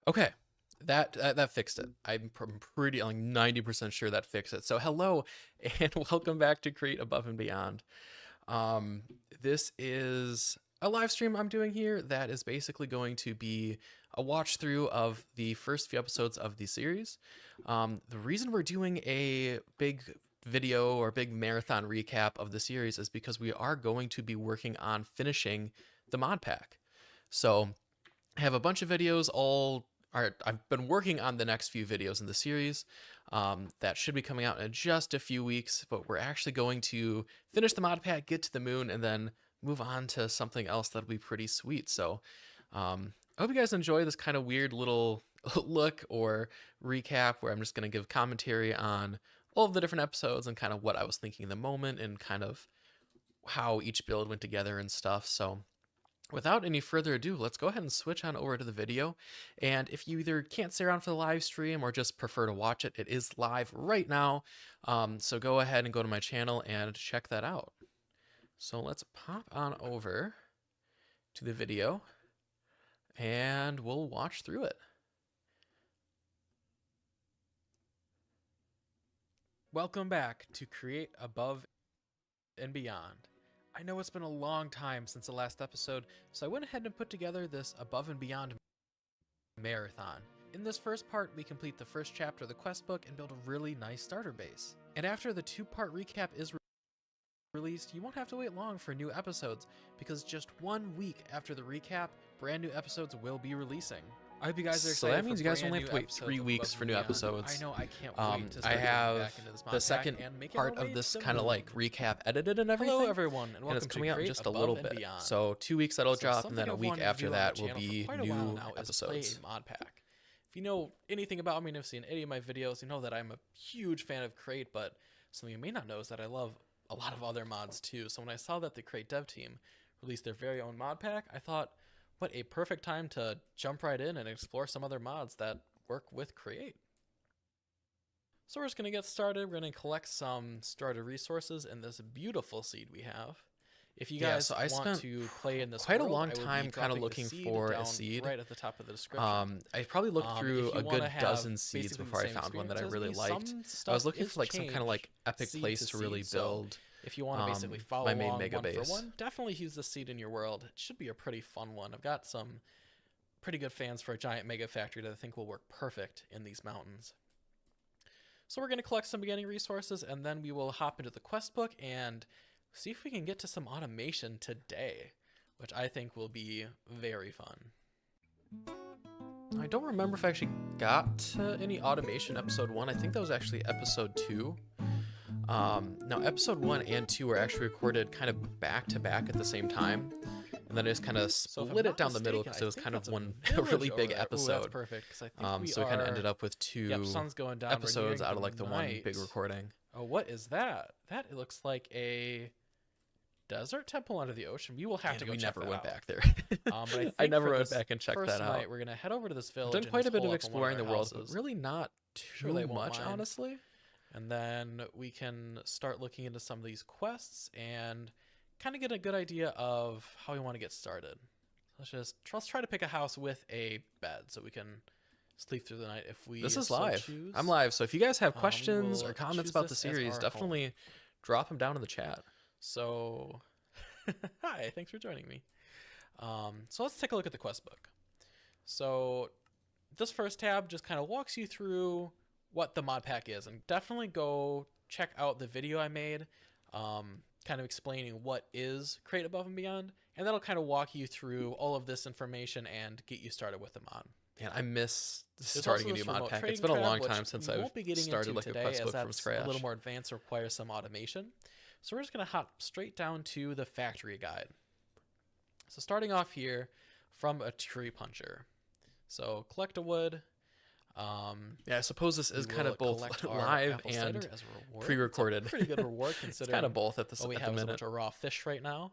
Okay, that fixed it. I'm pretty like 90% sure that fixed it. So hello and welcome back to Create Above and Beyond. Um, this is a live stream I'm doing here that is basically going to be a watch through of the first few episodes of the series. The reason we're doing a big video or big marathon recap of the series is because we are going to be working on finishing the mod pack. So I have a bunch of videos I've been working on the next few videos in the series that should be coming out in just a few weeks, but we're actually going to finish the mod pack, get to the moon, and then move on to something else that'll be pretty sweet. So I hope you guys enjoy this kind of weird little look or recap where I'm just going to give commentary on all of the different episodes and kind of what I was thinking in the moment and kind of how each build went together and stuff. So without any further ado, let's go ahead and switch on over to the video. And if you either can't stay around for the live stream or just prefer to watch it, it is live right now. So go ahead and go to my channel and check that out. So let's pop on over to the video and we'll watch through it. Welcome back to Create Above and Beyond. I know it's been a long time since the last episode, so I went ahead and put together this Above and Beyond marathon. In this first part, we complete the first chapter of the quest book and build a really nice starter base. And after the two-part recap is released, you won't have to wait long for new episodes, because just 1 week after the recap, brand new episodes will be releasing. I hope you guys are excited. So that means you guys only have to wait 3 weeks for new episodes. I know, I can't wait to start back into this the second part of this kind of like recap edited and everything. Hello everyone, and welcome. And it's coming out in just a little bit. So 2 weeks that'll drop, and then a week after that will be new episodes. Mod pack. If you know anything about me and have seen any of my videos, you know that I'm a huge fan of Create, but something you may not know is that I love a lot of other mods too. So when I saw that the Create dev team released their very own mod pack, I thought, what a perfect time to jump right in and explore some other mods that work with Create. So we're just going to get started. We're going to collect some starter resources in this beautiful seed we have. If you guys want to play in this quite a long time kind of looking for a seed right at the top of the description. I probably looked through a good dozen seeds before I found one that I really liked. I was looking for like some kind of like epic place to really build. If you want to basically follow my main along mega one base. for one, definitely use the seed in your world. It should be a pretty fun one. I've got some pretty good fans for a giant mega factory that I think will work perfect in these mountains. So we're going to collect some beginning resources, and then we will hop into the quest book and see if we can get to some automation today, which I think will be very fun. I don't remember if I actually got any automation episode 1. I think that was actually episode 2. Now episode 1 and 2 were actually recorded kind of back to back at the same time, and then I just kind of split it down the middle because it was kind of one really big episode. That's perfect, 'cause I think so we kind of ended up with 2 sun's going down. episodes out of like the one big recording. Oh, what is that? That looks like a desert temple under the ocean. We will have to go check that out. We never went back there. But I never went back and checked that out. We're gonna head over to this village. Done quite a bit of exploring the world, but really not too much, honestly. And then we can start looking into some of these quests and kind of get a good idea of how we want to get started. Let's try to pick a house with a bed so we can sleep through the night if we This is so live. choose. I'm live, so if you guys have questions or comments about the series, definitely drop them down in the chat. So, hi, thanks for joining me. So let's take a look at the quest book. So this first tab just kind of walks you through what the mod pack is, and definitely go check out the video I made kind of explaining what is Create Above and Beyond, and that'll kind of walk you through all of this information and get you started with the mod. And I miss starting a new mod pack. It's been a long time since I've started like a quest book from scratch. A little more advanced, requires some automation. So we're just going to hop straight down to the factory guide. So starting off here from a tree puncher. So collect a wood. Yeah, I suppose this is kind of both live and pre-recorded. Pretty good reward considering kind of both at the we have a bunch of raw fish right now.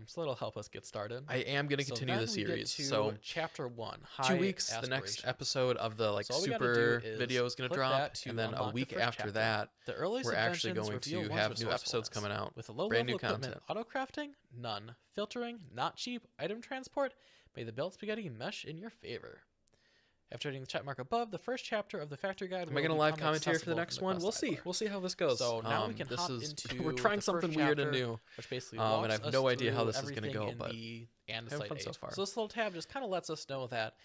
So that'll help us get started. I am going to continue the series. So chapter 1, 2 weeks, the next episode of the like super video is going to drop, and then a week after that, we're actually going to have new episodes coming out with a low brand new equipment. content. Auto crafting, none. Filtering, not cheap. Item transport, may the built spaghetti mesh in your favor. After hitting the chat mark above, the first chapter of the factory guide Am I will gonna live become commentary for the accessible next from one? quest We'll see. sidebar. We'll see how this goes. So now we can this hop is into we're trying the something first weird and chapter, new. which basically And walks I have us no idea how through this is gonna everything go, in but the having Andesite fun so age. far. So this little tab just kind of lets us know that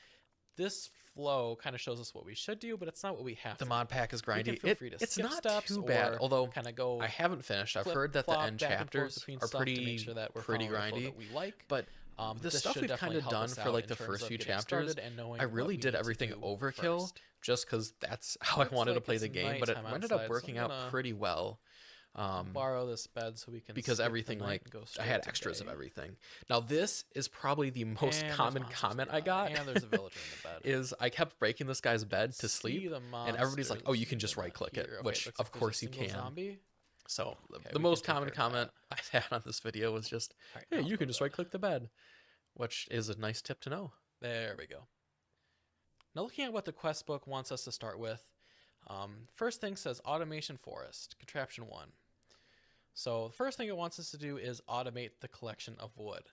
this flow kind of shows us what we should do, but it's not what we have The to mod do. pack is We can grindy. feel free to It's skip not steps too bad, or although kind of go I haven't finished. I've flip, heard that the flop end back and forth chapters between are stuff to make pretty sure that we're pretty following the flow grindy. that we like. But the this stuff should we've kind definitely of help done us for out like in the terms first of few getting chapters, started and knowing I what really we did need to everything do overkill first. just because that's how I Looks wanted to like play it's the game. But it nighttime ended outside, up so working I'm out gonna pretty well. Borrow this bed so we can Because skip the everything, night like, and go I straight had to extras of day. everything. Now this is probably the most And there's common monsters comment I nearby, got. and there's a villager in the bed. Is I kept breaking this guy's bed to See sleep, the and everybody's like, "Oh, you monsters, can just they're right not click it," here. Okay, which looks of like there's a course you single can. zombie. So Okay, the we most can take common care of comment I've had on this video was just, Alright, "Hey, now you go can to just bed. right click the bed," which is a nice tip to know. There we go. Now looking at what the quest book wants us to start with, first thing says automation forest, contraption 1. So the first thing it wants us to do is automate the collection of wood.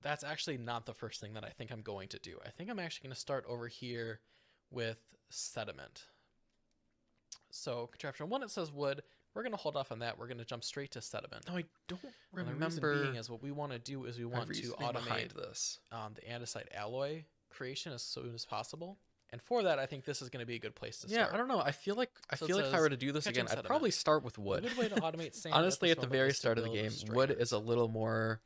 That's actually not the first thing that I think I'm going to do. I think I'm actually going to start over here with sediment. So contraption 1, it says wood. We're going to hold off on that. We're going to jump straight to sediment. No, I don't And the remember. reason being is what we want to do is we my want to reasoning automate behind this. the andesite alloy creation as soon as possible. And for that, I think this is going to be a good place to Yeah, start. I don't know. I feel like So it if I says were to do this catching again, I'd sediment. probably start with A wood. good way to automate sand Honestly, at the moment very is to start of the build game, strainers. wood is a little more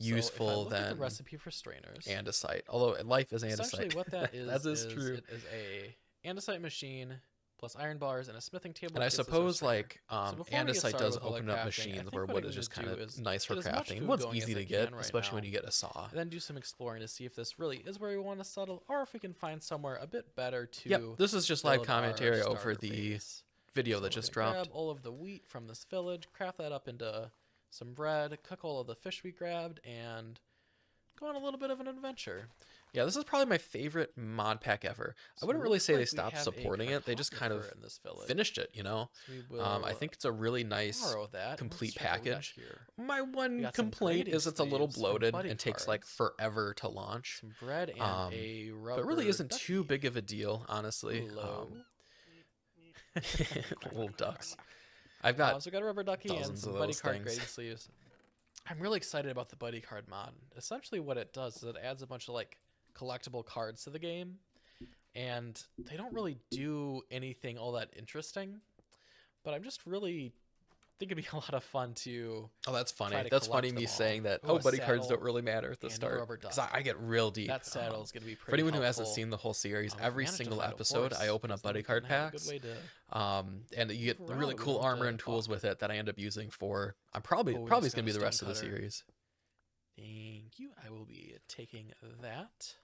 So if I useful look at than the recipe for strainers. andesite. Although life is Essentially, andesite. what that is, That is true. it is a andesite machine plus iron bars and a smithing table. And I that gives us our suppose strainer. like So before we get andesite started does with all the open up crafting, I machines think where what wood I'm is just gonna kind do of is nice for get as much crafting. food Wood's going as easy I to get, can right especially when now. you get a saw. And then do some exploring to see if this really is where we want to settle, or if we can find somewhere a bit better to. Yep, this is just live build our commentary over starter the base. video So that we're just gonna dropped. Grab all of the wheat from this village, craft that up into some bread, cook all of the fish we grabbed, and go on a little bit of an adventure. Yeah, this is probably my favorite mod pack ever. So I wouldn't it really looks say they like we stopped have a supporting it. They just kind of cartographer in this village. finished it, you know? So we will I think it's a really nice, borrow that. complete Let's check what we got package. here. My one got some complaint grading is it's a little sleeves, some bloated buddy and takes like cards, forever to launch. Some bread and a rubber But it really isn't too ducky. big of a deal, honestly. Hello. Little ducks. I've got So we got a rubber ducky and dozens some of buddy those card things. grading sleeves. I'm really excited about the buddy card mod. Essentially what it does is it adds a bunch of like collectible cards to the game, and they don't really do anything all that interesting, but I'm just really think it'd be a lot of fun to Oh, that's funny. try to That's collect funny me them all. saying that. Ooh, Oh, a buddy cards saddle don't really matter at the and a start. rubber Because duck. I get real deep. that saddle is going to be pretty For anyone who helpful. hasn't seen the whole series, If every manage to single find a episode I horse, open up because then buddy we card can have a packs. good way to And you get move the really around. We cool don't have armor to and tools walk. with it that I end up using for. I'm probably Oh, we probably also going to be got a the rest stone of the cutter. series. Thank you. I will be taking that.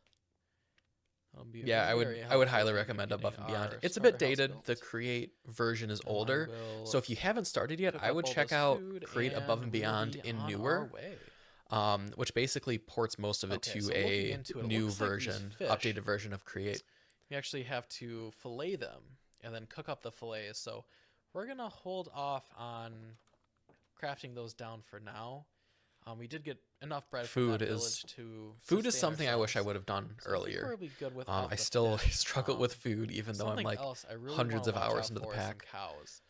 That'll be Yeah, I very would helpful highly in recommend getting Above and Beyond. our It's a bit starter house dated. built. The Create version is And I older. will So if you haven't started yet, cook I up would all check this out food, Create Above and we will Beyond be in on our newer, way. which basically ports most of it Okay, to so looking a into it, it new looks like these version, fish- updated version of Create. We actually have to fillet them and then cook up the fillets. So we're going to hold off on crafting those down for now. We did get enough bread from Food that is- village to Food is sustain something I wish I ourselves. would have done So I think earlier. we'll be good without I the still fish. struggle with food, even though I'm Something like else I really hundreds wanna of watch hours out into the for is some pack. cows.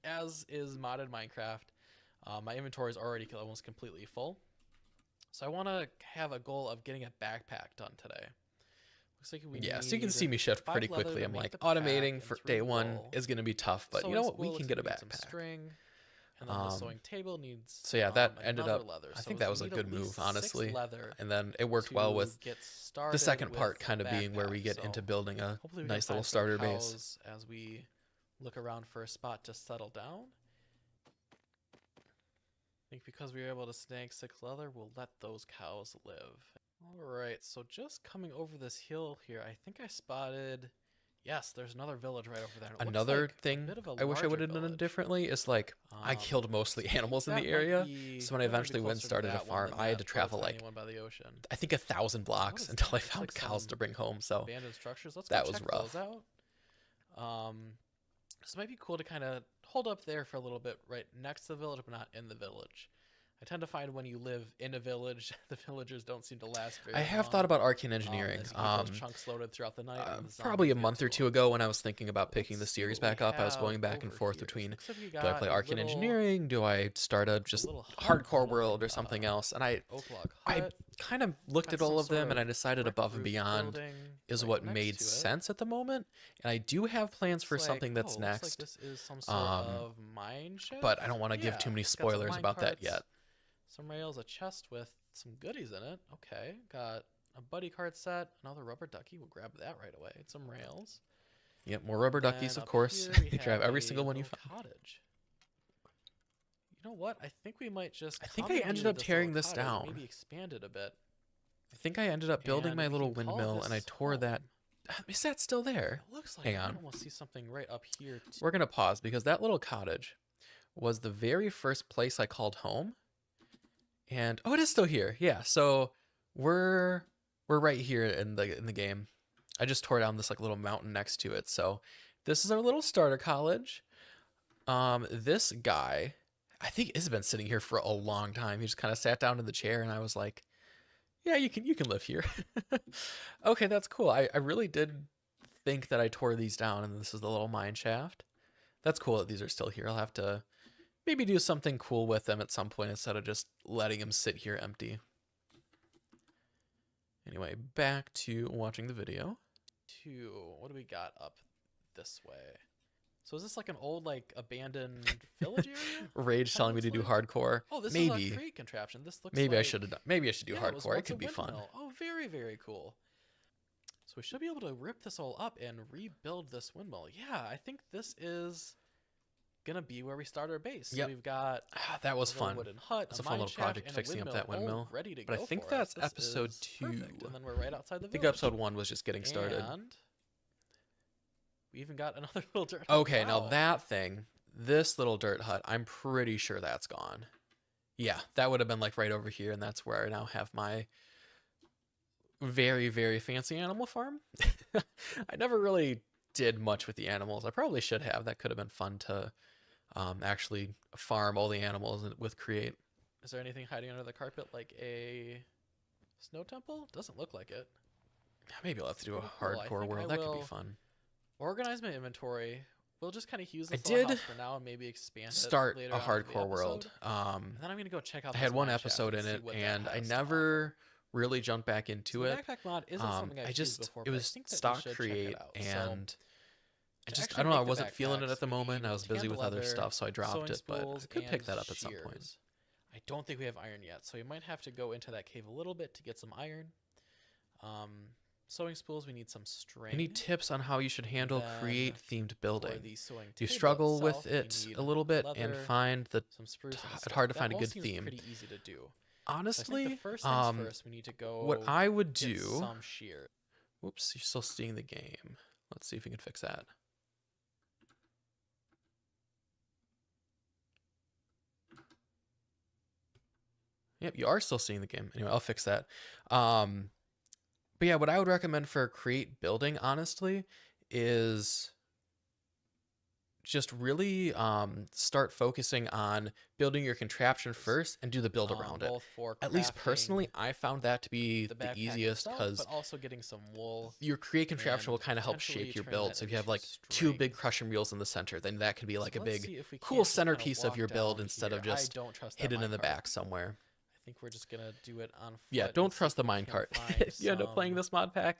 As is modded Minecraft, my inventory is already almost completely full. So I want to have a goal of getting a backpack done today. Looks like we Yeah, so you can need see me shift 5 pretty leather quickly. to I'm make like, the pack automating and for 3 day one wool. is going to be tough, but you Sewing know what? spool We looks can like get a we need some backpack. string, and then the sewing table needs. So yeah, that ended another up. leather. I So think that we was a need good at move, least 6 honestly. leather And then it worked well to with get the started second part with kind of being where we backpack. get So into building a hopefully we nice can little find some starter base. cows as we look around for a spot to settle down. I think because we were able to snag 6 leather, we'll let those cows live. Alright, so just coming over this hill here, I think I spotted... Yes, there's another village right over there. It looks Another like a thing bit of a I wish I would larger have done village. differently is like I killed most of the animals in That the might area. be- So when I that might be eventually went and closer to started a that one farm, than I had that to travel little like tiny one by the ocean. I think 1,000 blocks is until I that? Looks found like cows some to bring home. So Abandoned structures. Let's that go was check rough. those out. So it might be cool to kind of hold up there for a little bit, right next to the village, but not in the village. I tend to find when you live in a village, the villagers don't seem to last very I long. have thought about arcane engineering. As you keep those chunks loaded throughout the night. And the Probably a zombies get month or to two 'em. ago when I was thinking about picking the Let's see series what we back up, I was have going back and over forth here. between, Looks like we do I got play a arcane little- engineering? Do I start a just little hardcore hut, world or something else? And I oak log I hut. kind of looked Got at all some of them sort and I of decided brick above and roof beyond building is right what next made to it. sense at the moment. And I do have plans for Looks like- something that's oh, looks next. like this is some sort of mine shaft. But I don't want to give too many it's got some spoilers mine about that carts, yet. Some rails, a chest with some goodies in it. Okay, got a buddy card set, another rubber ducky. We'll grab that right away. And some rails. Yep, more rubber Then duckies, of up course. here we You grab have every a single one you little find. cottage. You know what? I think we might just. I think I continue ended with up this tearing little this cottage, down. Maybe expand it a bit. I think I ended up building And my we little can call windmill and I this tore that. home. Is that still there? It looks like Hang I on. can almost see something right up here. We're going to pause because that little cottage was the very first place I called home. And oh, it is still here. Yeah, so we're right here in the game. I just tore down this like little mountain next to it. So this is our little starter college. This guy, I think has been sitting here for a long time. He just kind of sat down in the chair and I was like, yeah, you can live here. Okay, that's cool. I really did think that I tore these down and this is the little mine shaft. That's cool that these are still here. I'll have to maybe do something cool with them at some point instead of just letting them sit here empty. Anyway, back to watching the video. What do we got up this way? So is this like an old like abandoned village area? Rage telling me to looks do like? hardcore. Oh, this maybe. is a crate contraption. This looks Maybe I like... should have done. Maybe I should do Yeah, was hardcore. It once a could be fun. windmill. Oh, very, very cool. So we should be able to rip this all up and rebuild this windmill. Yeah, I think this is gonna be where we start our base. So Yep. we've got That was a little fun. wooden hut, It's a a fun mine little shaft, project and a fixing up that all windmill. ready to But I go think for that's us. This episode is 2. perfect. And then we're right outside the I think village. episode 1 was just getting started. And we even got another little dirt hut. Okay, Wow. now that thing, this little dirt hut, I'm pretty sure that's gone. Yeah, that would have been like right over here, and that's where I now have my very, very fancy animal farm. I never really did much with the animals. I probably should have. That could have been fun to actually farm all the animals with Create. Is there anything hiding under the carpet like a snow temple? Doesn't look like it. Maybe I'll have to do a Pretty cool. I hardcore think world. I That could be will fun. Organize my inventory. We'll just kind of use I this little did house for now and maybe expand Start it later a on in the hardcore world. episode. And then I'm gonna go check out. I this had one mine shaft episode and in see it, what that and I has to never really jumped back into offer. So it. the backpack mod isn't something I've I used just before, it but I was think that we stock should check Create, it out. and I to just actually I don't know. I make the wasn't feeling it at the backpacks, we moment. need I was busy tanned with other leather, stuff, so I dropped sewing it. But I spools, could pick and that up at some point. shears. I don't think we have iron yet, so we might have to go into that cave a little bit to get some iron. Sewing spools, we need some string. Any tips on how you should handle then Create themed for building? the sewing Do you table struggle itself, with we it need a little bit and leather, find the some spruce and a it's stick. hard to That find a all good seems theme? Pretty easy to do. So honestly? I think the first things first, we need to go. What I would get do. some shears. Whoops, you're still seeing the game. Let's see if we can fix that. Yep, you are still seeing the game. Anyway, I'll fix that. But yeah, what I would recommend for Create building, honestly, is just really start focusing on building your contraption first and do the build around it. Both for At least crafting personally, I found that to be the backpack easiest itself, because but also getting some wool. your Create contraption and will kind of help potentially shape your turn build. that So if you have into like two big crushing wheels in the center, then that could be like So a let's big see if we cool can't just kinda centerpiece of walk your build down instead of here. just I don't trust that hidden in the minecart. back somewhere. I think we're just gonna do it on foot. Yeah, and don't see trust if the we can't minecart. find If you end up playing some this mod pack,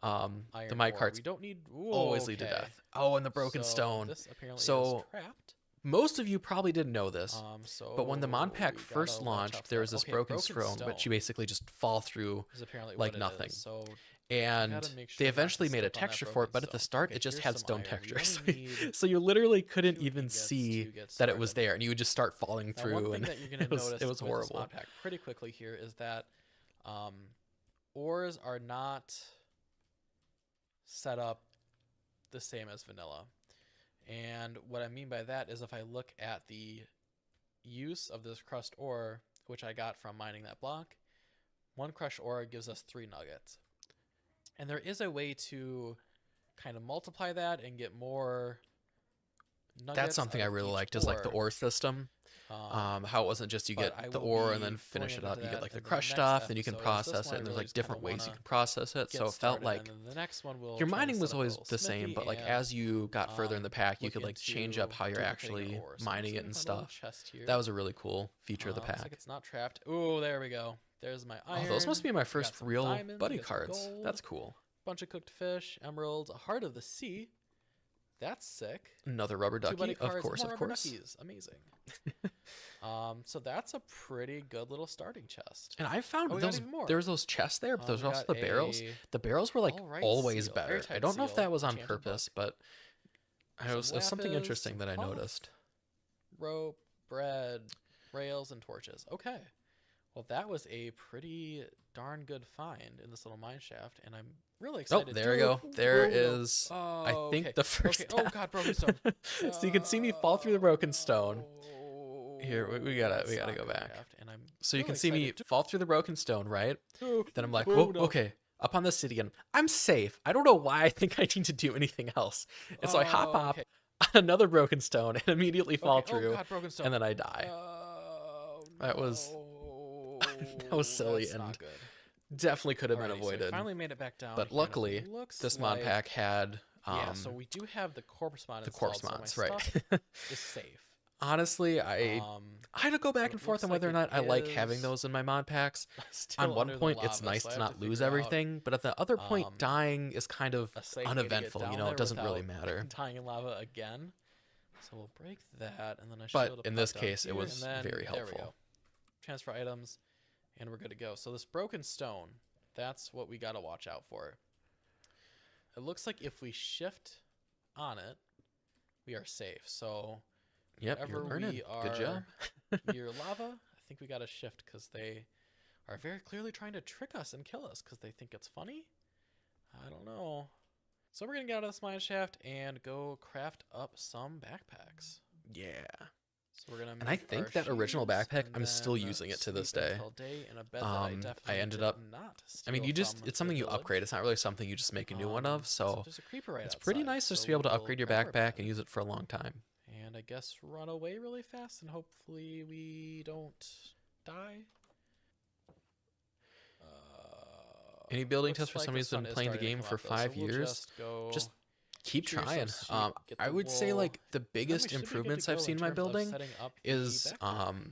the iron ore. minecarts We don't need. Ooh, always lead to okay. death. Oh, and the broken So stone. This apparently So, is trapped. Most of you probably didn't know this, So but when the mod pack we gotta first watch out launched, for there that. was this Okay, broken stone, but you basically just fall through is apparently like what it nothing. is. So And make sure they not to eventually made a step on that texture for it, broken but at the stone. start Okay, it just here's had some stone iron. We texture. only need So you literally couldn't 2 even ingots see to get that it was started. there, and you would just start falling Now, through, one thing and that you're gonna it was notice it was with this horrible. mod pack pretty quickly here is that ores are not set up the same as vanilla. And what I mean by that is if I look at the use of this crushed ore, which I got from mining that block, 1 crushed ore gives us 3 nuggets. And there is a way to kind of multiply that and get more nuggets. That's something I out of really each liked, is like the ore system. How it wasn't just you but I get the will ore and be then going finish it into up. You get that like the in the crushed next stuff, then you can episode, as this process one it, I and there's really like just kinda different ways you wanna can process it. get So it felt started, like and then the next one we'll your try to mining set was up a always little the same, smithy but like and as you got further in the pack, you look could like change into up how you're duplicating actually ore. So mining it looks and like my little stuff. chest here. That was a really cool feature of the Looks like pack. it's not trapped. Ooh, there we go. There's my iron. Oh, those must be my We got first some real diamonds, we buddy got some cards. gold, That's cool. bunch of cooked fish, emeralds, a heart of the sea. That's sick. Another rubber 2 buddy ducky, of cards, course, more of rubber course. duckies. Amazing. So that's a pretty good little starting chest. And I found Oh, we got those even more. there was those chests there, but there's We also got the barrels. a The barrels were like alright always seal, better. I airtight don't know if seal, that was on enchanted book. purpose, but it was something lapis, interesting some that I cloth, noticed. rope, bread, rails, and torches. Okay. Well, that was a pretty darn good find in this little mine shaft, and I'm really Oh, excited. there we go. There is, I think, the first Okay. Oh God, broken stone. So you can see me fall through the broken stone. Oh, Here, we gotta that's not go good back. shaft, and I'm So you really can see me excited fall through the broken stone, right? to- Then I'm like, Oh, whoa, no. okay, up on the city again. I'm safe. I don't know why I think I need to do anything else. And so I hop up okay. on another broken stone and immediately fall Okay. through, Oh God, broken stone. and then I die. Oh, That was- no. that was silly That's and not good. Definitely could have been Alrighty, so we avoided. finally made it back down. But here, and it luckily, looks this mod like- pack had yeah, so we do have the corpse mod the installed, corpse so my mods, right? stuff is safe. Honestly, I had to go back it and forth looks on whether or like not it I like having is those in my mod packs. still On one under the point, it's lava, nice so I to have not to lose figure out everything, but at the other point, um, dying is kind of a safe way to get uneventful. down You know, there it doesn't really without matter. dying in lava again. So we'll break that, and then I should be able But to in pop this down case, it here, was and then, very there we helpful. go. Transfer items, and we're good to go. So this broken stone, that's what we got to watch out for. It looks like if we shift on it, we are safe. So Yep, you're wherever learning. we are Good job. near lava, I think we got to shift because they are very clearly trying to trick us and kill us because they think it's funny. I don't know. So we're going to get out of this mine shaft and go craft up some backpacks. Yeah. So we're gonna And I make think our that original shears backpack, and I'm still then using it to this sleep day. until day in a bed that I I definitely ended did up- not I mean, steal you just, from it's something the you village. upgrade. It's not really something you just make a new one of. So there's a creeper right it's pretty outside, nice just so to be able to we'll upgrade your grab our backpack bed and use it for a long time. and I guess run away really fast and hopefully we don't die. Any building Looks tips for like somebody who's sun been is playing the starting to game come for up, though, 5 so we'll years? just Keep shear some trying. sheep, get I the would say wool, like the and then we biggest should be good to improvements go I've seen in my terms of building setting up the is backpack.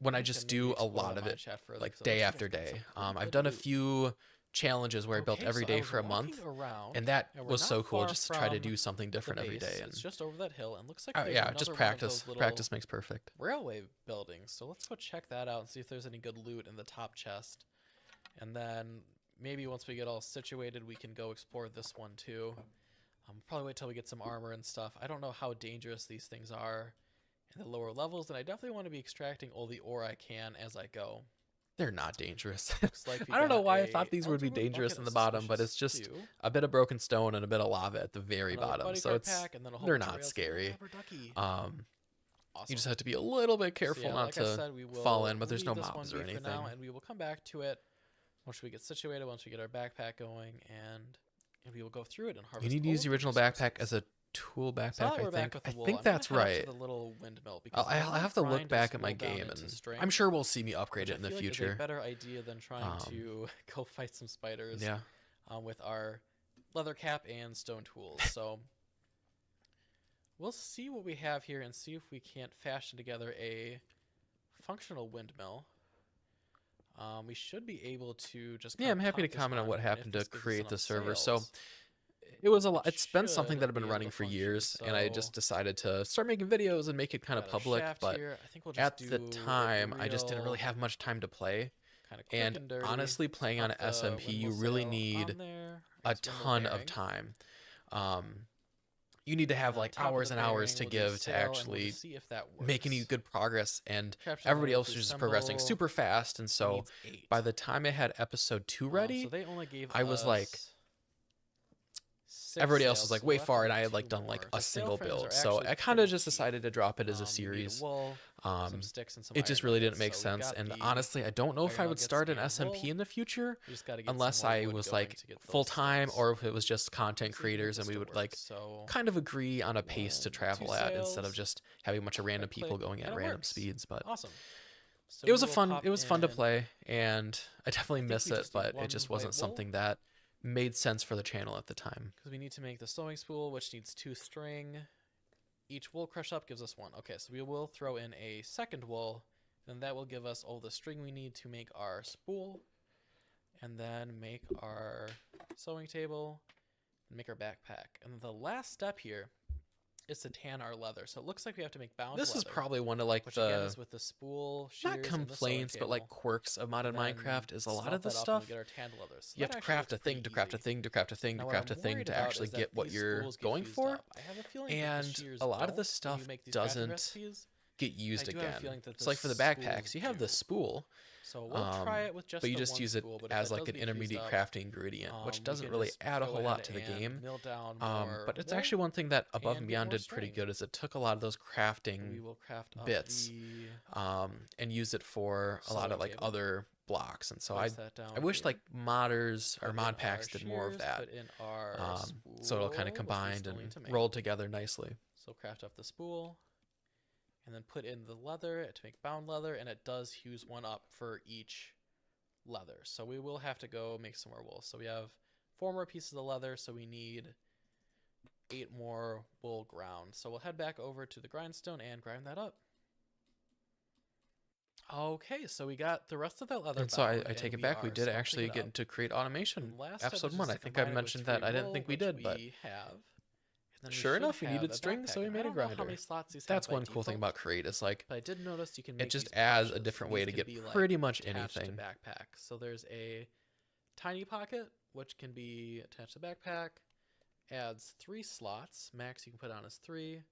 when I We just can maybe do a explore lot the of mine it shaft further, like 'cause it day looks like after it's got day. some pretty I've good done a loot. few challenges where I built Okay, every so day was for a walking month, around, and that and we're was not so cool far just to try to from do something the different every base. day. It's And just over that hill, and looks like oh, there's yeah, another just one of practice. those little Practice makes perfect. railway buildings. So let's go check that out and see if there's any good loot in the top chest. And then maybe once we get all situated, we can go explore this one too. Probably wait till we get some armor and stuff. I don't know how dangerous these things are in the lower levels, and I definitely want to be extracting all the ore I can as I go. They're not dangerous. Looks like we I don't know got why I a thought these would be elderwood dangerous bucket in of the bottom, but it's suspicious just stew, a bit of broken stone and a bit of lava at the very another bottom. buddy So card it's pack, and then a whole they're bunch of not rails. scary. Rubber ducky. Um, Awesome. you just have to be a little bit careful So yeah, not like to I said, we will fall in, but there's leave no this one mobs or be for anything. now, and we will come back to it once we get situated, once we get our backpack going, and we will go through it and harvest. You need to all use of the original resources. back as a tool backpack, So now that I we're back think. with the I wool, think I'm gonna that's head out to right. the little windmill because I'll I have to grind look this back at my wool down game, into and strength, I'm sure we'll see me upgrade which it in I the feel like is a future. better idea than trying to go fight some spiders. Yeah. With our leather cap and stone tools. So we'll see what we have here and see if we can't fashion together a functional windmill. We should be able to just Yeah, I'm happy to pop this comment on what and if happened to this gives us create the enough server. sales, So it was a it lot. It's been something that should I've been be able running to for function. years, and I just So decided to start making videos and make it kind of got our public. shaft But here. I think we'll just at the do a time, I just didn't really real have much time to play. kinda quick And dirty. honestly, playing on Pop an the SMP, you windmill really sail need on there, a and its windmill ton of bearing. time. You need to have And on like top of hours the and hours bearing, to we'll do give to sail, and we'll actually just see if that make any works. good progress, and Capture everybody items, else was just progressing assemble super fast. And so needs 8. by the time I had episode 2 ready, so they only gave I was like us everybody else was sails, like so way we'll have to far, and make I had like 2 done like more. a The sail single frames build. are So actually I kind of pretty just cheap. decided to drop it as a You need series. wool, some sticks, and some It iron just really didn't nuggets. make So we've sense. got And the honestly, I don't know if iron I would nuggets start an and SMP wool. in the future We just got to get unless some more I wood was going like to get those full time, sticks. or if it was just content Let's see if we can creators get and this we to would work. like So kind of agree on a pace to 1, 2 travel at instead of sails. just having a bunch of random people Click, going at and it random works. speeds. But Awesome. So it was we a will fun pop it was fun to in. play, and I definitely I think miss we it, just need but it one just white wasn't wool. something that made sense for the channel at the time. Because we need to make the sewing spool, which needs 2 string. Each wool crush up gives us 1. Okay, so we will throw in a second wool, and that will give us all the string we need to make our spool, and then make our sewing table, and make our backpack. And the last step here is to tan our leather. So it looks like we have to make bound This leather, is probably one of like which again the is with the spool, not shears, and the sewing complaints, but like table. quirks of modded And then Minecraft is a lot smelt of the that up and stuff. we get our tanned leather. So You have that to actually craft a looks thing pretty to craft a easy. thing to craft a thing to Now, what craft a I'm thing worried to about actually is that get what these you're spools get going used for. up. I have a feeling that the And shears a lot of don't the when stuff you make these crafting doesn't recipes. get used I do have a again. feeling that It's like for the the backpacks, spools you have the do. spool, So we'll try it with just but you the just one use it spool, but if as that like does an get intermediate used up, crafting ingredient, which we doesn't can really just add a go whole lot ahead to the and game. mill down more But it's wool actually one thing that Above and and get Beyond more did pretty string. good is it took a lot of those crafting We will craft up bits the and used it for a lot sewing of like table. other blocks. And so Place that down I wish here. like modders or Put in mod our packs did more of shears, that. Put in our So it'll kind of spool, which we combined still and need to make. rolled together nicely. So craft up the spool, and then put in the leather to make bound leather, and it does use 1 up for each leather. So we will have to go make some more wool. So we have 4 more pieces of leather, so we need 8 more wool ground. So we'll head back over to the grindstone and grind that up. Okay, so we got the rest of that leather And so bound, I take and it back. We are did smelting actually it get up. to create automation. And last step is Episode just 1. I to think I combine it with mentioned that. 3 I didn't wool, think we which did, but we have. And then we sure should enough, we have needed a string, so we backpack. made I a don't know how grinder. many slots these have that's by one cool thing default, about Create is like but I did notice you can make it just these adds a pouches, different and way these to can get be, like, pretty much attached anything. to backpack. So there's a tiny pocket which can be attached to backpack. Adds 3 slots. Max you can put on is 3.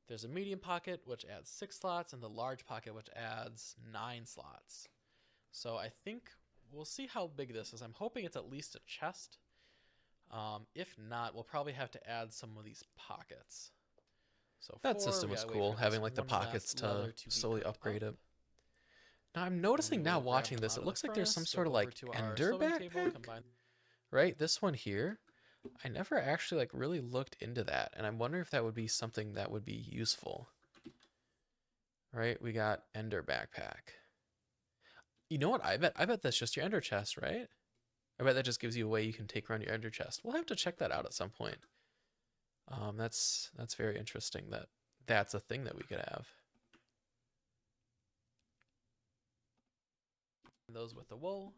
There's a medium pocket which adds 6 slots, and the large pocket which adds 9 slots. So I think we'll see how big this is. I'm hoping it's at least a chest. If not, we'll probably have to add some of these pockets. So That 4, system we was gotta wait cool, for this having like the one last pockets leather to be slowly cooked upgrade up. it. Now I'm And noticing we now will grab watching them this, out it of looks the like there's some furnace, sort of go over like to our ender sewing table, backpack, combine. right? This one here, I never actually like really looked into that, and I'm wondering if that would be something that would be useful. Right? We got ender backpack. You know what? I bet that's just your ender chest, right? I bet that just gives you a way you can take around your ender chest. We'll have to check that out at some point. That's very interesting that that's a thing that we could have. Those with the wool.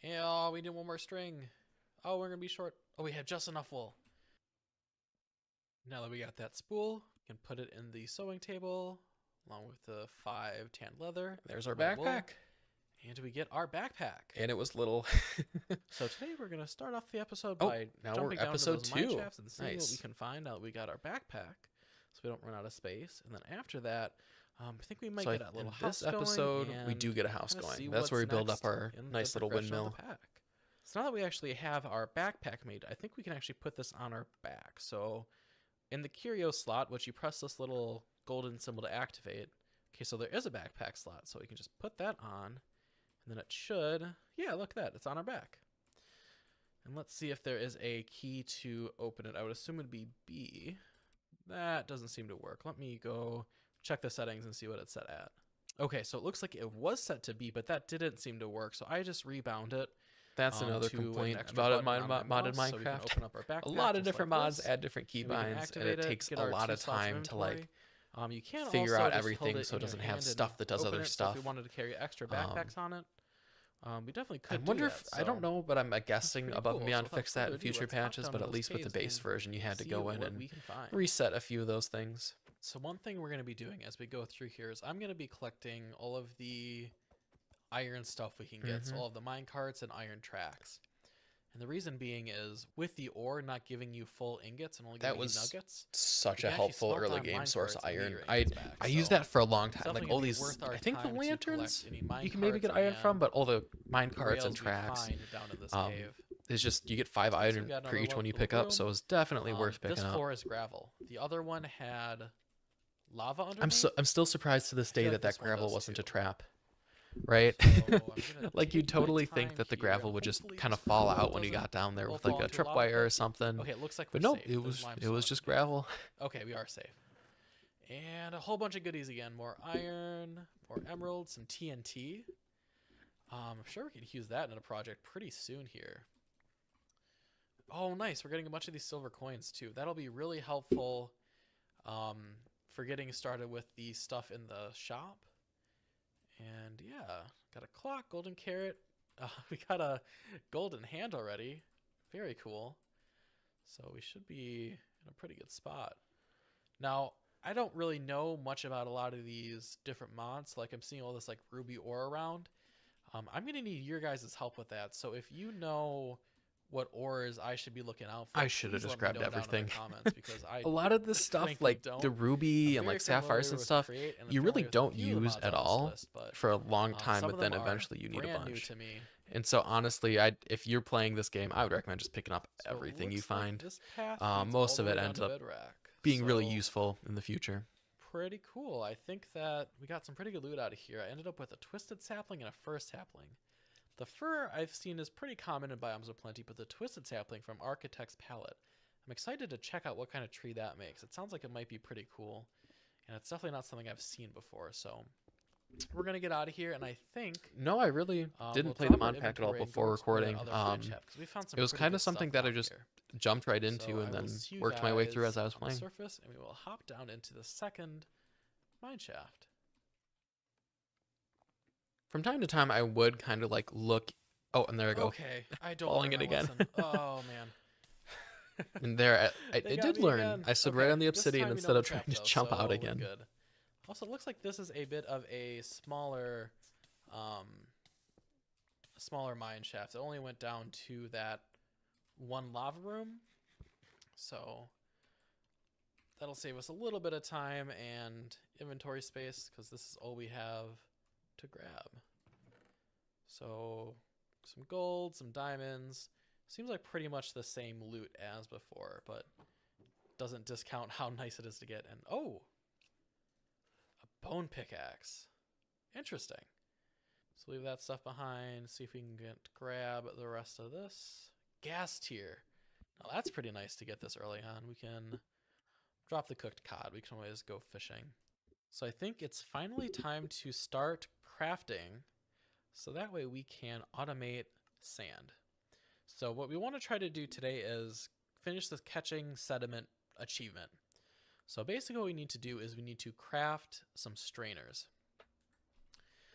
And oh, we need 1 more string. Oh, we're gonna be short. Oh, we have just enough wool. Now that we got that spool, we can put it in the sewing table along with the 5 tan leather. There's our white wool, backpack. and we get our backpack. And it was little. So today we're gonna start off the episode Oh, by now we're jumping down episode to those mine 2. shafts and seeing what we Nice. can find. Now that we got our backpack, so we don't run out of space. And then after that, I think we might So get a little in house this episode, going, we do and get a house kinda see going. That's where we what's build up next our in the nice little progression of windmill. the pack. So now that we actually have our backpack made, I think we can actually put this on our back. So in the curio slot, which you press this little golden symbol to activate. Okay, so there is a backpack slot, so we can just put that on, and then it should, yeah, look at that, it's on our back. And let's see if there is a key to open it. I would assume it'd be B. That doesn't seem to work. Let me go check the settings and see what it's set at. Okay, so it looks like it was set to B, but that didn't seem to work, so I just rebound it. That's another To an complaint extra about it, button on my modded mouse, so we can Minecraft. open up our A backpack lot of just different like mods this, add different and we can keybinds, and activate it takes get a our lot 2 of slots time to like inventory. You can figure also out just hold everything it so it in your doesn't have hand and stuff that does open other it, so stuff. if we wanted to carry extra backpacks on it, we definitely I could wonder do if that, I don't so know, but I'm guessing pretty Above cool. and Beyond So without fix that further in ado, future let's hop patches, down but to at those least with the caves base and version, you had to see go in what and we can find. reset a few of those things. So one thing we're going to be doing as we go through here is I'm going to be collecting all of the iron stuff we can get, so all of the mine carts and iron tracks. And the reason being is with the ore not giving you full ingots and only That giving you was nuggets, such you a can actually helpful smelt early down game mine source of carts and get iron. your I ingots back, I used so that for a long it's time. definitely Like gonna all be these, worth our I think the time to lanterns collect any mine you can maybe get carts iron from, and but all the mine carts and rails we tracks. find down in this cave. It's just you get 5 So iron we got for another each one you little pick up, so room. it's definitely worth This picking up. floor is gravel. The other one had lava I'm underneath. I'm still surprised to this I feel day like that this one gravel does wasn't a too. trap, right? So I'm gonna Like you'd take my totally think time that the here, and gravel would just hopefully kind this of fall gravel out when you doesn't got down there all with like fall a into a lava tripwire or pit. something. Okay, it looks like But we're nope, safe. it There's was limestone just underneath. gravel. Okay, we are safe. And a whole bunch of goodies again. More iron, more emeralds, some TNT. I'm sure we could use that in a project pretty soon here. Oh, nice. We're getting a bunch of these silver coins too. That'll be really helpful for getting started with the stuff in the shop. And yeah, got a clock, golden carrot. We got a golden hand already. Very cool. So we should be in a pretty good spot. Now, I don't really know much about a lot of these different mods. Like I'm seeing all this like ruby ore around. I'm going to need your guys' help with that. So if you know what ores I should be looking out for, I should have please just let me grabbed know down in everything. the comments because I A lot of this stuff, frankly like don't. the ruby I'm and very like sapphires familiar and with stuff, Create, and I'm you really familiar with a don't few of the use mods at on this all list, but for a long time, some but of then them are eventually you need a brand new bunch. to me. And so honestly, if you're playing this game, I would recommend just picking up So it everything you looks like find. this path leads all Most the of way it down ends to up bedrock. being really So useful in the future. pretty cool. I think that we got some pretty good loot out of here. I ended up with a twisted sapling and a fir sapling. The fir I've seen is pretty common in biomes of plenty, but the twisted sapling from Architect's Palette, I'm excited to check out what kind of tree that makes. It sounds like it might be pretty cool, and it's definitely not something I've seen before. So we're gonna get out of here, and I think No, I really we'll didn't play the drop our mod pack at all inventory and before go explore that recording. other mine shaft, 'cause we found some It was pretty kind good of something stuff that I down just here. jumped right So into I and will then see you worked my way through guys as I was on the playing. surface, and we will hop down into the second mine shaft. From time to time, I would kind of like look. Oh, and there I go. Okay, I don't Falling learn it my again. lesson. Oh man. And there, I They got did me learn. again. I stood Okay, right on the this obsidian time we instead know of the trying trap to though, jump out so we're again. good. Also, it looks like this is a bit of a smaller mine shaft. It only went down to that one lava room, so that'll save us a little bit of time and inventory space because this is all we have to grab. So some gold, some diamonds. Seems like pretty much the same loot as before, but doesn't discount how nice it is to get. And oh, a bone pickaxe. Interesting. So leave that stuff behind. See if we can grab the rest of this. Gas tier. Now that's pretty nice to get this early on. We can drop the cooked cod. We can always go fishing. So I think it's finally time to start crafting. So that way we can automate sand. So what we want to try to do today is finish this catching sediment achievement. So basically what we need to do is we need to craft some strainers.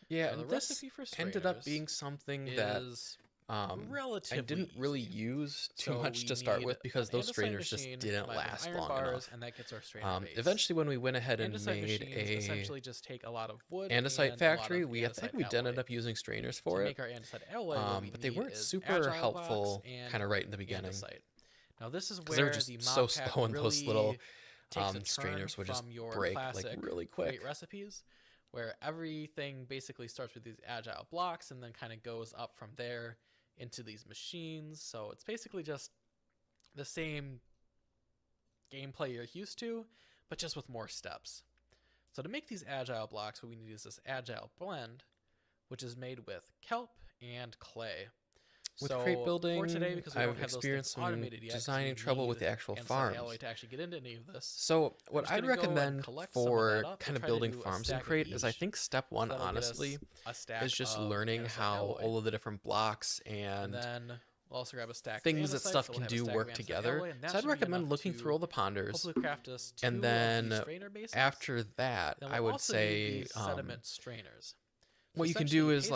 Yeah, Now, and the this recipe for ended up strainers being something that is I relatively didn't really easy. use too So much we to start need with because an those andesite strainers just machine didn't combined with last iron long bars, enough. and that gets our strainer base. Eventually, when we went ahead and Andesite made machines a essentially just take a lot of wood andesite and factory, a lot of I think andesite we did alloy. end up using strainers To for it. make our andesite alloy, what we But they need weren't is super agile helpful blocks and kind of right in the beginning. andesite. Now this is Because they were where just the so mod pack slow and those little really takes a turn strainers would just from your break like classic really Create quick. recipes, where everything basically starts with these agile blocks and then kind of goes up from there into these machines. So it's basically just the same gameplay you're used to, but just with more steps. So to make these agile blocks, what we need is this agile blend, which is made with kelp and clay. With so crate building, for today, because we I've don't have those experienced things some automated yet, 'cause designing you trouble with need the actual andesite farms. alloy to actually get into any of this. So what just I'd gonna go and recommend collect some of for that up and kind of try to building do a farms in stack of crate is I each. think step one, So that'll get us honestly, a stack is just of learning andesite how alloy. all of the different blocks And and then we'll also grab a stack things that of andesite, stuff so we'll can have a do stack work of andesite together. alloy, and that So I'd should be recommend enough looking to through all the ponders. hopefully craft us two And of then these strainer bases. after that, Then I we'll would also need say these sediment strainers. what So you can essentially do is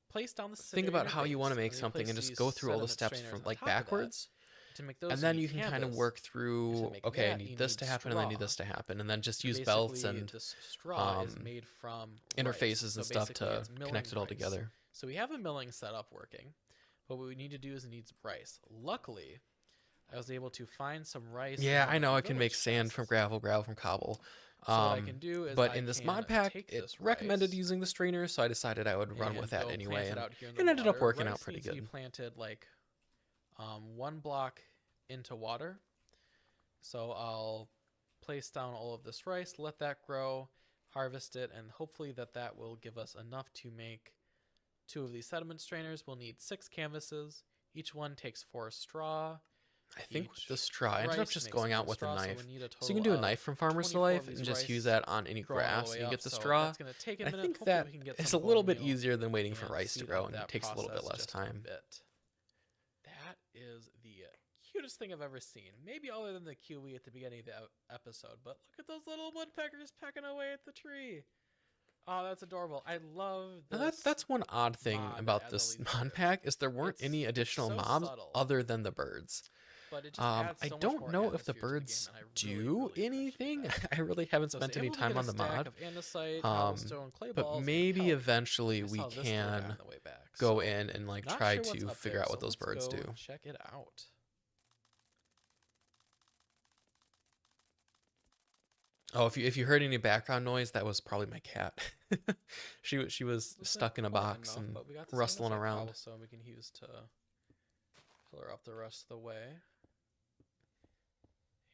place down the think about strainer how you base, want to and make then you something place and just these go through all the sediment steps strainers from on like top of that backwards. to make those And so then you can kind of canvas. work And to through, make okay, I that, you need this need to happen and I need straw. this to happen. And then just So use belts basically, and this straw is um, made from interfaces rice. and So stuff basically to it's milling connect it all rice. together. So we have a milling setup working, but what we need to do is it needs rice. Luckily, I was able to find some rice. Yeah, in I know my I can make village sand from chests. gravel, gravel from cobble. So what I can do is But I in this can mod pack, take it this recommended rice using the strainer, so I decided I would run and with that go anyway, plant it and out here in it the ended up water. working Rice out pretty needs to be good. planted like 1 block into water. So I'll place down all of this rice, let that grow, harvest it, and hopefully that will give us enough to make 2 of these sediment strainers. We'll need 6 canvases. Each one takes 4 straw. I think with the straw, I ended up just going out with a straw, knife. So, we need a So you can total do a of knife from Farmer's 24 Life of these and just rice use that on any growing all grass the and way you get up. the So straw. that's gonna take a And I minute. think Hopefully that we can get is a some little bit cornmeal easier than waiting for and rice to speed grow up and it that takes a little bit process less just a time. bit. That is the cutest thing I've ever seen. Maybe other than the kiwi at the beginning of the episode, but look at those little woodpeckers pecking away at the tree. Oh, that's adorable. I love Now this. that's one odd thing mod about as a this lead mod bird. pack is there weren't It's any additional so mobs subtle, other than the birds. but it just adds I so much don't more know if the atmosphere to the birds game, and I do really appreciate anything. that. I really haven't So I was spent any able to time get on a the stack mod. of andesite, cobblestone, clay But balls, and maybe kelp. eventually I we saw this little guy can on the way back, go so in and like not try sure what's to up figure there, out what so those birds let's go do. check it out. Oh, if you heard any background noise, that was probably my cat. she was Wasn't stuck in a quite box enough, and but we got this rustling andesite around. cobblestone we can use to fill her up the rest of the way.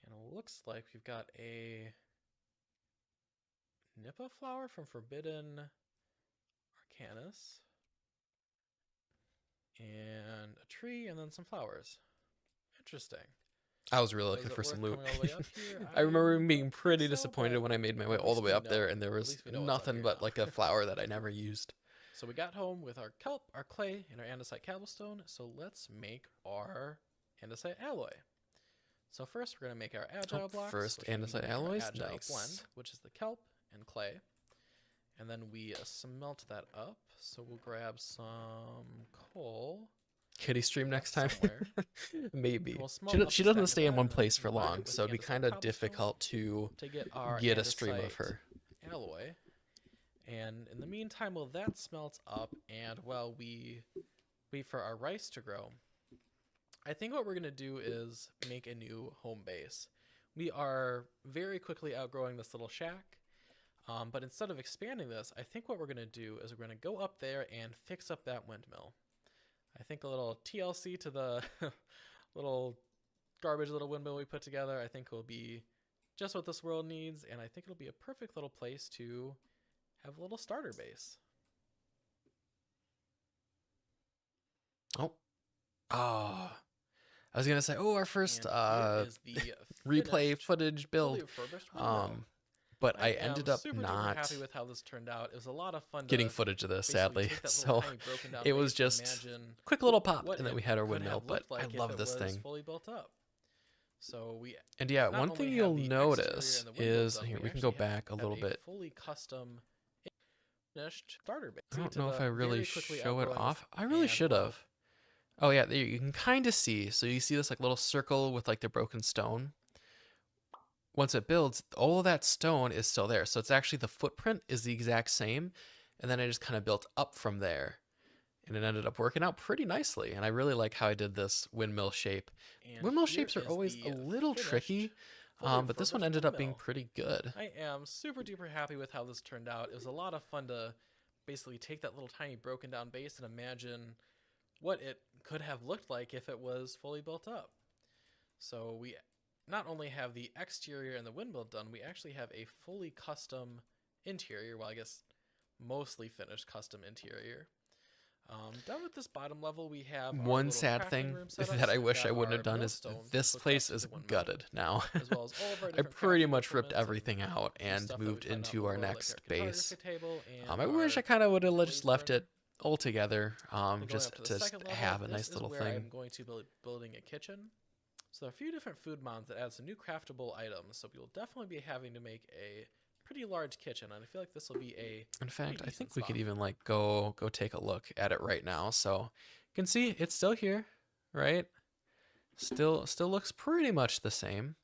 And it looks like we've got a Nipah flower from Forbidden Arcanus, and a tree, and then some flowers. Interesting. I was really So looking is it for some worth loot. coming all the way up here? I remember don't being think pretty so, disappointed but when I made my way at all the least way we up there know. and there At was least we know what's up nothing here but now. like a flower that I never used. So we got home with our kelp, our clay, and our andesite cobblestone. So let's make our andesite alloy. So first we're going to make our agile blocks. First which means andesite we make our alloys, agile nice. blend, which is the kelp and clay. And then we smelt that up. So we'll grab some coal. Kitty stream next time? Somewhere. Maybe. We'll smelt up She a doesn't stack stay of in that one and then place for combine it long, with so it'd be andesite kind of cobblestone difficult to to get our get a stream of andesite her. alloy. And in the meantime, while that smelts up and while we wait for our rice to grow, I think what we're going to do is make a new home base. We are very quickly outgrowing this little shack, but instead of expanding this, I think what we're going to do is we're going to go up there and fix up that windmill. I think a little TLC to the little garbage little windmill we put together, I think will be just what this world needs, and I think it'll be a perfect little place to have a little starter base. Oh. Ah. I was gonna say, our first And here is the replay finished, footage fully build. refurbished windmill. But I am ended up super not duper happy with how this turned out. It was a lot of fun getting to footage of this, basically sadly. take that little So tiny broken down it was base and just imagine quick little pop, what and then it we had our could windmill. have But looked like I if love it this was thing. fully built up. So we And yeah, not one only thing have you'll the notice exterior and the windows is done, here we can actually go have back a little bit. fully custom finished starter base. I don't know if I really very quickly show it outgrowing off. this, I really and, should well, have. Oh yeah, there you can kind of see. So you see this like little circle with like the broken stone. Once it builds, all of that stone is still there. So it's actually the footprint is the exact same. And then I just kind of built up from there. And it ended up working out pretty nicely. And I really like how I did this windmill shape. and Windmill here shapes are is always the a little finished, tricky. fully But this one refurbished ended up being windmill. pretty good. I am super duper happy with how this turned out. It was a lot of fun to basically take that little tiny broken down base and imagine what it could have looked like if it was fully built up. So we not only have the exterior and the windmill done, we actually have a fully custom interior, well I guess mostly finished custom interior. Down at this bottom level we have our One little sad crafting thing room set up. that So I we've wish I got wouldn't our have done is millstone this hooked up place to is the windmill, gutted now. as well as all of our I different pretty crafting much ripped implements and everything out some and stuff that we moved found out into our before, like next our base. cartography table and I wish I our kind of would have blaze just left burner. it all together, Then going just up to the to second level, have a this nice is little where thing. I'm going to be building a kitchen. So there are a few different food mods that add some new craftable items. So we will definitely be having to make a pretty large kitchen, and I feel like this will be a In fact, pretty I think decent we could spot. even like go take a look at it right now. So you can see it's still here, right? Still looks pretty much the same.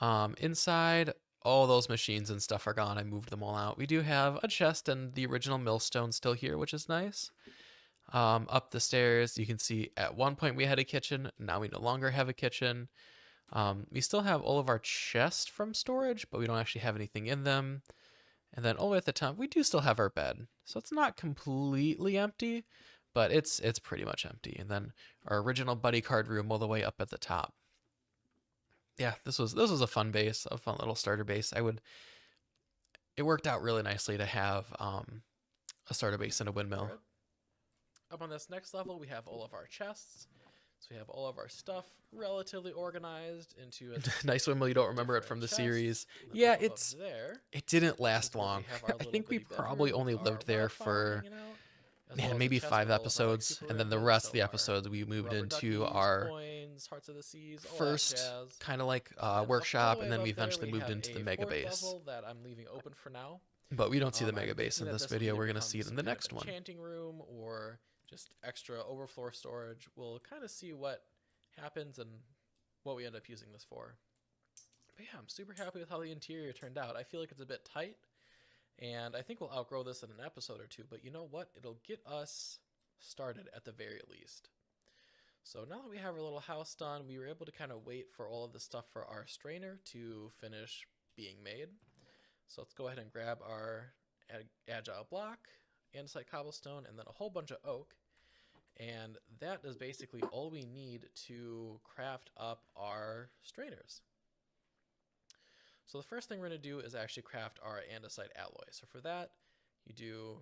Inside, all those machines and stuff are gone. I moved them all out. We do have a chest and the original millstone still here, which is nice. Up the stairs, you can see at one point we had a kitchen. Now we no longer have a kitchen. We still have all of our chests from storage, but we don't actually have anything in them. And then all the way at the top, we do still have our bed. So it's not completely empty, but it's pretty much empty. And then our original buddy card room all the way up at the top. Yeah, this was a fun base, a fun little starter base. It worked out really nicely to have a starter base and a windmill. Right. Up on this next level, we have all of our chests. So we have all of our stuff relatively organized into a Nice windmill. You don't remember it from the chest. series. And Yeah, above there it didn't last is where we long. have our I little think we bitty probably bedroom only with our lived there wildflower for hanging out, as well as a maybe chest 5 with all of our, like, episodes, super and then the rare rest goods, of the so our episodes we moved rubber into duckies, our coins, hearts of the seas, all first that jazz. kind of like And then up workshop, all the way and then we above there, eventually moved have into the a mega fourth base. level that I'm leaving open for now. But we don't see the I'm mega base in thinking that this will video. either We're gonna become see it in some the kind of next one. enchanting room or just extra overfloor storage. We'll kind of see what happens and what we end up using this for. But yeah, I'm super happy with how the interior turned out. I feel like it's a bit tight, and I think we'll outgrow this in an episode or two. But you know what? It'll get us started at the very least. So now that we have our little house done, we were able to kind of wait for all of the stuff for our strainer to finish being made. So let's go ahead and grab our agile block, andesite cobblestone, and then a whole bunch of oak. And that is basically all we need to craft up our strainers. So the first thing we're going to do is actually craft our andesite alloy. So for that, you do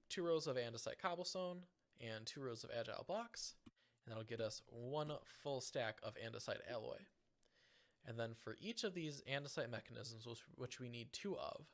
2 rows of andesite cobblestone and 2 rows of agile blocks, and that'll get us 1 full stack of andesite alloy. And then for each of these andesite mechanisms, which we need 2 of,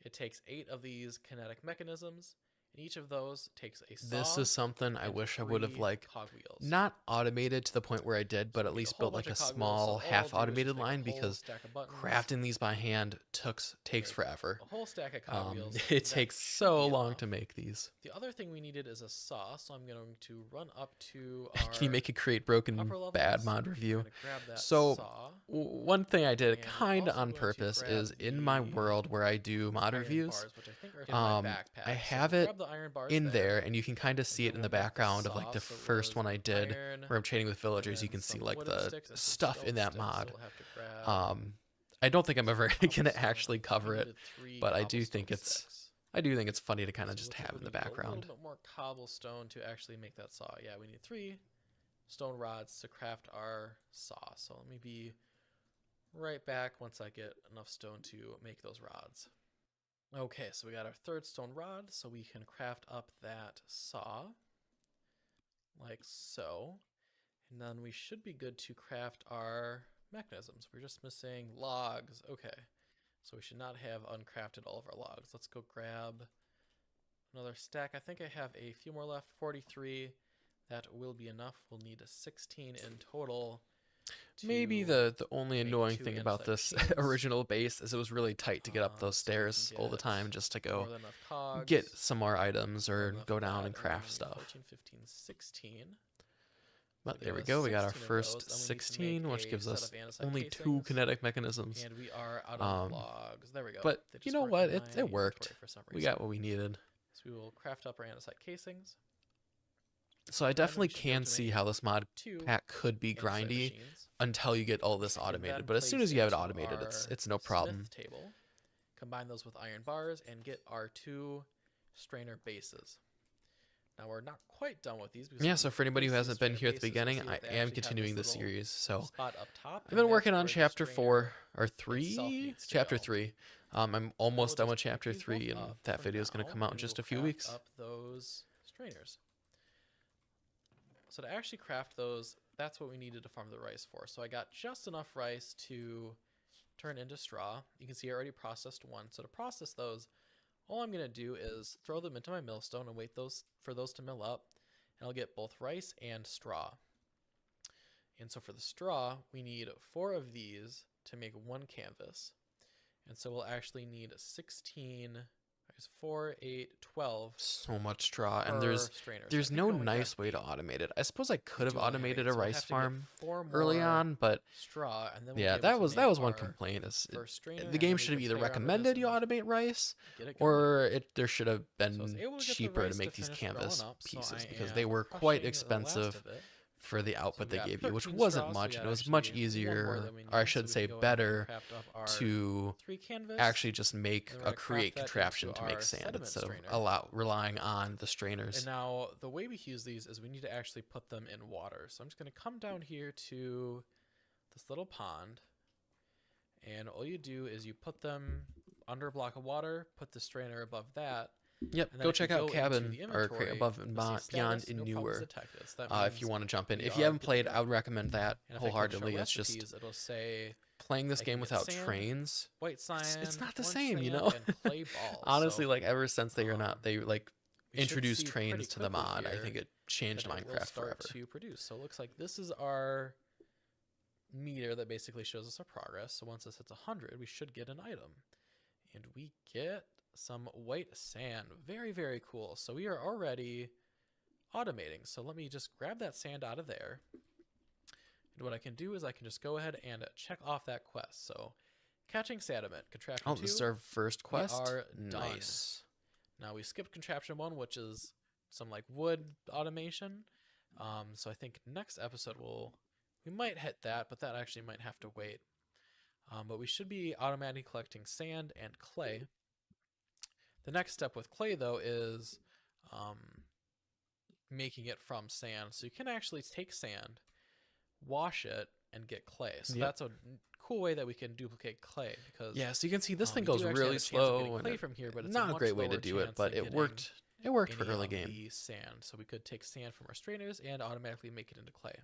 it takes 8 of these kinetic mechanisms, and each of those takes a saw. This is something I and wish I would have 3 like cogwheels. not automated to the point where I did, but So at we need least a whole built like bunch a of cogwheels, small so all I'll half do is automated just make a line whole because stack of buttons, crafting these by hand takes make forever. a whole stack of cogwheels. It That takes should so be long enough. to make these. The other thing we needed is a saw, so I'm going to run up to our Can you make a create broken upper levels. bad mod We're review? gonna grab that So saw. one thing I did And kind of also on going to purpose grab is in my the world where I do mod iron reviews, bars, which I think are in my backpack. I So have we'll it grab the iron bars in there, and you can kind of see it in the we'll make the background of like saw. the So it first was one I did iron, where I'm trading with and villagers. You then can see some like wooden the sticks and some stuff in that stone sticks, so mod. we'll have to grab I don't think I'm ever gonna cobblestone. actually cover We it, needed 3 but I do cobblestone think it's sticks. funny to kind of So just looks like have we in the need background. A little bit more cobblestone to actually make that saw. Yeah, we need 3 stone rods to craft our saw. So let me be right back once I get enough stone to make those rods. Okay, so we got our 3rd stone rod, so we can craft up that saw like so. And then we should be good to craft our mechanisms. We're just missing logs. Okay, so we should not have uncrafted all of our logs. Let's go grab another stack. I think I have a few more left, 43. That will be enough. We'll need a 16 in total. Maybe to the only make annoying 2 thing about andesite this machines. original base is it was really tight to get up those So we can stairs all the get time just to more go than enough cogs, get some more items more or than enough go of down that, and then craft we need stuff. 14, 15, 16. But So there we give go. us We got our 16 of first those, and we need to 16, make which a gives set us of andesite only 2 casings, kinetic mechanisms. and we are out of Um, logs. There we go. but They you just know weren't what? in It my worked. inventory for some We reason. got what we needed. So we will craft up our andesite casings. So I then we definitely should be able can to see make how this mod 2 pack could be andesite grindy machines, until you get all this and automated. then But as soon place as you have it into automated, our it's no problem. Smith table. Combine those with iron bars and get our 2 strainer bases. Now we're not quite done with these. Because Yeah, we so need for to anybody who place these hasn't been strainer here at the bases and beginning, see if I they am actually have continuing the this little series. So spot up top, I've and been that's working on where the chapter strainer 4 or itself 3, needs to chapter go. 3. I'm almost done We'll with just pick chapter these 3, both and up that for video is going to now, come out in and just we'll a few craft weeks. up those strainers. So to actually craft those, that's what we needed to farm the rice for. So I got just enough rice to turn into straw. You can see I already processed 1. So to process those, all I'm going to do is throw them into my millstone and wait for those to mill up. And I'll get both rice and straw. And so for the straw, we need 4 of these to make 1 canvas. And so we'll actually need 16, 4, 8, 12 So much straw, per and there's strainer. So I there's think no we only got nice way to 8. automate it. I suppose I could have Do only have automated 8, a so we'll rice have to get farm 4 early more on, but straw, and then we'll yeah, be able that to make was one our complaint. Is first strainer, the and game then we should have can either play around with this recommended you and automate rice, get it going. or there should have So I was been able to get the cheaper rice to make these finish growing canvas up, so pieces I because they am were quite crushing the last expensive of it. for the output we've they got gave you, which 13 wasn't straws, so we much, got and it was actually much one more easier, than we or I need, so should we say can go ahead and better, craft up our to 3 canvas. actually just make and we're a gonna craft create that contraption into to make our sand sediment instead strainer. of relying on the strainers. And now the way we use these is we need to actually put them in water. So I'm just going to come down here to this little pond, and all you do is you put them under a block of water, put the strainer above that. Yep, And then go if you check out go Cabin into the or Create inventory, Above and you'll see Beyond status, in no problems Newer. detected. So that If you means want to jump in, we if you are haven't good to played, go. I would recommend that And if I click show wholeheartedly. It's just recipes, it'll say playing this I game can get without sand, trains. white sand, It's not the orange same, you sand, know. and clay balls. Honestly, So, like ever since they we should introduced see trains pretty to the quickly mod, I here think it changed that it will Minecraft start forever. to produce. So it looks like this is our meter that basically shows us our progress. So once this hits 100, we should get an item. And we get some white sand. Very, very cool. So we are already automating. So let me just grab that sand out of there. And what I can do is I can just go ahead and check off that quest. So catching sediment, contraption 2. Oh, this is our first quest? We are done. Nice. Now we skipped contraption 1, which is some like wood automation. So I think next episode we might hit that, but that actually might have to wait. But we should be automatically collecting sand and clay. The next step with clay, though, is making it from sand. So you can actually take sand, wash it, and get clay. So that's a cool way that we can duplicate clay. Because yeah, so you can see this thing we goes do actually have really a chance of slow, getting and clay from here, but it's not a much great way to lower do it, chance but than it worked. It worked for any early of game. the sand. So we could take sand from our strainers and automatically make it into clay.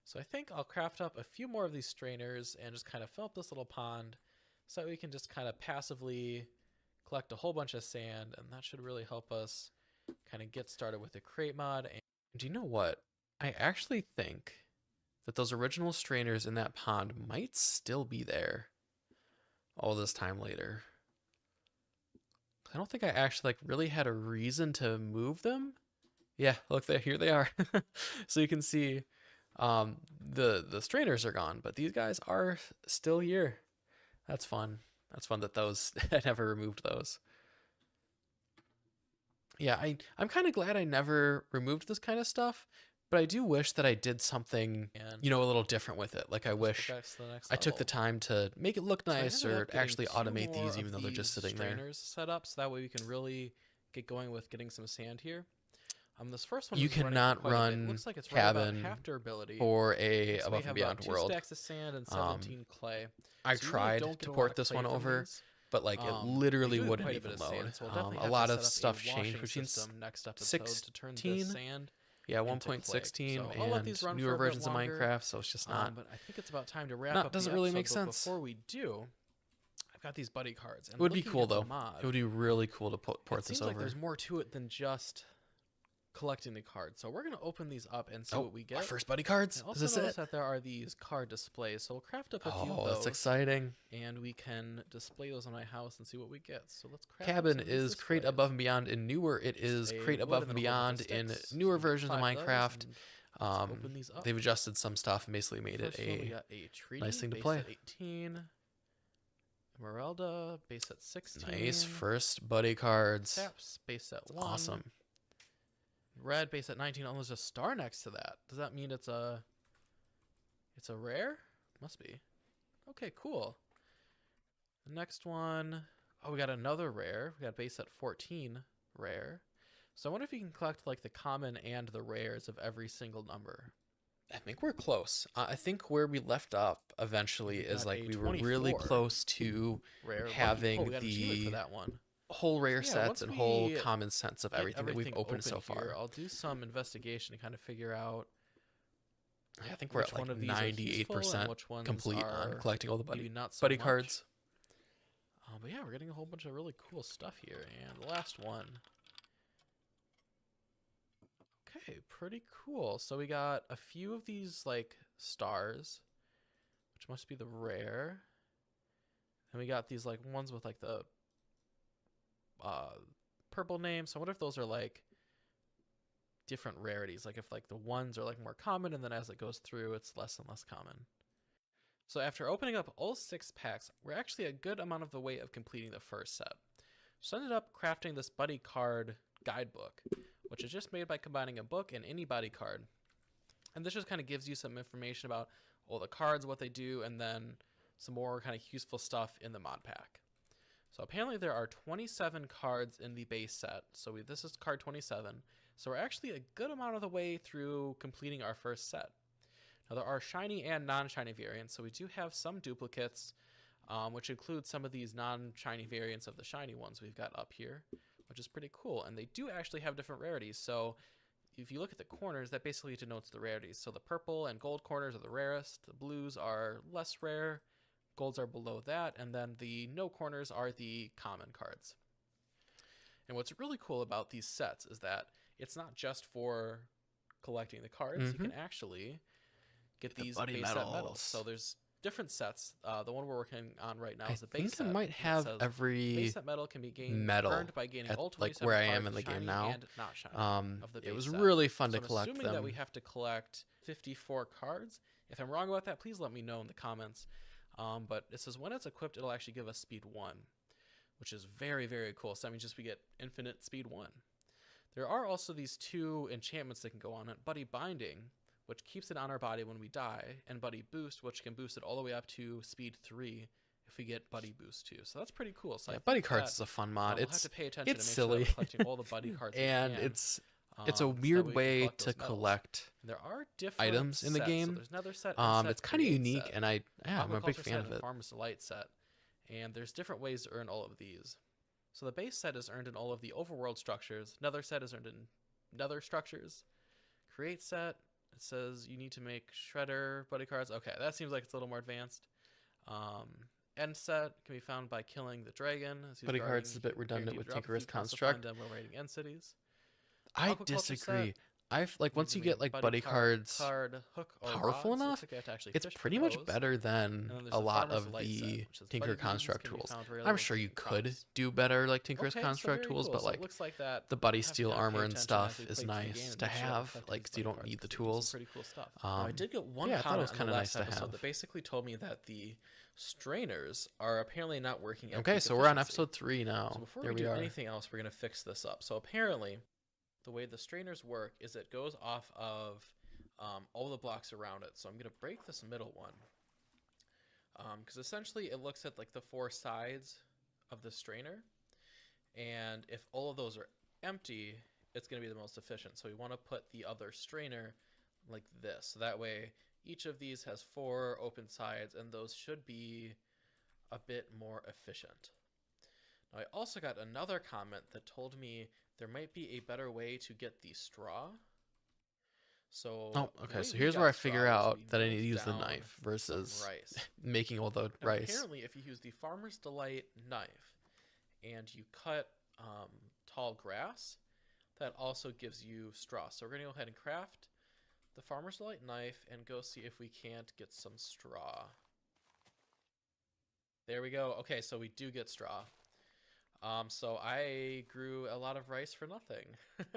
So I think I'll craft up a few more of these strainers and just kind of fill up this little pond so that we can just kind of passively collect a whole bunch of sand, and that should really help us kind of get started with the crate mod. And Do you know what? I actually think that those original strainers in that pond might still be there all this time later. I don't think I actually like really had a reason to move them. Yeah, look there, here they are. So you can see the strainers are gone, but these guys are still here. That's fun. That's fun that those I never removed those. Yeah, I'm kind of glad I never removed this kind of stuff, but I do wish that I did something, a little different with it. Like I wish I took the time to make it look nice, so or actually automate these, even though they're just sitting there. Strainers set up, so that way we can really get going with getting some sand here. This first one You is running cannot quite a bit. It run looks like it's right about Cabin half durability. for a So we Above have and Beyond about 2 world. stacks of sand and 17 clay. I So you really tried don't get to a lot port of this clay one from over, these. but like it We literally do have wouldn't quite a even bit of load. sand, so we'll definitely A have lot to of set up stuff a washing changed between system next episode to turn the sand. Yeah, into 1.16 clay. So I'll let these and run newer for a bit versions of longer. Minecraft, so it's just not. But I think it's about time to wrap up. Doesn't the really episode, make but sense. Before we do, I've got these buddy cards. And It would be looking cool at the though. mod, It would be really cool to port it this seems over. like there's more to it than just collecting the cards. So we're gonna open these up and see what we get. Our first buddy cards. And Is also this notice it? that there are these card displays. So we'll craft up a few of Oh, those. that's exciting. And we can display those on my house and see what we get. So let's craft Cabin up some of these is Create displays. Above and Beyond in Newer. It is A Create wood Above and and then a whole bunch Beyond of in sticks. newer So versions of 5 those, Minecraft. and let's open these up. They've adjusted some stuff and basically made First it one, we a got a treaty, nice thing to base play. at 18. Emeralda, base at 16. nice first buddy cards. Taps, base at 1. Awesome. Red, base at 19. Oh, there's a star next to that. Does that mean it's a rare? Must be. Okay, cool. The next one, oh, we got another rare. We got base at 14 rare. So I wonder if you can collect like the common and the rares of every single number. I think we're close. I think where we left up eventually We is got like a we were really 24 close to Rare lucky. having Oh, we got an achievement the for that one. whole rare Yeah, sets once and whole we common sense of Get everything that we've opened so open far. here, I'll do some investigation to kind of figure out I think we're which at like one of these are useful and 98% which ones complete are on collecting all the maybe buddy not so much. cards. But yeah, we're getting a whole bunch of really cool stuff here. And the last one. Okay, pretty cool. So we got a few of these like stars, which must be the rare. And we got these like ones with like the purple names. So I wonder if those are like different rarities. Like if like the ones are like more common, and then as it goes through, it's less and less common. So after opening up all 6 packs, we're actually a good amount of the way of completing the first set. So I ended up crafting this buddy card guidebook, which is just made by combining a book and any buddy card. And this just kind of gives you some information about all the cards, what they do, and then some more kind of useful stuff in the mod pack. So apparently there are 27 cards in the base set. So this is card 27. So we're actually a good amount of the way through completing our first set. Now there are shiny and non-shiny variants. So we do have some duplicates, which include some of these non-shiny variants of the shiny ones we've got up here, which is pretty cool. And they do actually have different rarities. So if you look at the corners, that basically denotes the rarities. So the purple and gold corners are the rarest. The blues are less rare. Golds are below that. And then the no corners are the common cards. And what's really cool about these sets is that it's not just for collecting the cards. You can actually get these buddy base set medals. medals. So there's different sets. The one we're working on right now is the I base think set. it might have every base set medal can be earned by gaining all 27 like where I am cards in the shiny game now. and not shiny of the base It was set. really fun So to I'm collect assuming them. that we have to collect 54 cards. If I'm wrong about that, please let me know in the comments. But it says when it's equipped, it'll actually give us speed 1, which is very, very cool. So that means just we get infinite speed 1. There are also these 2 enchantments that can go on it. Buddy Binding, which keeps it on our body when we die, and Buddy Boost, which can boost it all the way up to speed 3 if we get Buddy Boost 2. So that's pretty cool. So Yeah, Buddy Cards is a fun mod. We'll have to pay attention it's to make silly. sure that we're collecting all the Buddy cards and we can, it's a so that weird we can way collect to those medals. collect There are different items in the sets. game. So there's Nether set and set it's kind of create unique, set, and I'm a big Aquaculture fan set, of and it. Farmer's Delight set. And there's different ways to earn all of these. So the base set is earned in all of the overworld structures. Nether set is earned in Nether structures. Create set, it says you need to make shredder buddy cards. Okay, that seems like it's a little more advanced. End set can be found by killing the dragon. Buddy cards is a bit redundant with Tinkerer's Construct. Them while raiding end cities. I Aquaculture disagree. set, I've like once you need to get make like buddy cards card, hook, or powerful rods. enough, Looks like you have to actually it's fish for pretty much those. better than And then there's a the lot Farmer's of Delight the set, which is Tinker buddy beans Construct can be tools. found very I'm low sure you in could crops. do better like Tinker's Okay, so Construct very tools, cool. but So it like looks like that the buddy have to steel kinda pay armor and attention as stuff we is play through the nice game to make sure have, that we're like, so you collecting don't buddy need the cards, 'cause there's some tools. pretty cool stuff. I did get one yeah, I thought it comment was on the kinda last nice to episode have. that basically told me that the strainers are apparently not working at Okay, peak so we're on efficiency. episode 3 now. So before There we we do are. anything else, we're going to fix this up. So apparently, the way the strainers work is it goes off of all the blocks around it. So I'm going to break this middle one. Because essentially it looks at like the 4 sides of the strainer. And if all of those are empty, it's going to be the most efficient. So we want to put the other strainer like this. So that way each of these has 4 open sides, and those should be a bit more efficient. Now, I also got another comment that told me there might be a better way to get the straw. So Oh, the okay. way So we here's got where I straw figure is out we that I need to melt use the down knife some versus rice. making all the Now, rice. apparently, if you use the Farmer's Delight knife and you cut tall grass, that also gives you straw. So we're going to go ahead and craft the Farmer's Delight knife and go see if we can't get some straw. There we go. Okay, so we do get straw. So I grew a lot of rice for nothing.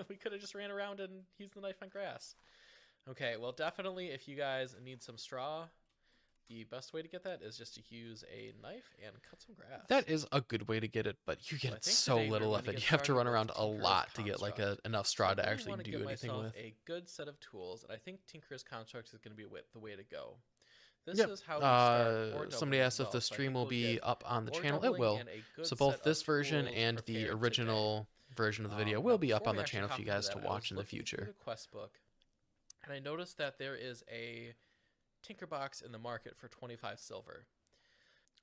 We could have just ran around and used the knife on grass. Okay, well, definitely if you guys need some straw, the best way to get that is just to use a knife and cut some grass. That is a good way to get it, but you So I get think so today we're little going of to it. get You have to started run with around a Tinkerer's lot to get like Construct. enough So straw I to really actually wanna do get anything myself with. a good set of tools, and I think Tinkerer's Construct is going to be the way to go. This Yep. is how we start ore Somebody doubling asked as if the well. So I stream think will we'll be get up on the ore channel. It doubling will. and a good So both set this of version tools and the prepared today. original version of the video Now, will be up before on we the actually channel for hop you into guys to that, I watch was in the looking through future. the quest book, and I noticed that there is a tinker box in the market for 25 silver.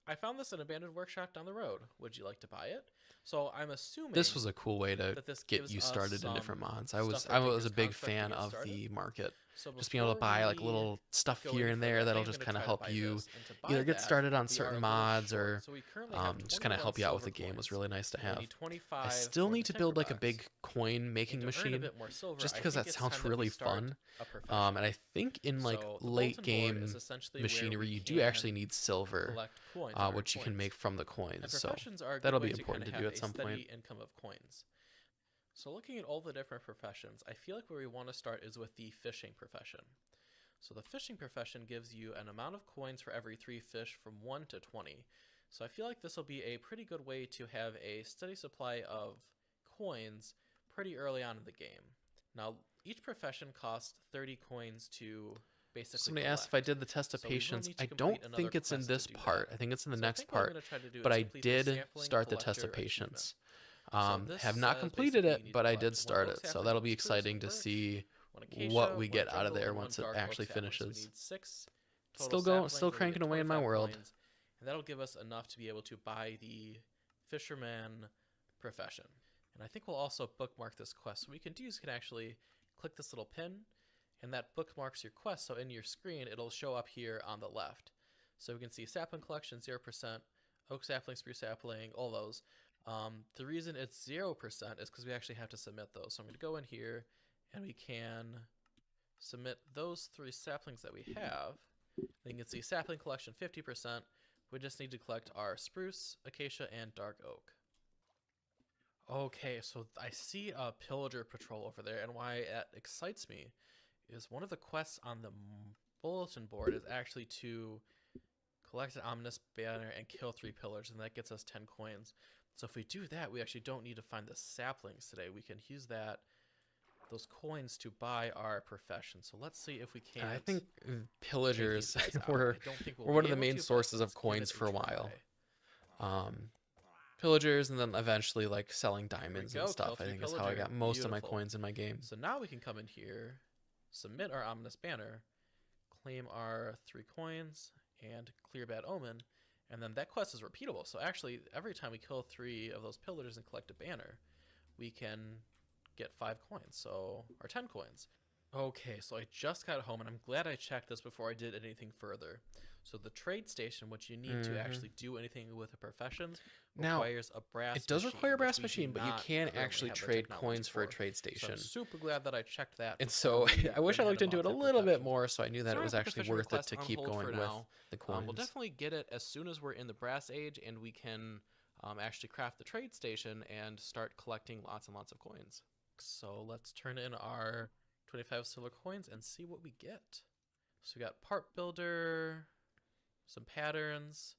I found this in an abandoned workshop down the road. Would you like to buy it? So I'm assuming This was a cool way to that this get gives you us started in some different mods. I stuff was at I was Tinker's a big Construct to fan get of started. the market. So Just being able to before buy like we little stuff go here any and further, there I that'll think I'm just gonna kind of try to help buy you this, and to buy either get that, started on we are a certain little mods short. or So we currently have just kind of 21 help you out with the silver game was coins. really nice to We have. need 25 I still for need the to build tinker like a box. big coin making And to earn a machine bit more silver, just I because think that it's sounds time that we really start fun. a profession. And I think in like So the late bulletin board game is essentially where machinery, we you do can actually need silver, collect coins on our which you can coins. make from the And coins. So professions are a good that'll way be to important kinda to do have at a some steady point. income of coins. So looking at all the different professions, I feel like where we want to start is with the fishing profession. So the fishing profession gives you an amount of coins for every 3 fish from 1 to 20. So I feel like this will be a pretty good way to have a steady supply of coins pretty early on in the game. Now, each profession costs 30 coins to basically Somebody asked if I collect. did the test of So we will patience. need to I complete don't another think it's in quest to this do part. that. I think it's in the So I next think what I'm part. going to try to do But is I complete the did sampling start the test collector of patience. achievement. So this Have not says completed basically you it, need but to I collect did one start oak it. So sapling, that'll one be spruce, exciting one to birch, see one acacia, what we one get out of jungle, there and one once it dark actually oak sapling. So we finishes. need 6 total Still saplings, still and we get cranking away in my 25 world. coins, and that'll give us enough to be able to buy the fisherman profession. And I think we'll also bookmark this quest. So what we can do is you can actually click this little pin, and that bookmarks your quest. So in your screen, it'll show up here on the left. So we can see sapling collection 0%, oak sapling, spruce sapling, all those. The reason it's 0% is because we actually have to submit those. So I'm going to go in here, and we can submit those 3 saplings that we have. Then you can see sapling collection 50%. We just need to collect our spruce, acacia, and dark oak. Okay, so I see a pillager patrol over there, and why it excites me is one of the quests on the bulletin board is actually to collect an ominous banner and kill 3 pillars, and that gets us 10 coins. So if we do that, we actually don't need to find the saplings today. We can use those coins to buy our profession. So let's see if we can. I think pillagers were we'll one of the main sources of coins for a while. Pillagers, and then eventually like selling diamonds and stuff. I think is how I got most of my coins in my game. So now we can come in here, submit our ominous banner, claim our 3 coins, and clear bad omen, and then that quest is repeatable. So actually, every time we kill 3 of those pillagers and collect a banner, we can get 5 coins, so or 10 coins. Okay, so I just got home, and I'm glad I checked this before I did anything further. So the trade station, which you need to actually do anything with a profession, requires a brass machine. It does require a brass machine, but you can actually trade coins for a trade station. So I'm super glad that I checked that. And so I wish I looked into it a little bit more, so I knew that it was actually worth it to keep going with the coins. We'll definitely get it as soon as we're in the brass age, and we can actually craft the trade station and start collecting lots and lots of coins. So let's turn in our 25 silver coins and see what we get. So we got part builder, some patterns,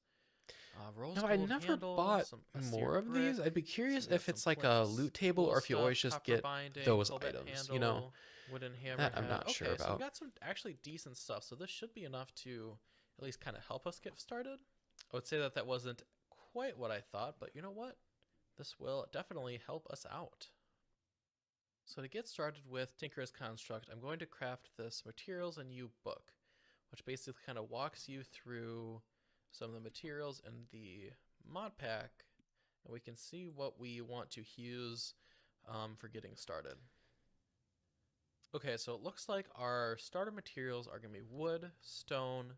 rose gold I never handle, bought more of these. I'd be curious if it's like a loot table or if you always just get those items, you know. Wooden hammer. That I'm not sure about. So we got some actually decent stuff. So this should be enough to at least kind of help us get started. I would say that that wasn't quite what I thought, but you know what? This will definitely help us out. So to get started with Tinker's Construct, I'm going to craft this Materials and You book, which basically kind of walks you through some of the materials in the mod pack, and we can see what we want to use for getting started. Okay, so it looks like our starter materials are going to be wood, stone,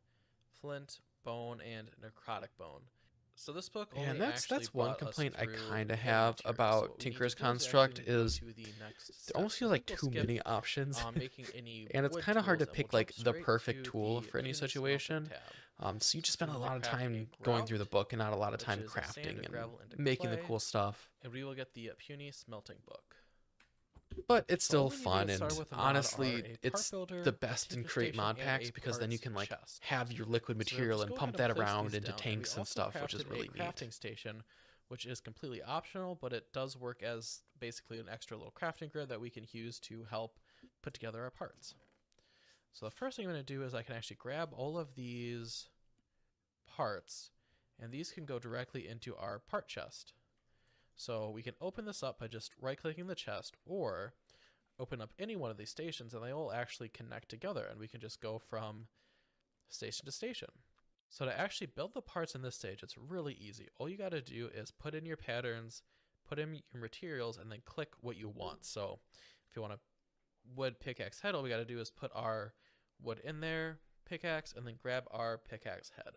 flint, bone, and necrotic bone. So this book only and that's one complaint I kind of have about Tinker's Construct is there almost feels like too many options, and it's kind of hard to pick like the perfect tool for any situation. So you just spend a lot of time going through the book and not a lot of time crafting and making the cool stuff. And we will get the puny smelting book. But it's still fun, and honestly, it's the best in create mod packs because then you can like have your liquid material and pump that around into tanks and stuff, which is really neat. Crafting station, which is completely optional, but it does work as basically an extra little crafting grid that we can use to help put together our parts. So the first thing I'm going to do is I can actually grab all of these parts, and these can go directly into our part chest. So we can open this up by just right-clicking the chest, or open up any one of these stations, and they all actually connect together, and we can just go from station to station. So to actually build the parts in this stage, it's really easy. All you got to do is put in your patterns, put in your materials, and then click what you want. So if you want a wood pickaxe head, all we got to do is put our wood in there, pickaxe, and then grab our pickaxe head.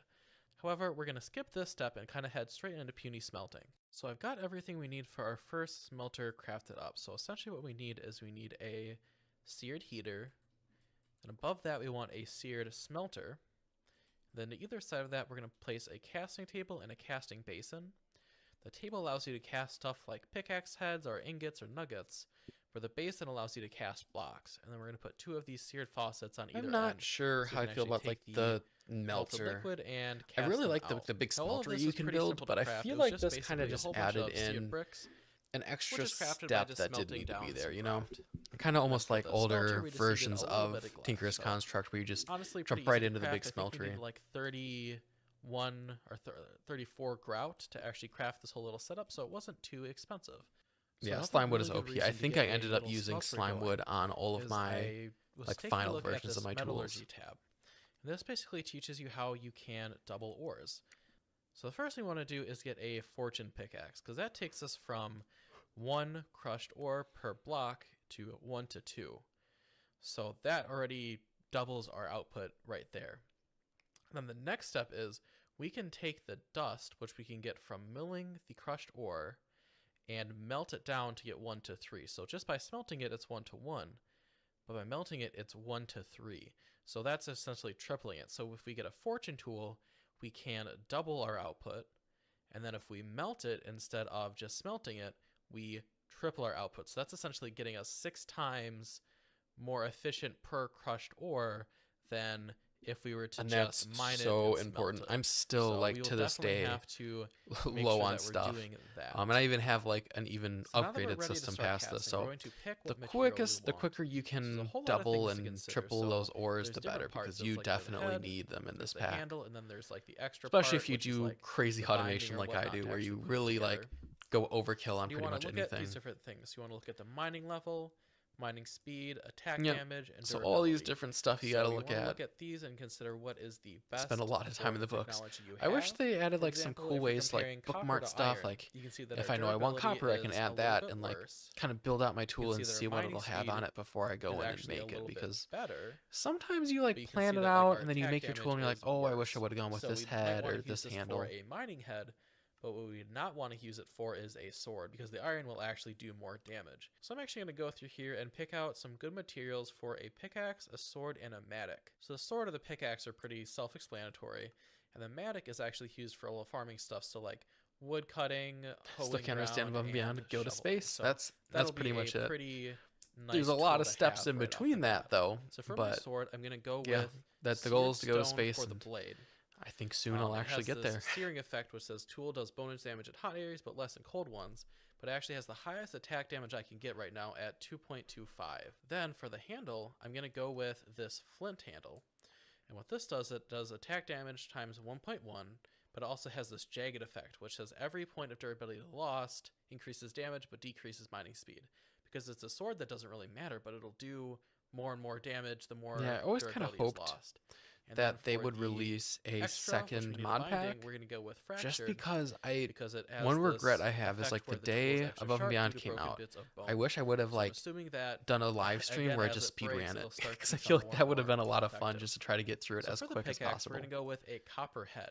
However, we're going to skip this step and kind of head straight into puny smelting. So I've got everything we need for our first smelter crafted up. So essentially what we need is we need a seared heater, and above that we want a seared smelter. Then to either side of that, we're going to place a casting table and a casting basin. The table allows you to cast stuff like pickaxe heads or ingots or nuggets, where the basin allows you to cast blocks. And then we're going to put 2 of these seared faucets on either end. I'm not sure how I feel about like the melter. And I really like the big smelter you can build, but I feel like this kind of just added in an which extra is crafted by step just that didn't smelting need to down be there, some you know? craft. Kind of And then almost for like the smelter, older we just needed versions a little of bit of glass. Tinker's So Construct where you just honestly, jump pretty right easy into to the big craft. I think we smeltery. needed like 31 or 34 grout to actually craft this whole little setup, so it wasn't too expensive. So Yeah, another slime wood really is good OP. I reason to think get I a ended up little using smelter slime wood going on all of is my I was like taking a final look at versions this of my tools. metallurgy tab. And this basically teaches you how you can double ores. So the first thing we want to do is get a fortune pickaxe, because that takes us from 1 crushed ore per block to 1 to 2. So that already doubles our output right there. And then the next step is we can take the dust, which we can get from milling the crushed ore, and melt it down to get 1 to 3. So just by smelting it, it's 1 to 1. But by melting it, it's 1 to 3. So that's essentially tripling it. So if we get a fortune tool, we can double our output. And then if we melt it instead of just smelting it, we triple our output. So that's essentially getting us 6 times more efficient per crushed ore than if we were to And just that's mine it so and important. smelt it. I'm still So like we will to this definitely day have to make low sure on that we're stuff. doing that. And I even have like an even So now that we're upgraded ready to system start past this. casting, we're So going to pick the what material we want. quicker you So there's a can whole lot of double things to and consider. triple So those ores, there's the different better, parts. because There's you like the definitely head, need them in there's this the pack. handle, and then there's like the extra Especially part, if you which is do like crazy the binding automation or like I whatnot do, to where actually you put it really like together. go overkill on You pretty want to much look anything. at these different things. You want to look at the mining level, mining speed, attack Yeah. damage, and So durability. all these different stuff you So got to you look want to at. look at these and consider what is the best Spend a lot of time in the books. technology you I wish have. they added For like some example, cool if you're ways to comparing like copper bookmark to stuff. iron, Like you can see that if our I know I want durability copper, I can is a add little that bit and like worse. kind of build out my You can tool see and that our see what mining it'll have speed on it before I is go in and actually a make it. little bit Because better. sometimes you But like you can plan see it that like out our and then you attack make your tool and damage you're like, is oh, I wish worse. I would have gone with So this we might head want or to use this this handle. for a mining head, but what we would not want to use it for is a sword, because the iron will actually do more damage. So I'm actually going to go through here and pick out some good materials for a pickaxe, a sword, and a mattock. So the sword or the pickaxe are pretty self-explanatory, and the mattock is actually used for all the farming stuff, so like wood cutting, hoeing Still can't understand above and beyond. Go to shoveling. space. So That's that'll pretty be much a it. pretty nice There's a lot tool of to steps have in right off the between that bat. though. So for my But sword, I'm going to go yeah, with that the goal is to go to stone space. for the And blade. I think soon I'll It actually has get this there. searing effect, which says tool does bonus damage at hot areas but less in cold ones, but it actually has the highest attack damage I can get right now at 2.25. Then for the handle, I'm going to go with this flint handle. And what this does, it does attack damage times 1.1, but it also has this jagged effect, which says every point of durability lost increases damage but decreases mining speed. Because it's a sword that doesn't really matter, but it'll do more and more damage the more Yeah, I always kind of durability is hoped lost. And then that they for would the release a extra, which we second need a mod binding, pack. we're going to go with fractured, Just because because it has one this regret I have is effect like the where tool is day extra Above and sharp Beyond due to came broken out. bits of bone. I wish I would have So I'm like assuming that done a live stream again, where I as just it speed breaks, ran it, it'll start to because I become feel like more that and would have more been a lot of fun effective. just to try to get through it So as for the quick as pickaxe, possible. we're going to go with a copper head.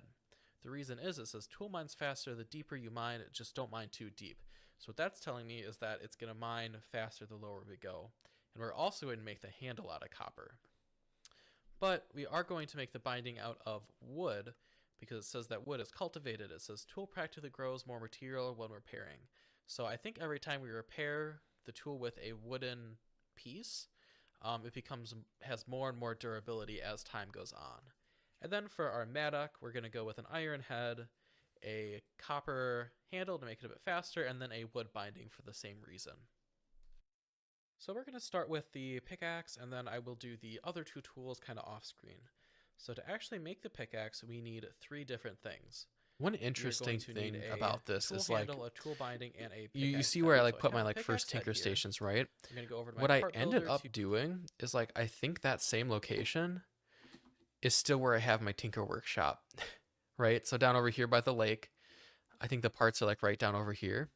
The reason is it says tool mines faster the deeper you mine, just don't mine too deep. So what that's telling me is that it's going to mine faster the lower we go. And we're also going to make the handle out of copper. But we are going to make the binding out of wood, because it says that wood is cultivated. It says tool practically grows more material when repairing. So I think every time we repair the tool with a wooden piece, it has more and more durability as time goes on. And then for our mattock, we're going to go with an iron head, a copper handle to make it a bit faster, and then a wood binding for the same reason. So we're going to start with the pickaxe, and then I will do the other two tools kind of off screen. So to actually make the pickaxe, we need 3 different things. One interesting thing about this is like a tool binding, and a you see head. where I like So put have my a like pickaxe first head tinker here. stations, right? I'm going to go over to my What I part ended builder up to doing is like I think that same location is still where I have my tinker workshop, right? So down over here by the lake, I think the parts are like right down over here.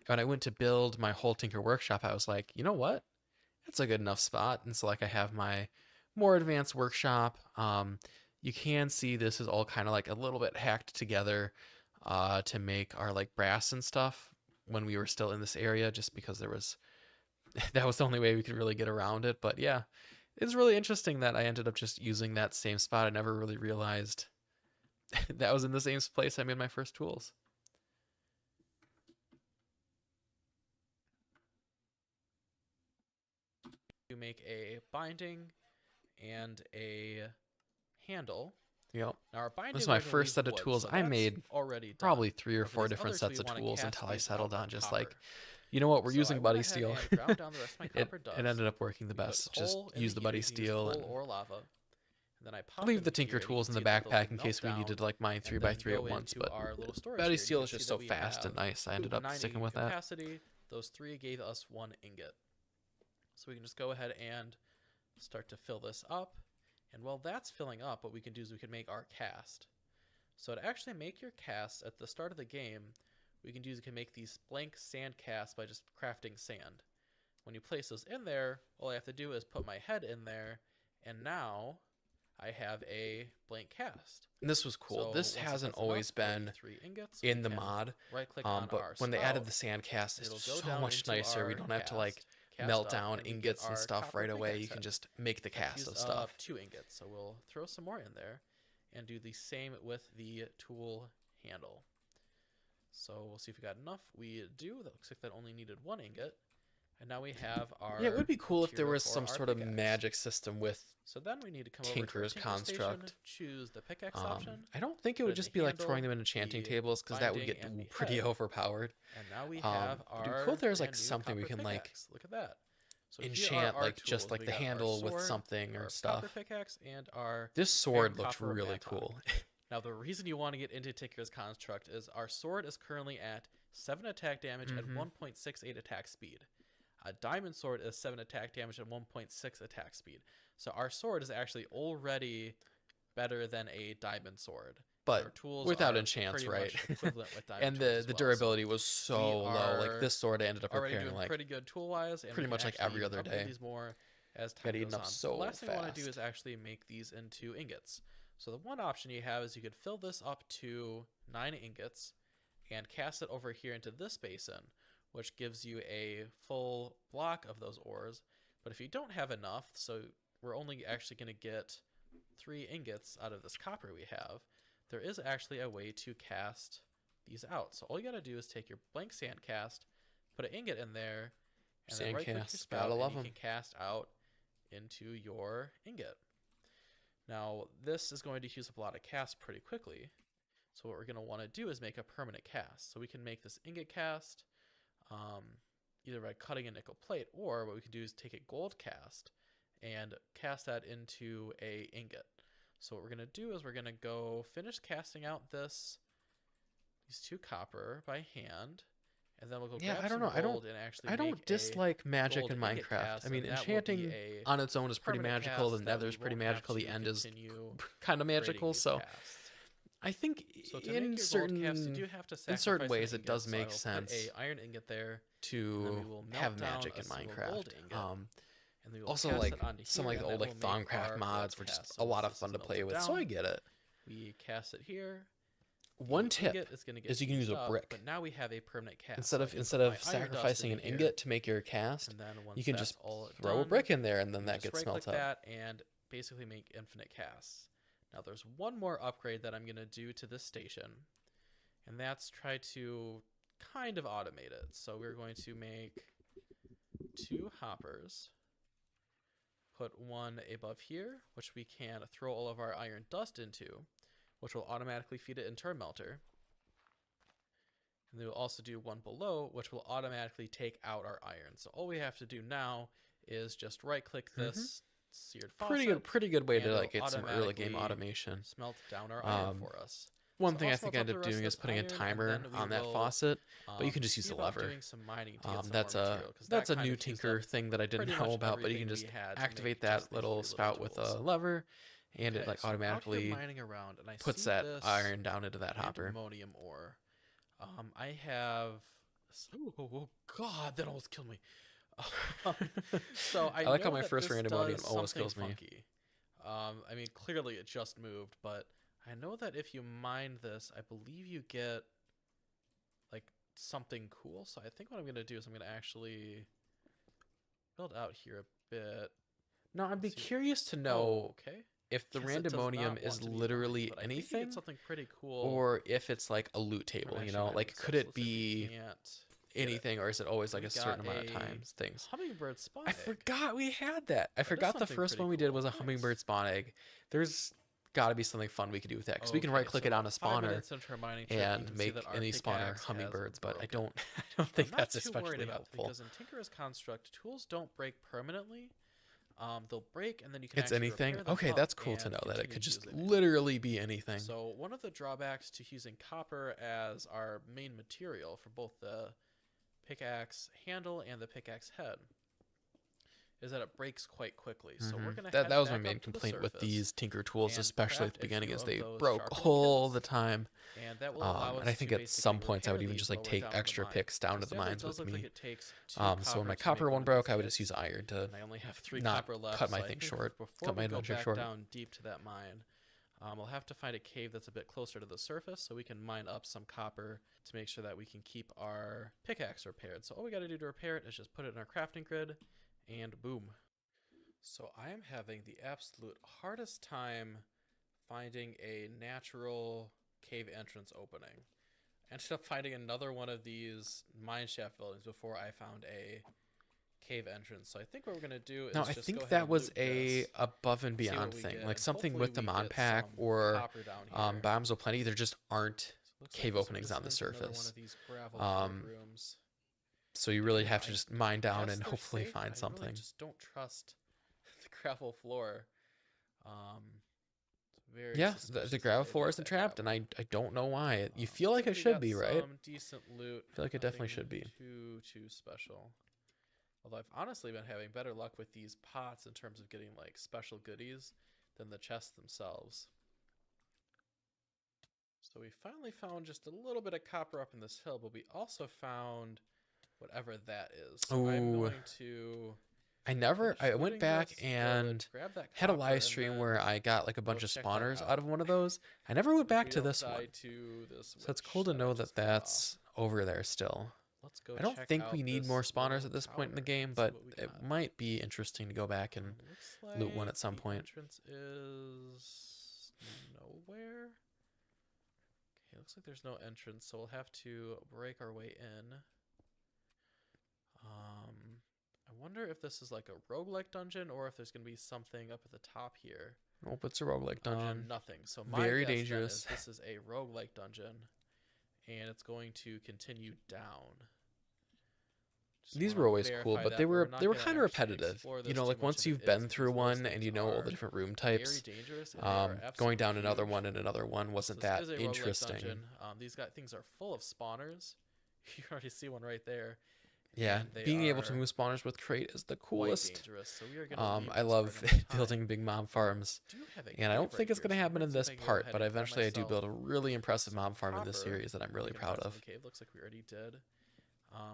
When I went to build my whole tinker workshop, I was like, you know what? It's a good enough spot. And so like I have my more advanced workshop. You can see this is all kind of like a little bit hacked together to make our like brass and stuff when we were still in this area, just because there was that was the only way we could really get around it. But yeah, it's really interesting that I ended up just using that same spot. I never really realized that was in the same place I made my first tools. make a binding and a handle. Yep. Now our binding, This is my we're gonna first leave set of wood, tools. so I that's made already done. probably 3 or Now for 4 these different others, we sets of wanna tools cast until I these settled out on of just copper. like, you know what, we're So I using went buddy ahead steel. and ground down the rest of my it, copper dust. it ended up working the We put best. Just coal in use the heater. buddy You can use steel coal and or lava. And then I pop leave them the tinker here, and you tools can in the see that they'll, backpack like, in melt case we down, needed to like mine and 3x3 then at go once. into But our little storage buddy here, and steel you is can just see so that we fast and have nice. I ended up 90 sticking with that. capacity. Those 3 gave us 1 ingot. So we can just go ahead and start to fill this up. And while that's filling up, what we can do is we can make our cast. So to actually make your cast at the start of the game, we can make these blank sand casts by just crafting sand. When you place those in there, all I have to do is put my head in there, and now I have a blank cast. And this was cool. So this once hasn't that's always enough, been 3 ingots, in we the can mod. right-click on But our when they added spout, the sand cast, it's it'll go so down much into nicer. We our don't have to like cast melt up, down and we get ingots and our stuff copper right away. pickaxe You can head. just make the I've cast used of stuff. 2 ingots, so we'll throw some more in there and do the same with the tool handle. So we'll see if we got enough. We do. That looks like that only needed 1 ingot. And now we have our Yeah, it would be cool if there material was for some our sort of pickaxe. magic system with So then we need to come Tinker's over to our Tinker construct. Station, choose the pickaxe option, I don't think it put would in just the be like throwing handle, them in enchanting the tables because that would binding, get and the pretty head. overpowered. and now we have It'd be our cool if there's like brand new something we copper can like pickaxe. Look at that. So here are enchant our like just tools. like We the got our handle with sword, something or our stuff. copper pickaxe, and our This sword and looks copper really mattock. cool. Now, the reason you want to get into Tinker's Construct is our sword is currently at 7 attack damage and 1.68 attack speed. A diamond sword is 7 attack damage and 1.6 attack speed. So our sword is actually already better than a diamond sword. But our tools without are enchants, pretty right? much equivalent with diamond And tools the as well. durability So was so we low. Like are this sword I ended up already repairing doing like pretty good tool-wise, and pretty we much can like every actually other upgrade day. these more as time Got goes eaten up on. so the last thing we want to do fast. is actually make these into ingots. So the one option you have is you could fill this up to 9 ingots and cast it over here into this basin, which gives you a full block of those ores. But if you don't have enough, so we're only actually going to get 3 ingots out of this copper we have, there is actually a way to cast these out. So all you got to do is take your blank sand cast, put an ingot in there, and then Sand right-click your casts, spout, gotta and love you 'em. can cast out into your ingot. Now, this is going to use up a lot of cast pretty quickly. So what we're going to want to do is make a permanent cast. So we can make this ingot cast either by cutting a nickel plate, or what we can do is take a gold cast and cast that into a ingot. So what we're going to do is we're going to go finish casting out these 2 copper by hand, and then we'll go grab some gold and actually I make don't dislike magic gold in ingot Minecraft. cast, I mean, and that will be enchanting a on its own is pretty permanent magical. The cast that nether's we pretty won't have magical. The to end is continue kind of creating magical. these So casts. I think So to in make your certain gold casts, you do have to in sacrifice certain an ways it ingot. does So make I will sense put a iron ingot there, and then to we will melt have down magic a in single Minecraft. gold ingot, and we will Also, cast like it onto some here, like the and old that like will make Thaumcraft our mods gold were just cast. a So lot once of this fun is to play melted with. So I down, get it. we cast it here. One The tip ingot is going to get is you can use used a up, brick but now we have a permanent cast. instead So I of can instead put of my iron dust sacrificing an in here, ingot to make your cast. and then once You can that's just all throw a done, brick in there and then you that just gets right-click smelt up. that and basically make infinite casts. Now there's one more upgrade that I'm going to do to this station, and that's try to kind of automate it. So we're going to make 2 hoppers, put one above here, which we can throw all of our iron dust into, which will automatically feed it into our melter. And then we'll also do one below, which will automatically take out our iron. So all we have to do now is just right-click this seared faucet. Pretty good way and to like it'll get some early game automatically automation. smelt down our iron for us. One So thing I'll I think smelt I up ended the up rest doing of is this putting a iron, and timer then we on that will, faucet, but you can just use see the about lever. doing some mining to get some That's more a material, 'cause that kind new of used tinker up thing that I didn't pretty know much about, but you can everything just we had to activate make just that these little 3 spout with a tools. lever, and it Okay, like so I'm out here automatically mining around, and I puts see that this iron down into that hopper. ammonium ore. I have. Oh God, that almost killed me. So I like how know my that first this random ammonium does almost something kills me. funky. I mean, clearly it just moved, but I know that if you mine this, I believe you get like something cool. So I think what I'm gonna do is I'm gonna actually build out here a bit. Now I'd be See- curious to Oh, know okay. if the Guess it does randomonium not is want to be literally mined, but I think you anything, get something pretty cool. or if it's like a loot from table. You actually know, mining like this could up. it So let's see if we be can't get it. anything, or is it always like We a certain got amount of a times things? Hummingbird spawn I egg. forgot we had that. I That is forgot the something first pretty one we did cool. was a Nice. hummingbird spawn egg. There's got to be something fun we could do with that, because we can Okay, right click it so on a 5 spawner minutes into our mining trip, you and can see make that our any spawner pickaxe has hummingbirds, but I broken. don't I don't think I'm not that's too worried especially about that, helpful. because in Tinkerer's construct, tools don't break permanently. They'll break, and then you can It's actually anything. repair them Okay, up that's cool to and know that it continue could just using it. literally be anything. So one of the drawbacks to using copper as our main material for both the pickaxe handle and the pickaxe head is that it breaks quite quickly. So we're gonna head that was my back main up to the complaint with surface these Tinker tools, and especially at craft the a beginning, few is of they those broke sharpening all kills. the time. And that will allow us And I think to at some basically points I would repair even these just like while we're take down in the extra mine. picks down So to the sadly, mines it does with look me. like it takes 2 So when copper my to copper make one of broke, these I would just kits, use iron to and I only have 3 not copper left. cut my so I thing think short, before cut my we go adventure back short. down deep to that mine, I'll have to find a cave that's a bit closer to the surface so we can mine up some copper to make sure that we can keep our pickaxe repaired. So all we got to do to repair it is just put it in our crafting grid, and boom. So I am having the absolute hardest time finding a natural cave entrance opening. I ended up finding another one of these mine shaft buildings before I found a cave entrance. So I think what we're gonna do is No, I just go think ahead that and was loot a this, above and see what beyond we thing, get, like and something hopefully with the we mod get pack some or copper down here. Bombs of Plenty. There just aren't So it looks cave like this openings just on the ends another one surface. of these gravel rooms. So you really Yeah, have to just mine down guess and they're hopefully safe. find I something. really just don't trust the gravel floor. It's very Yeah, suspicious the that gravel they floor made isn't that trapped, and gravel. I don't know why. You feel Looks like it we should got be, right? some decent loot. I feel like it definitely Nothing should be. too special. Although I've honestly been having better luck with these pots in terms of getting like special goodies than the chests themselves. So we finally found just a little bit of copper up in this hill, but we also found whatever that is. So I'm Oh, going to I went back and grab that had a copper, live and stream then where I got like a bunch go of check that spawners out. out of one of those. I never went If back we to don't this die one. to this So it's witch cool to I know just that fought that's over there still. Let's go I don't check think out we need this more spawners little at this point in the tower game, and see but what we it got. might be interesting to go back and Looks loot one like at some the point. entrance is nowhere. Okay, looks like there's no entrance, so we'll have to break our way in. I wonder if this is like a roguelike dungeon or if there's going to be something up at the top here. Nope, it's a roguelike dungeon. Nothing. So my Very guess then dangerous. is this is a roguelike dungeon, and it's going to continue down. Just These wanna were always cool, verify but that they we're were not they were gonna kind of actually repetitive. explore You this know, too like much once if you've it been is, through because those one and things you know all are the different room types, very dangerous, and they are going absolutely down another huge. one and another one wasn't So that this is a roguelike interesting. dungeon. Things are full of spawners. You already see one right there. Yeah, and they being able to are move spawners with crate is the quite coolest. dangerous. So we are gonna leave I this love for another time. building big mob farms, Do have a and I cave don't think right it's here, going to so happen I'm in this gonna go part, ahead but and grab eventually I do myself build a really impressive some mob farm in this copper. series that I'm really We can proud rise in of. the cave. Looks like we already did.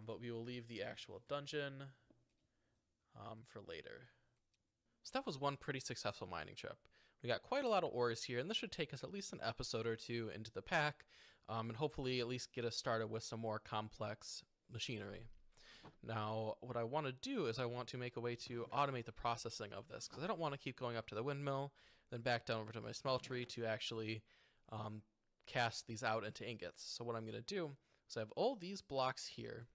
But we will leave the actual dungeon for later. So that was one pretty successful mining trip. We got quite a lot of ores here, and this should take us at least an episode or two into the pack, and hopefully at least get us started with some more complex machinery. Now, what I want to do is I want to make a way to automate the processing of this, because I don't want to keep going up to the windmill, then back down over to my smeltery to actually cast these out into ingots. So what I'm going to do is I have all these blocks here,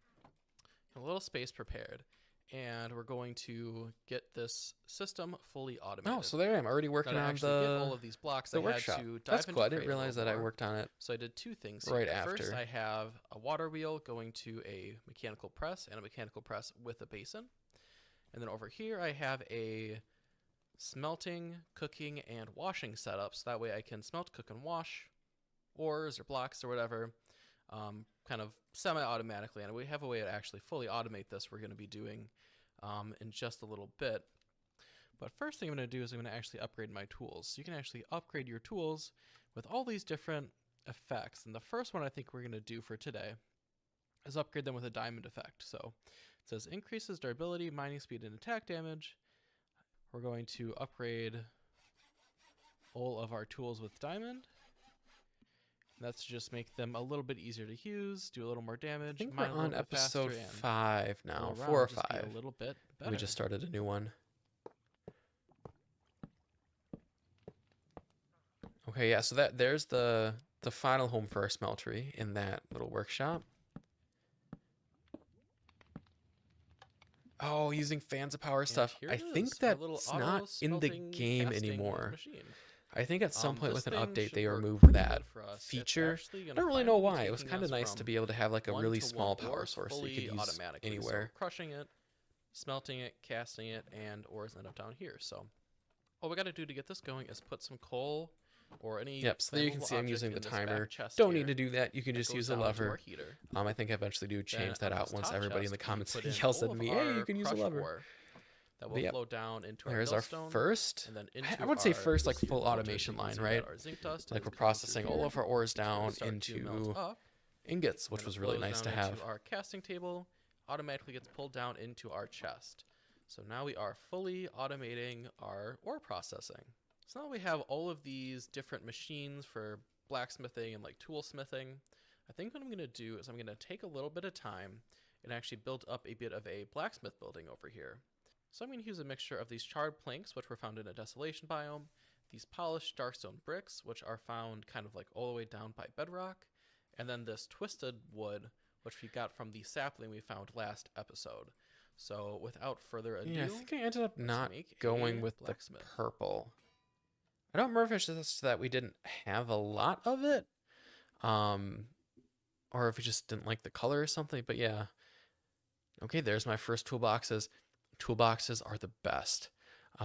a little space prepared, and we're going to get this system fully automated. Oh, so there I am, already working Now, to on actually get all of these blocks, I workshop. had to dive That's into cool. I didn't Create a realize little that I more. worked on it. So I did two things Right here. after. First, I have a water wheel going to a mechanical press and a mechanical press with a basin. And then over here, I have a smelting, cooking, and washing setup. So that way I can smelt, cook, and wash ores or blocks or whatever kind of semi-automatically. And we have a way to actually fully automate this we're going to be doing in just a little bit. But first thing I'm going to do is I'm going to actually upgrade my tools. So you can actually upgrade your tools with all these different effects. And the first one I think we're going to do for today is upgrade them with a diamond effect. So it says increases durability, mining speed, and attack damage. We're going to upgrade all of our tools with diamond. That's to just make them a little bit easier to use, do a little more damage. I think mine we're a little on bit faster, episode and 5 now, go 4 or around, just be 5. a little bit better. We just started a new one. Okay, yeah, so there's the final home for our smeltery in that little workshop. Oh, using fans of power stuff. here I it think is, our that's little not in the auto-smelting game casting anymore. machine. I think at some point This with an thing update should they work removed pretty that good for us. It's feature. actually I gonna don't really know finally be why. It was taking kind of us nice to from be able to have like a 1 really to small 1 power ore source that you fully could use automatically. So anywhere. crushing it, smelting it, casting it, and ores end up down here. So all we got to do to get this going is put some coal or any Yep, so there you can flammable see I'm object using the in this back timer. chest Don't here need to do that. You can that just goes use a down into our lever. heater. I think I eventually do Then change that on out this once top everybody in the chest, we comments put in yells all at of me, hey, you our can use a crushed lever. ore that will But yep, flow down into our there's our millstone, first, and then into I would say our first like full smelter. automation You can line, see right? that our zinc dust Like is we're coming through processing all here. of our ores It's gonna down start to melt into up, ingots, and which then was it really flows nice down to have. into our casting table, automatically gets pulled down into our chest. So now we are fully automating our ore processing. So now we have all of these different machines for blacksmithing and like toolsmithing. I think what I'm going to do is I'm going to take a little bit of time and actually build up a bit of a blacksmith building over here. So I'm going to use a mixture of these charred planks, which were found in a desolation biome, these polished darkstone bricks, which are found kind of like all the way down by bedrock, and then this twisted wood, which we got from the sapling we found last episode. So without further ado, Yeah, I think I ended up not make going a with the blacksmith. purple. I don't remember if it's just that we didn't have a lot of it, or if we just didn't like the color or something. But yeah, okay, there's my first toolboxes. Toolboxes are the best. I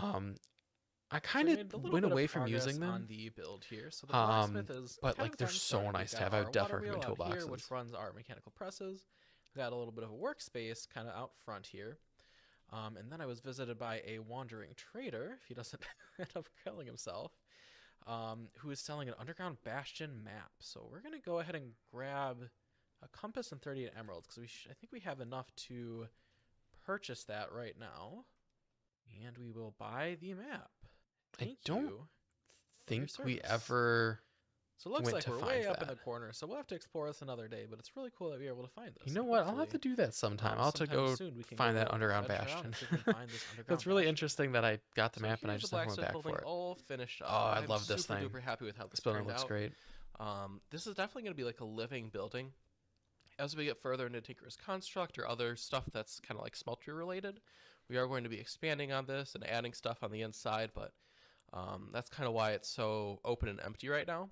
kind So we made a of little went bit of away from progress using them. on the build here. So the blacksmith is But kind like of they're gotten so started. nice We've to have. got I our would definitely water recommend wheel out here, which toolboxes. runs our mechanical presses. We got a little bit of a workspace kind of out front here. And then I was visited by a wandering trader, if he doesn't end up killing himself, who is selling an underground bastion map. So we're going to go ahead and grab a compass and 38 emeralds, because I think we have enough to purchase that right now. And we will buy the map. I don't think we service. ever. So it looks went like to we're find way up in that. the corner, so we'll have to explore this another day, but it's really cool that we were able to find this. You know and what? I'll have to hopefully, do that sometime. I'll have to sometime go soon we can find go that underground venture out bastion. and see if we can find this underground That's really bastion. interesting that I got the So map and I here's just the never went blacksmith back for building it. all finished up. Oh, I I'm love this super thing. duper happy with how this This building turned looks out. great. This is definitely going to be like a living building. As we get further into Tinker's Construct or other stuff that's kind of like smeltery related, we are going to be expanding on this and adding stuff on the inside, but that's kind of why it's so open and empty right now.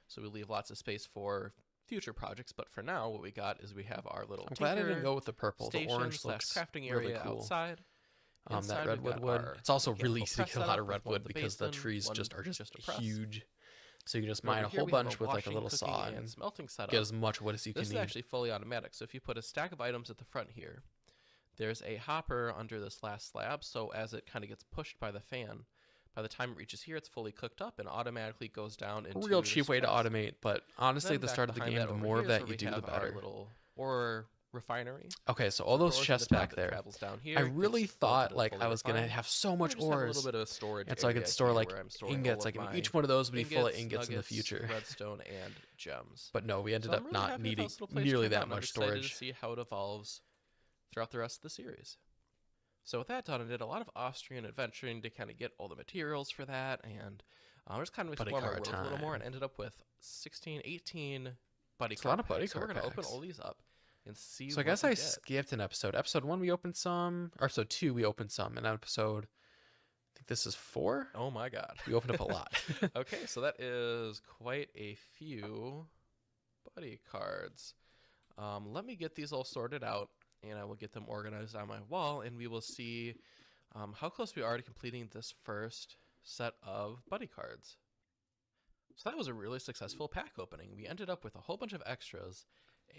So we leave lots of space for future projects, but for now what we got is we have our little I'm glad I didn't Tinker go with the purple. The station orange slash looks crafting really area cool. outside. That Inside, we've redwood got wood. our It's also mechanical really easy to press get a lot of setup with one redwood with the because the basin, trees one just are just just a press. huge. So you can just And over mine a here whole we have bunch with like a washing, little cooking, saw and and smelting setup. get as much wood as you This can is need. actually fully automatic. So if you put a stack of items at the front here, there's a hopper under this last slab. So as it kind of gets pushed by the fan, by the time it reaches here, it's fully cooked up and automatically goes down into A real this cheap way to chest. automate, but honestly, Then at the back start of the behind game, that the over more here of is that where you we do, the have our better. little ore refinery. Okay, so all those Ores at the chests top back that there, travels down I here, really gets filled thought to like fully I was gonna refined. have so We much just have a ores, little bit of a storage and so I could area store here like where I'm storing ingots. all Like of in my each one of those would be full of ingots in the nuggets, future. redstone, and gems. But no, we ended So up I'm really not happy with how needing this little place nearly turned out, that and I'm much excited storage. to see how it evolves throughout the rest of the series. So with that done, I did a lot of Austrian adventuring to kind of get all the materials for that, and I just kind of Buddy explored my card world a little more, and time. ended up with 16, 18 buddy It's a lot card of buddy packs. So we're card going to open packs. all these up and see So I what guess we I get. skipped an episode. Episode 1 we opened some, or episode 2 we opened some, and episode I think this is 4. Oh my god. We opened up a lot. Okay, so that is quite a few buddy cards. Let me get these all sorted out, and I will get them organized on my wall, and we will see how close we are to completing this first set of buddy cards. So that was a really successful pack opening. We ended up with a whole bunch of extras,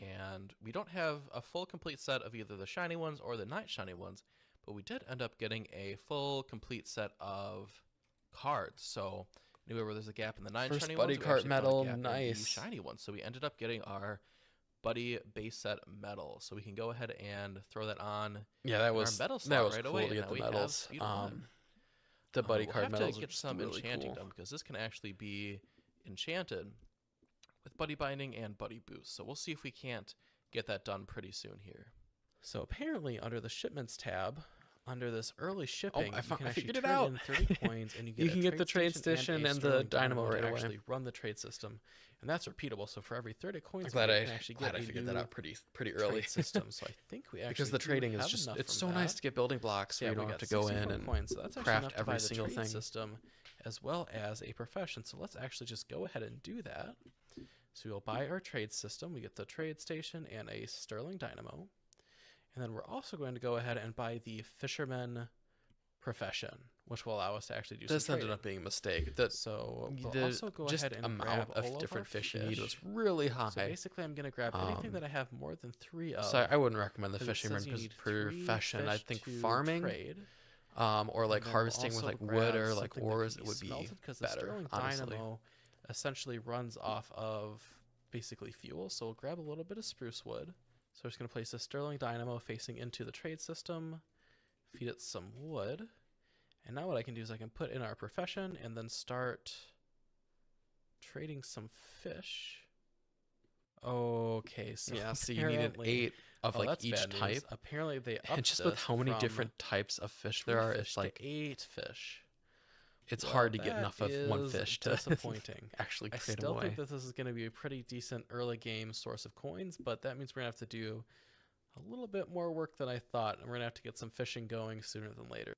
and we don't have a full complete set of either the shiny ones or the not shiny ones, but we did end up getting a full complete set of cards. So anywhere where there's a gap in the 9 First shiny buddy ones, we card actually found a medal, gap in the nice. shiny ones. So we ended up getting our buddy base set medal. So we can go ahead and throw that on Yeah, that in was our medal that slot was right cool away. to and get now the we have medals. speed one. The buddy We'll card have medals to are get just some really enchanting cool. done, because this can actually be enchanted with buddy binding and buddy boost. So we'll see if we can't get that done pretty soon here. So apparently under the shipments tab, under this early shipping, I you can actually figured it turn out. in 30 coins and you get You can get the trade station a and the sterling dynamo right to away. actually run the trade system, and that's repeatable. So for every 30 coins, I'm glad you I can actually glad get I a figured new that out pretty early. trade system. So I think we actually Because the do trading is have just enough it's from so nice that. to get building blocks so Yeah, you we don't have got to go in 64 and coins, so that's actually craft enough to every buy the single trade thing. system, as well as a profession. So let's actually just go ahead and do that. So we'll buy our trade system. We get the trade station and a Sterling Dynamo. And then we're also going to go ahead and buy the fisherman profession, which will allow us to actually do This some ended trading. up being a mistake. So we'll The also go just ahead and amount grab of all different of our fish you need was really high. So basically, I'm going to grab anything that I have more than 3 of. So I wouldn't recommend the 'cause it fisherman says you need 3 profession. I fish think to farming, trade. or like And then we'll harvesting with also like wood grab or like something that ores, can it would be smelted, 'cause the better, Sterling honestly. Dynamo essentially runs off of basically fuel. So we'll grab a little bit of spruce wood. So we're just going to place the Sterling Dynamo facing into the trade system, feed it some wood. And now what I can do is I can put in our profession and then start trading some fish. Okay, so Yeah, so you needed apparently- 8 of like that's each bad news. type. Apparently they upped And just with this how many from different types of fish 3 there are, fish it's to like 8 fish. it's Well, hard to get that enough of one is fish to disappointing. actually I create them still away. think that this is going to be a pretty decent early game source of coins, but that means we're going to have to do a little bit more work than I thought, and we're going to have to get some fishing going sooner than later.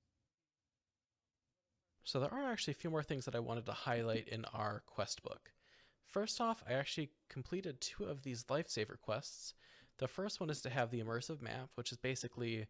So there are actually a few more things that I wanted to highlight in our quest book. First off, I actually completed 2 of these lifesaver quests. The first one is to have the immersive map, which is basically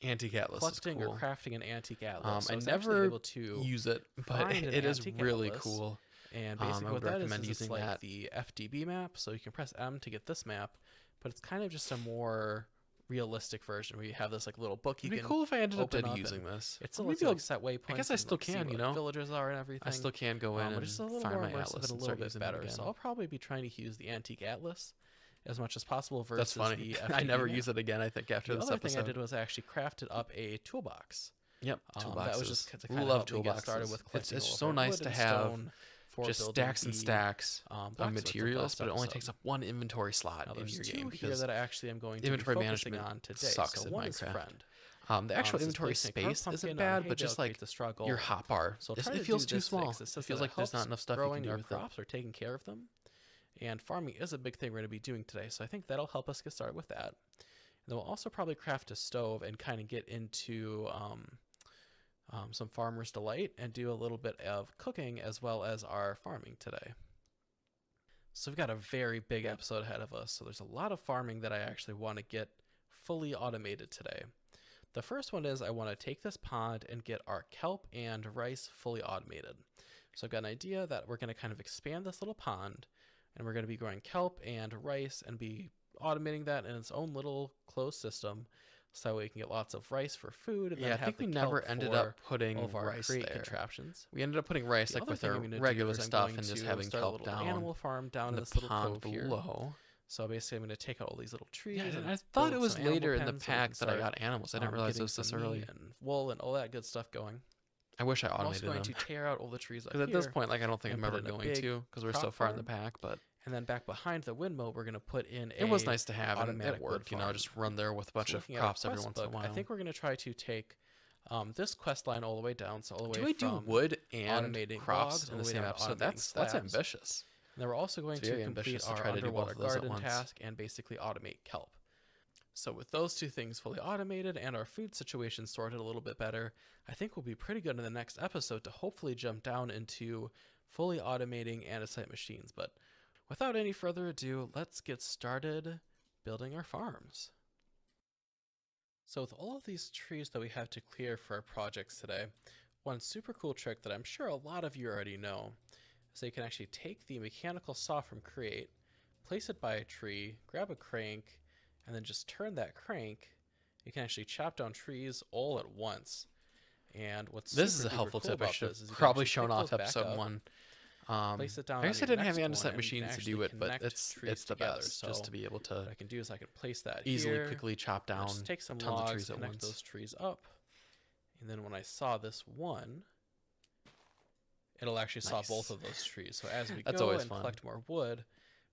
Antique Atlas is collecting cool. or crafting an antique atlas. So I was actually never able to use it, but find an it is antique really atlas. cool. And I basically what would that is recommend it's using like that. the FDB map. So you can press M to get this map, but it's kind of just a more realistic version where you have this like little book you It'd be can cool if I ended up open up using and this. It still Maybe lets you I'll- like set waypoints. I guess I and, still like, see can, what, you like, know? villagers are and everything. I still can go in but and it's a little find more my immersive atlas and a and little start bit using it better. again. So I'll probably be trying to use the antique atlas as much as possible That's versus funny. the I FDB never map. use it again, I think, after The this other thing I episode. did was I actually crafted up a toolbox. Yep, toolboxes. That was just to We kind of love help me get started toolboxes. with It's collecting all of so our nice wood to and have stone for just building stacks and the, stacks of Blacksmith the materials, last but it only episode. takes up 1 inventory slot Now, in there's your 2 game here because that I actually am going to inventory be focusing management on today. sucks So in one is Minecraft. friend. the actual It says inventory placing curved space pumpkin isn't on bad, hay but bale just creates like the struggle. your hotbar, So I'll try it to feels do too this small. fix. It says It feels that like there's not helps enough stuff you growing can do your with it. crops or taking care of them. And farming is a big thing we're going to be doing today, so I think that'll help us get started with that. And then we'll also probably craft a stove and kind of get into some farmer's delight and do a little bit of cooking as well as our farming today. So we've got a very big episode ahead of us, so there's a lot of farming that I actually want to get fully automated today. The first one is I want to take this pond and get our kelp and rice fully automated. So I've got an idea that we're going to kind of expand this little pond, and we're going to be growing kelp and rice and be automating that in its own little closed system, so that way we can get lots of rice for food. And Yeah, then I think have we the never kelp ended for up putting all of our rice create there. contraptions. We ended up putting rice The like other with thing our I'm gonna do regular is I'm stuff going and just to having start a kelp little down animal farm down in in the this little pond cove here. below. So basically, I'm going to take out all these little trees. Yeah, and and I thought it build was some animal later in the pens so we can pack that I start, got animals. I didn't realize it getting was this some early. meat and wool and all that good stuff going. I wish I I'm also automated going them. to tear out all the trees up Because at this here, point, like, I don't think and I'm put ever in a going big to, because we're so crop far in the farm. pack. But and then back behind the windmill, we're going to put in it was nice to have, and automatic it wood worked. You know, farm. just run there with a bunch So of looking at our crops every quest once in a book, while. I think we're going to try to take this quest line all the way down, so all the do way we do from wood and automating crops logs in all the the way same down to episode? automating That's slabs. ambitious. And then we're also going It's to very complete ambitious to our try to do both underwater of those at garden once. task and basically automate kelp. So with those 2 things fully automated and our food situation sorted a little bit better, I think we'll be pretty good in the next episode to hopefully jump down into fully automating andesite machines. But without any further ado, let's get started building our farms. So with all of these trees that we have to clear for our projects today, one super cool trick that I'm sure a lot of you already know is that you can actually take the mechanical saw from Create, place it by a tree, grab a crank, and then just turn that crank. You can actually chop down trees all at once. And what's This is super a helpful cool tip. I about should this is have you can probably actually shown pick off those back episode up, 1. place it down I guess I on your didn't have next one, andesite and you can machines to actually do it, but connect it's trees the together. best So just to be able to what I can do is I can place that easily, here, quickly chop and down just take some tons of logs, trees at connect once. those trees up, and then when I saw this one, it'll actually saw Nice. both of those trees. So as we That's go always and fun. collect more wood,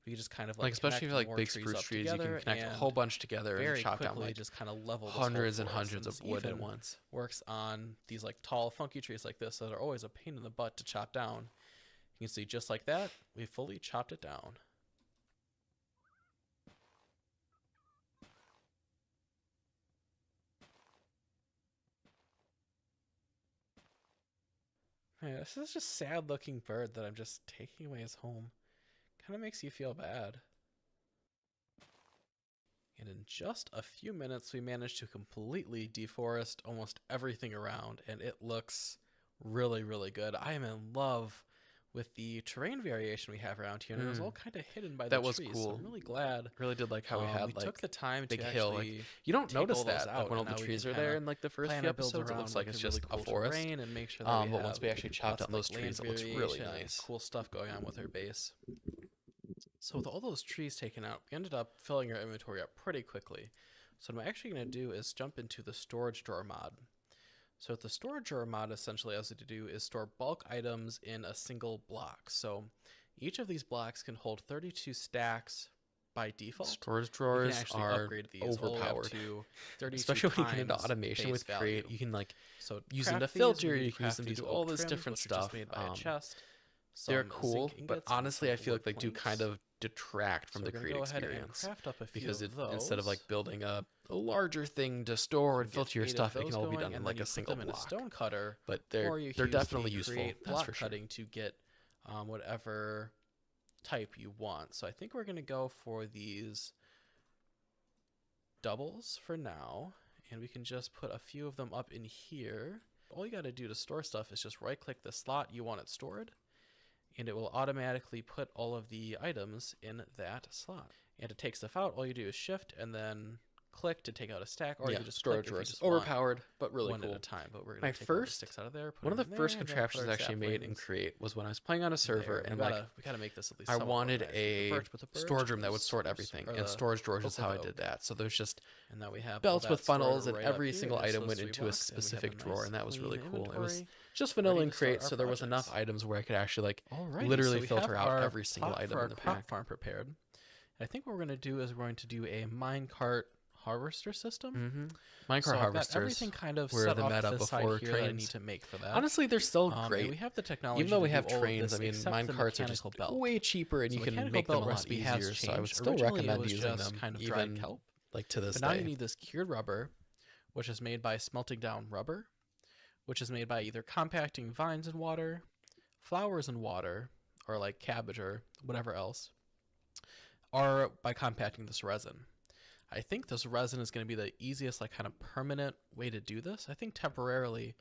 we just kind of Like especially connect for more big trees spruce up trees, you can together connect a and whole bunch together and very chop down quickly like just kind of level this hundreds whole and forest. hundreds And of this wood at even once. works on these like tall, funky trees like this that are always a pain in the butt to chop down. You can see just like that, we fully chopped it down. Yeah, this is just a sad looking bird that I'm just taking away his home. Kind of makes you feel bad. And in just a few minutes, we managed to completely deforest almost everything around, and it looks really, really good. I am in love with the terrain variation we have around here, and it was all kind of hidden by the That was trees. cool. So I'm really glad. Really did like how we had took the time big to hill. actually Like you don't take notice all those that out, when all and the now we trees can are there kinda in like the first plan few our builds episodes. It around looks like it's really just cool a forest. terrain and make sure that we But have once we actually chopped lots down of, those like, trees, land it looks really variation and nice. cool stuff going on with our base. So with all those trees taken out, we ended up filling our inventory up pretty quickly. So what I'm actually going to do is jump into the storage drawer mod. So what the storage drawer mod essentially allows you to do is store bulk items in a single block. So each of these blocks can hold 32 stacks by default. Storage You can drawers actually are upgrade these all the way up overpowered. to 32 Especially when you get into times automation base with Create, value. you can like So use them to craft these, filter, we need you to can use craft them to these do oak all this trims, different which are just stuff. made by a chest. They're Some cool, zinc but ingots and honestly, some I feel wood like they do planks. kind of detract from So the we're gonna Create go ahead and experience. craft up a few Because of those. instead of like building a larger thing to store and Get filter your 8 of stuff, it those can all be going, done in and like then you a put single them in a block. stone cutter, But or you they're use definitely the useful. create That's block for sure. cutting to get whatever type you want. So I think we're gonna go for these doubles for now, and we can just put a few of them up in here. All you got to do to store stuff is just right click the slot you want it stored, and it will automatically put all of the items in that slot. And to take stuff out, all you do is shift and then click to take out a stack, or you can just storage click if you drawers. just want Overpowered, but really one cool. at a time. But we're My gonna take all the first- sticks out of there. Put One of them the in first there, and then contraptions put I our actually made in saplings Create was when I was playing on a server, there. and we like gotta make this at least I somewhat wanted organized. a The birch with the birch, storage room that would the sort spruce, everything, or and the storage drawers is oak how I with did oak. that. So there's just And now we have belts all with that stored funnels, and right up every here. single Just item those went 3 into a blocks, and we have specific drawer, nice and that was really clean cool. It was inventory. just Ready vanilla to in start Create, our so there was enough projects. items where I could actually like Alrighty, literally so we filter have out our every single plot item for our in the crop pack. farm prepared. I think what we're going to do is we're going to do a minecart harvester system. Minecart So I've got harvesters everything kind of were set the off meta to the side before here that I need trains. to make for that. Honestly, they're still And great. we have the technology Even though we to have do all of trains, this, I mean, except the minecarts are just mechanical belt. way cheaper, and So you can mechanical make them a belt lot recipe has easier. So I would changed. still Originally, it recommend was using just them, kind of dried even kelp. like to this But now day. you need this cured rubber, which is made by smelting down rubber, which is made by either compacting vines in water, flowers in water, or like cabbage or whatever else, or by compacting this resin. I think this resin is going to be the easiest, like kind of permanent way to do this. I think temporarily,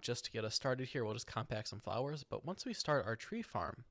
just to get us started here, we'll just compact some flowers. But once we start our tree farm,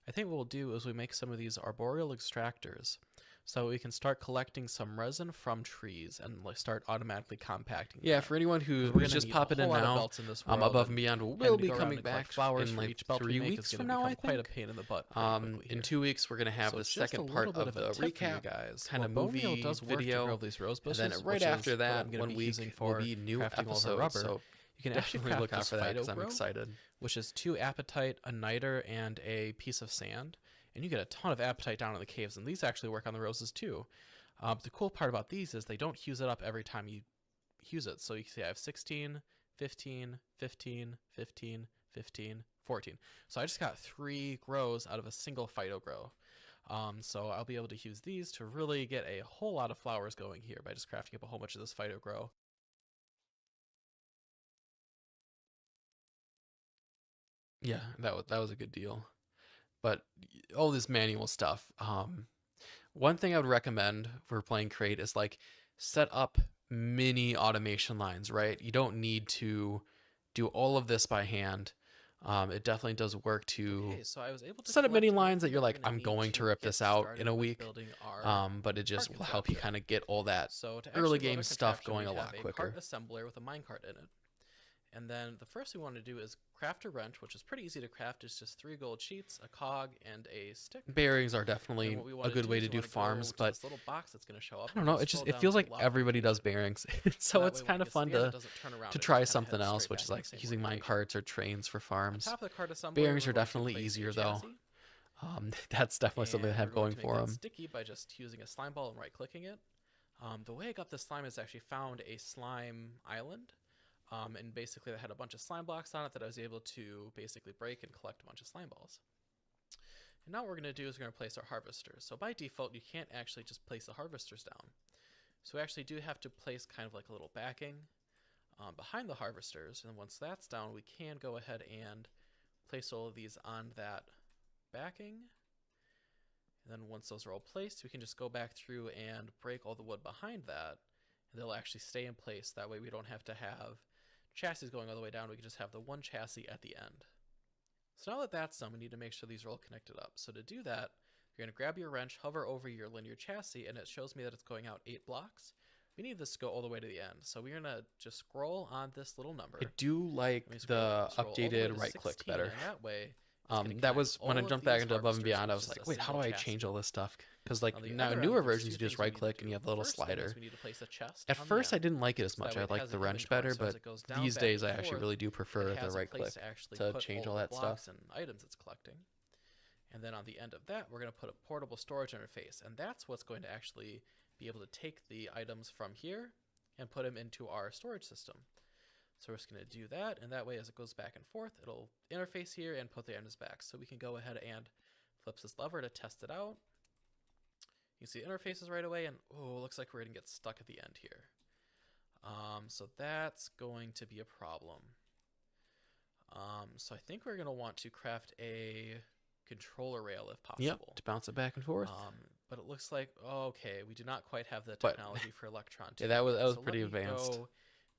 I think what we'll do is we make some of these arboreal extractors, so we can start collecting some resin from trees and like start automatically compacting. Yeah, them. for anyone 'Cause who's we're gonna just need a popping whole in lot of now, belts in this world, Above and and Beyond having will to be go around coming and collect back flowers in for like each belt we 3 make weeks is from gonna now, I become quite a think. pain in the butt pretty quickly In here. 2 weeks, we're gonna have So the just a second little part bit of a the tip for you recap guys. kind of Well, bone meal movie does work to video, grow these rose and bushes, then right which after is what I'm that, gonna 1 be week using will for be new crafting all of our episodes. rubber. So You can actually definitely craft look out this for that phyto because I'm grow, excited. which is 2 apatite, a niter, and a piece of sand. And you get a ton of apatite down in the caves, and these actually work on the roses too. The cool part about these is they don't fuse it up every time you use it. So you can see I have 16, 15, 15, 15, 15, 14. So I just got 3 grows out of a single phyto grow. So I'll be able to use these to really get a whole lot of flowers going here by just crafting up a whole bunch of this phyto grow. Yeah, that was a good deal. But all this manual stuff. One thing I would recommend for playing Create is like set up mini automation lines, right? You don't need to do all of this by hand. It definitely does work to Okay, so I was able to set up many collect lines that everything you're we're like, gonna I'm need going to rip get this out started in a with week. building our But it just cart will help you contraption. kind of get all that So to early actually build game a stuff contraption, going a we lot have a quicker. cart assembler with a minecart in it. And then the first thing we want to do is craft a wrench, which is pretty easy to craft. It's just 3 gold sheets, a cog, and a stick. Bearings are And definitely what we a wanna good way is to we do wanna go farms, to but this little box that's going to show up. I don't know. It just it feels like everybody does bearings, so it's kind of fun to try something else, which is like using mine carts or trains for farms. Top of the cart assembler, Bearings we're are going to definitely place a easier though. chassis, That's definitely something they and have we're going going to for make that them. sticky by just using a slime ball and right-clicking it. The way I got this slime is actually found a slime island. And basically, I had a bunch of slime blocks on it that I was able to basically break and collect a bunch of slime balls. And now what we're going to do is we're going to place our harvesters. So by default, you can't actually just place the harvesters down. So we actually do have to place kind of like a little backing. behind the harvesters. And once that's down, we can go ahead and place all of these on that backing. And then once those are all placed, we can just go back through and break all the wood behind that. And they'll actually stay in place. That way we don't have to have chassis going all the way down. We can just have the one chassis at the end. So now that that's done, we need to make sure these are all connected up. So to do that, you're going to grab your wrench, hover over your linear chassis, and it shows me that it's going out 8 blocks. We need this to go all the way to the end. So we're going to just scroll on this little number. I do like the updated right click better. And that way, that was when I jumped back into Above and Beyond, I was like, wait, how do I change all this stuff? Because like now newer versions, you just right click and you have the little slider. At first, I didn't like it as much. I liked the wrench better, but these days I actually really do prefer the right click to change all that stuff. And items it's collecting. And then on the end of that, we're going to put a portable storage interface. And that's what's going to actually be able to take the items from here and put them into our storage system. So we're just going to do that, and that way as it goes back and forth, it'll interface here and put the items back. So we can go ahead and flip this lever to test it out. You see interfaces right away, and oh, looks like we're going to get stuck at the end here. So that's going to be a problem. So I think we're going to want to craft a controller rail if possible. Yep, to bounce it back and forth. But it looks like, okay, we do not quite have the technology for Electron. Yeah, that was pretty advanced.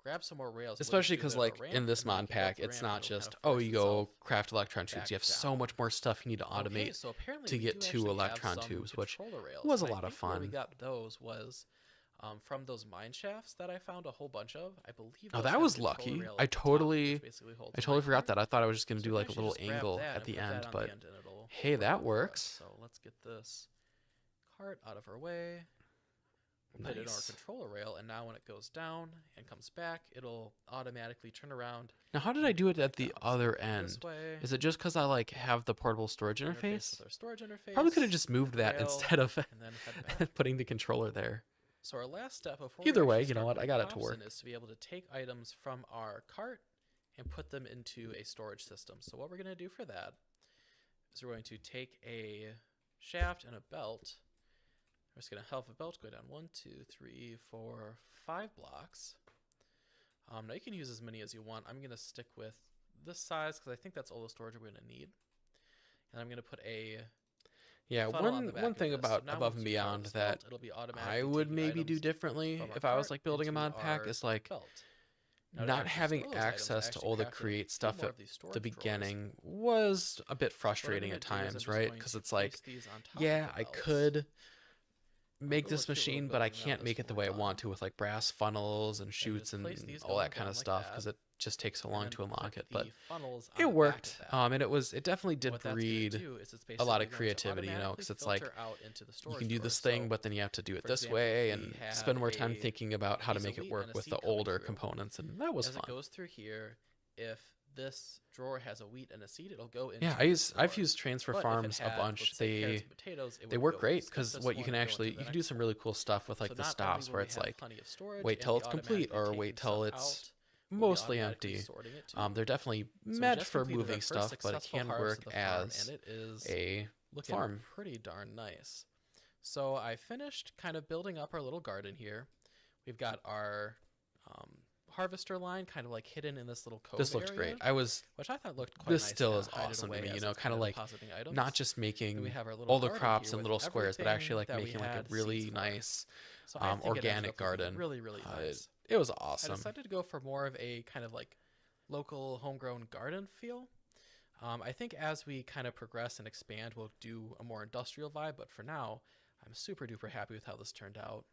Grab some more rails. Especially because, like, in this mod pack, it's not just, oh, you go craft electron tubes. You have so much more stuff you need to automate to get to electron tubes, which was a lot of fun. Where we got those was from those mine shafts that I found a whole bunch of. I believe. Oh, that was lucky. I totally forgot that. I thought I was just going to do, like, a little angle at the end, but hey, that works. So let's get this cart out of our way. Put it in our controller rail, and now when it goes down and comes back, it'll automatically turn around. Now, how did I do it at the other end? Is it just because I like have the portable storage interface? Probably could have just moved that instead of putting the controller there. So our last step before either way, you know what? I got it to work. Is to be able to take items from our cart and put them into a storage system. So what we're going to do for that is we're going to take a shaft and a belt. We're just going to have a belt go down 1, 2, 3, 4, 5 blocks. Now you can use as many as you want. I'm going to stick with this size because I think that's all the storage we're going to need. And I'm going to put a one thing about Above and Beyond that I would maybe do differently if I was like building a mod pack is like not having access to all the create stuff at the beginning was a bit frustrating at times, right? Because it's like, yeah, I could make this machine, but I can't make it the way I want to with like brass funnels and chutes and all that kind of stuff because it just takes so long to unlock it. But it worked, and it definitely did breed a lot of creativity, you know, because it's like you can do this thing, but then you have to do it this way and spend more time thinking about how to make it work with the older components, and that was fun. As it goes through here, if this drawer has a wheat and a seed, it'll go into I've used transfer farms a bunch. They work great because what you can do some really cool stuff with like the stops where it's like wait till it's complete or wait till it's mostly empty. They're definitely meant for moving stuff, but it can work as a farm. Pretty darn nice. So I finished kind of building up our little garden here. We've got our harvester line kind of like hidden in this little cove This looked great. Which I thought looked quite nice. This still is awesome to me, you know, kind of like not just making all the crops in little squares, but actually like making like a really nice organic garden. Really nice. It was awesome. I decided to go for more of a kind of like local homegrown garden feel. I think as we kind of progress and expand, we'll do a more industrial vibe, but for now, I'm super duper happy with how this turned out.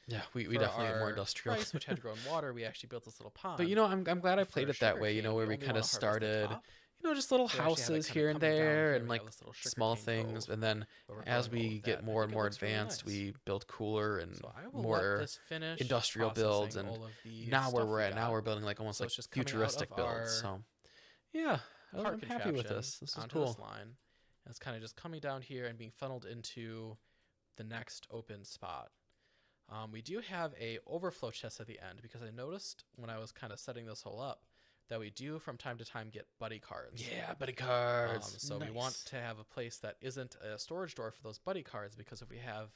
Yeah, we definitely get more industrial. Rice, which had grown water, we actually built this little pond. But you know, I'm glad I played it that way. You know, where we kind of started, you know, just little houses here and there, and like small things. And then as we get more and more advanced, we build cooler and more industrial builds. And now where we're at now, we're building like almost like futuristic builds. So yeah, I'm happy with this. This is cool. And it's kind of just coming down here and being funneled into the next open spot. We do have a overflow chest at the end because I noticed when I was kind of setting this whole up that we do from time to time get buddy cards. Yeah, buddy cards. So we want to have a place that isn't a storage door for those buddy cards because if we have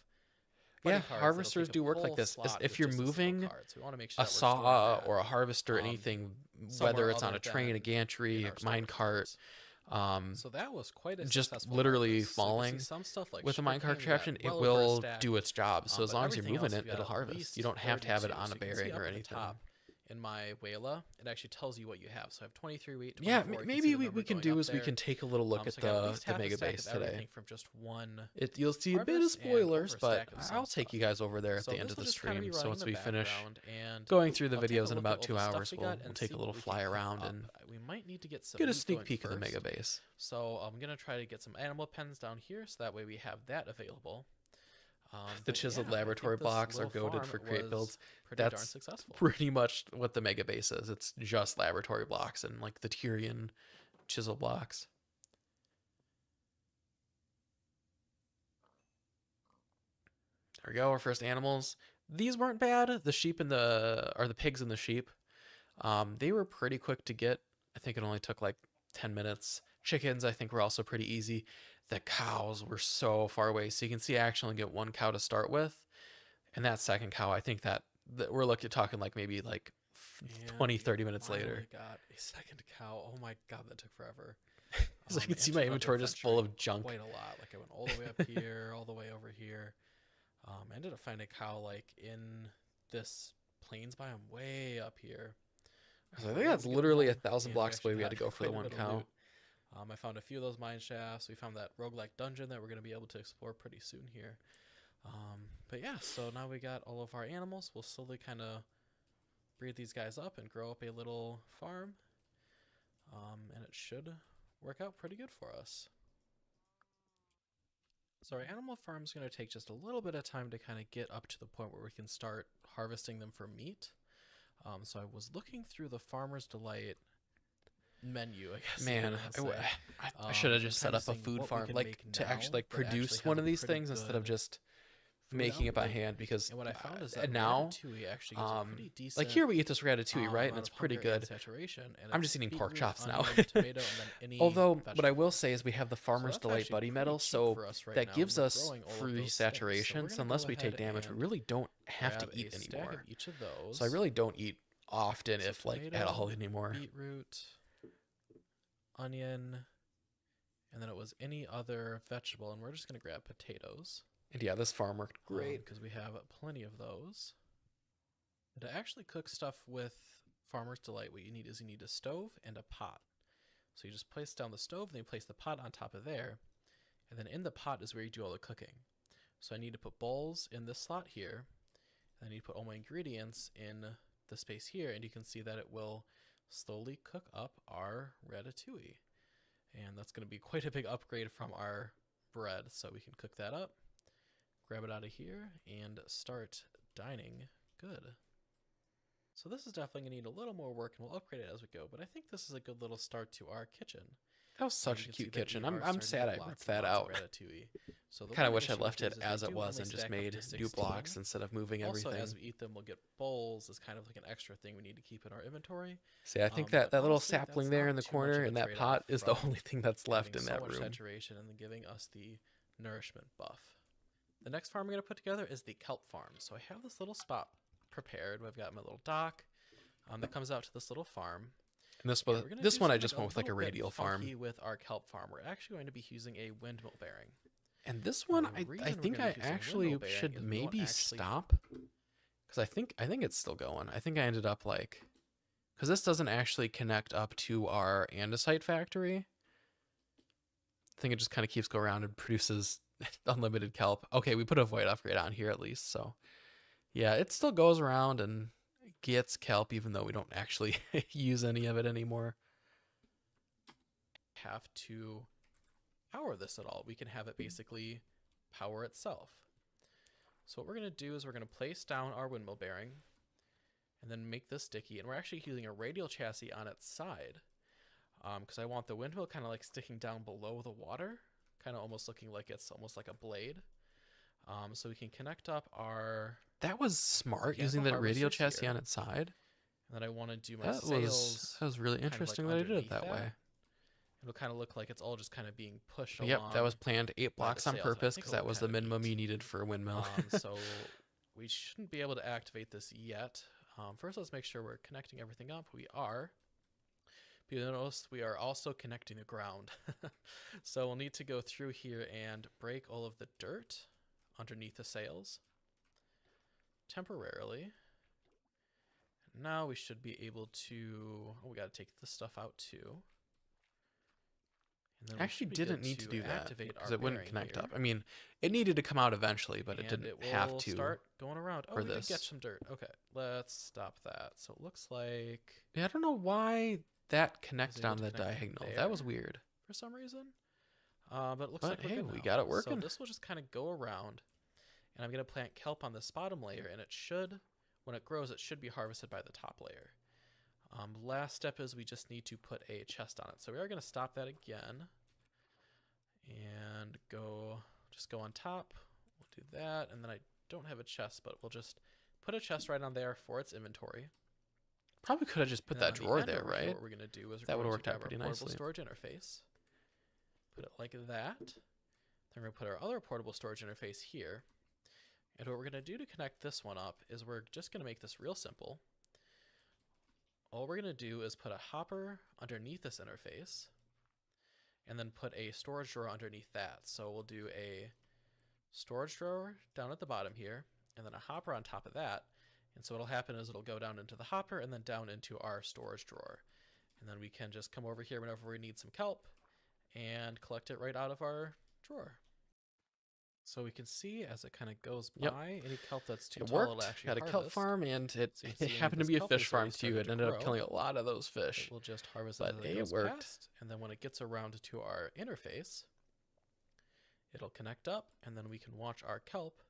Yeah, cards, that'll harvesters take do a work like whole this. slot If with you're just a single moving card. So we want to make sure a that we're storing saw that or a harvester, anything, whether somewhere it's on other a train, a than gantry, in a our storage minecart, lockers. um, So that was quite a just successful literally harvest. So you can see falling some stuff like with a minecart sugarcane, we got contraption, it well over a will stack. do its job. So as But long as you're everything moving else, it, we got it'll at harvest. least You don't have to have it 32. on So a you can see bearing up or at the anything. top in my Wayla, it actually tells you what you have. So I have 23 wheat, 24. Yeah, You can see maybe the we number can going do up is we there. can take a little look at So I got at the least half a mega stack base of today. everything from just one You'll see a bit of harvest and spoilers, over a but stack of some I'll take stuff. you guys over there at So the end this of will the just kinda be stream. So running once in the we finish background, and going through the I'll take a videos in look at about all 2 the stuff hours, we we'll got and take see a what little we can fly cook around up. and We might need to get some get a meat sneak going peek of the mega first. base. So I'm gonna try to get some animal pens down here, so that way we have that available. The But chiseled yeah, I laboratory think this blocks are little goated farm for create was builds. pretty darn That's successful. pretty much what the mega base is. It's just laboratory blocks and like the Tyrian chisel blocks. There we go, our first animals. These weren't bad. The sheep and the pigs and the sheep. They were pretty quick to get. I think it only took like 10 minutes. Chickens, I think, were also pretty easy. The cows were so far away. So you can see I actually only get one cow to start with. And that second cow, I think that we're talking like maybe like 20, 30 minutes later. Got a second cow. Oh my god, that took forever. So you can see my inventory just full of junk. Quite a lot. Like I went all the way up here, all the way over here. I ended up finding a cow like in this plains biome way up here. So I think that's literally 1,000 blocks away we had to go for the one cow. I found a few of those mine shafts. We found that roguelike dungeon that we're going to be able to explore pretty soon here. But yeah, so now we got all of our animals. We'll slowly kind of breed these guys up and grow up a little farm. And it should work out pretty good for us. So our animal farm is going to take just a little bit of time to kind of get up to the point where we can start harvesting them for meat. So I was looking through the Farmer's Delight menu, I guess. Man, I should have just set up a food farm, like to actually like produce one of these things instead of just making it by hand, because and what I found is that now ratatouille actually gives a pretty decent, like here we eat this ratatouille, right, and amount it's of pretty hunger and good. saturation, and I'm it's just eating pork beetroot, chops now. onion, tomato, and then any Although what I vegetable. will say is we have the Farmer's that's Delight actually Buddy pretty Medal, cheap so for us right that now, gives and we're us growing all of free those things. So saturation. we're So gonna unless go we take ahead damage, we and really don't have to grab a eat stack anymore. of each of those. So I really don't eat often, So if like at tomato, all anymore. beetroot, onion, and then it was any other vegetable, and we're just gonna grab potatoes. And yeah, this farm worked great. Because we have plenty of those. And to actually cook stuff with Farmer's Delight, what you need is a stove and a pot. So you just place down the stove, then you place the pot on top of there, and then in the pot is where you do all the cooking. So I need to put bowls in this slot here, and I need to put all my ingredients in the space here, and you can see that it will slowly cook up our ratatouille. And that's going to be quite a big upgrade from our bread, so we can cook that up, grab it out of here, and start dining good. So this is definitely going to need a little more work, and we'll upgrade it as we go, but I think this is a good little start to our kitchen. That was such a cute kitchen. I'm sad I ripped that out. So Kind of wish I left it as it was and just made new blocks instead of moving everything. Also, as we eat them, we'll get bowls as kind of like an extra thing we need to keep in our inventory. See, I think that little sapling there in the corner in that pot is the only thing that's left in that room. Saturation and then giving us the nourishment buff. The next farm we're going to put together is the kelp farm. So I have this little spot prepared. I've got my little dock that comes out to this little farm. And this one I just went with like a radial farm. With our kelp farm, we're actually going to be using a windmill bearing. And this one, I think I actually should maybe stop, because I think it's still going. I think I ended up like, because this doesn't actually connect up to our andesite factory. I think it just kind of keeps going around and produces unlimited kelp. Okay, we put a void upgrade on here at least, so yeah, it still goes around and gets kelp, even though we don't actually use any of it anymore. Have to power this at all. We can have it basically power itself. So what we're going to do is we're going to place down our windmill bearing and then make this sticky, and we're actually using a radial chassis on its side because I want the windmill kind of like sticking down below the water, kind of almost looking like it's almost like a blade. So we can connect up our... That was smart, using the radial chassis on its side. And then I want to do my sails. That was really interesting that I did it that way. It'll kind of look like it's all just kind of being pushed Yep, along. that was planned 8 by the blocks on sails, and I purpose think because it'll that was look the kinda minimum neat. you needed for a windmill. So we shouldn't be able to activate this yet. First, let's make sure we're connecting everything up. We are. But you'll notice we are also connecting the ground. So we'll need to go through here and break all of the dirt underneath the sails temporarily. Now we should be able to... Oh, we got to take this stuff out too. And then I actually didn't need to do that because it wouldn't connect up. I mean, it needed to come out eventually, but it didn't have to. Start going around. Oh, for we did this. get some dirt. Okay, let's stop that. So it looks like Yeah, I don't know why that connected able on to the connect diagonal. there. That was weird. for some reason, but it looks But like we're hey, good we now. got it working. So this will just kind of go around, and I'm gonna plant kelp on this bottom layer, and it should, when it grows, it should be harvested by the top layer. Last step is we just need to put a chest on it. So we are gonna stop that again. And just go on top. We'll do that, and then I don't have a chest, but we'll just put a chest right on there for its inventory. Probably could have just put And then that on the drawer end there, over here, right? What we're gonna do is That we're would've going worked to out grab our pretty portable nicely. storage interface, put it like that. Then we're gonna put our other portable storage interface here. And what we're gonna do to connect this one up is we're just gonna make this real simple. All we're gonna do is put a hopper underneath this interface, and then put a storage drawer underneath that. So we'll do a storage drawer down at the bottom here, and then a hopper on top of that. And so what'll happen is it'll go down into the hopper and then down into our storage drawer. And then we can just come over here whenever we need some kelp and collect it right out of our drawer. So we can see as it kind of goes Yep. by, any kelp that's too It tall, it'll worked. actually Got a harvest. kelp farm, and So you can it see happened to this be a kelp fish has farm already too. started It to ended up grow. killing a lot of those fish. It will just harvest But as it it goes worked. past, and then when it gets around to our interface, it'll connect up, and then we can watch our kelp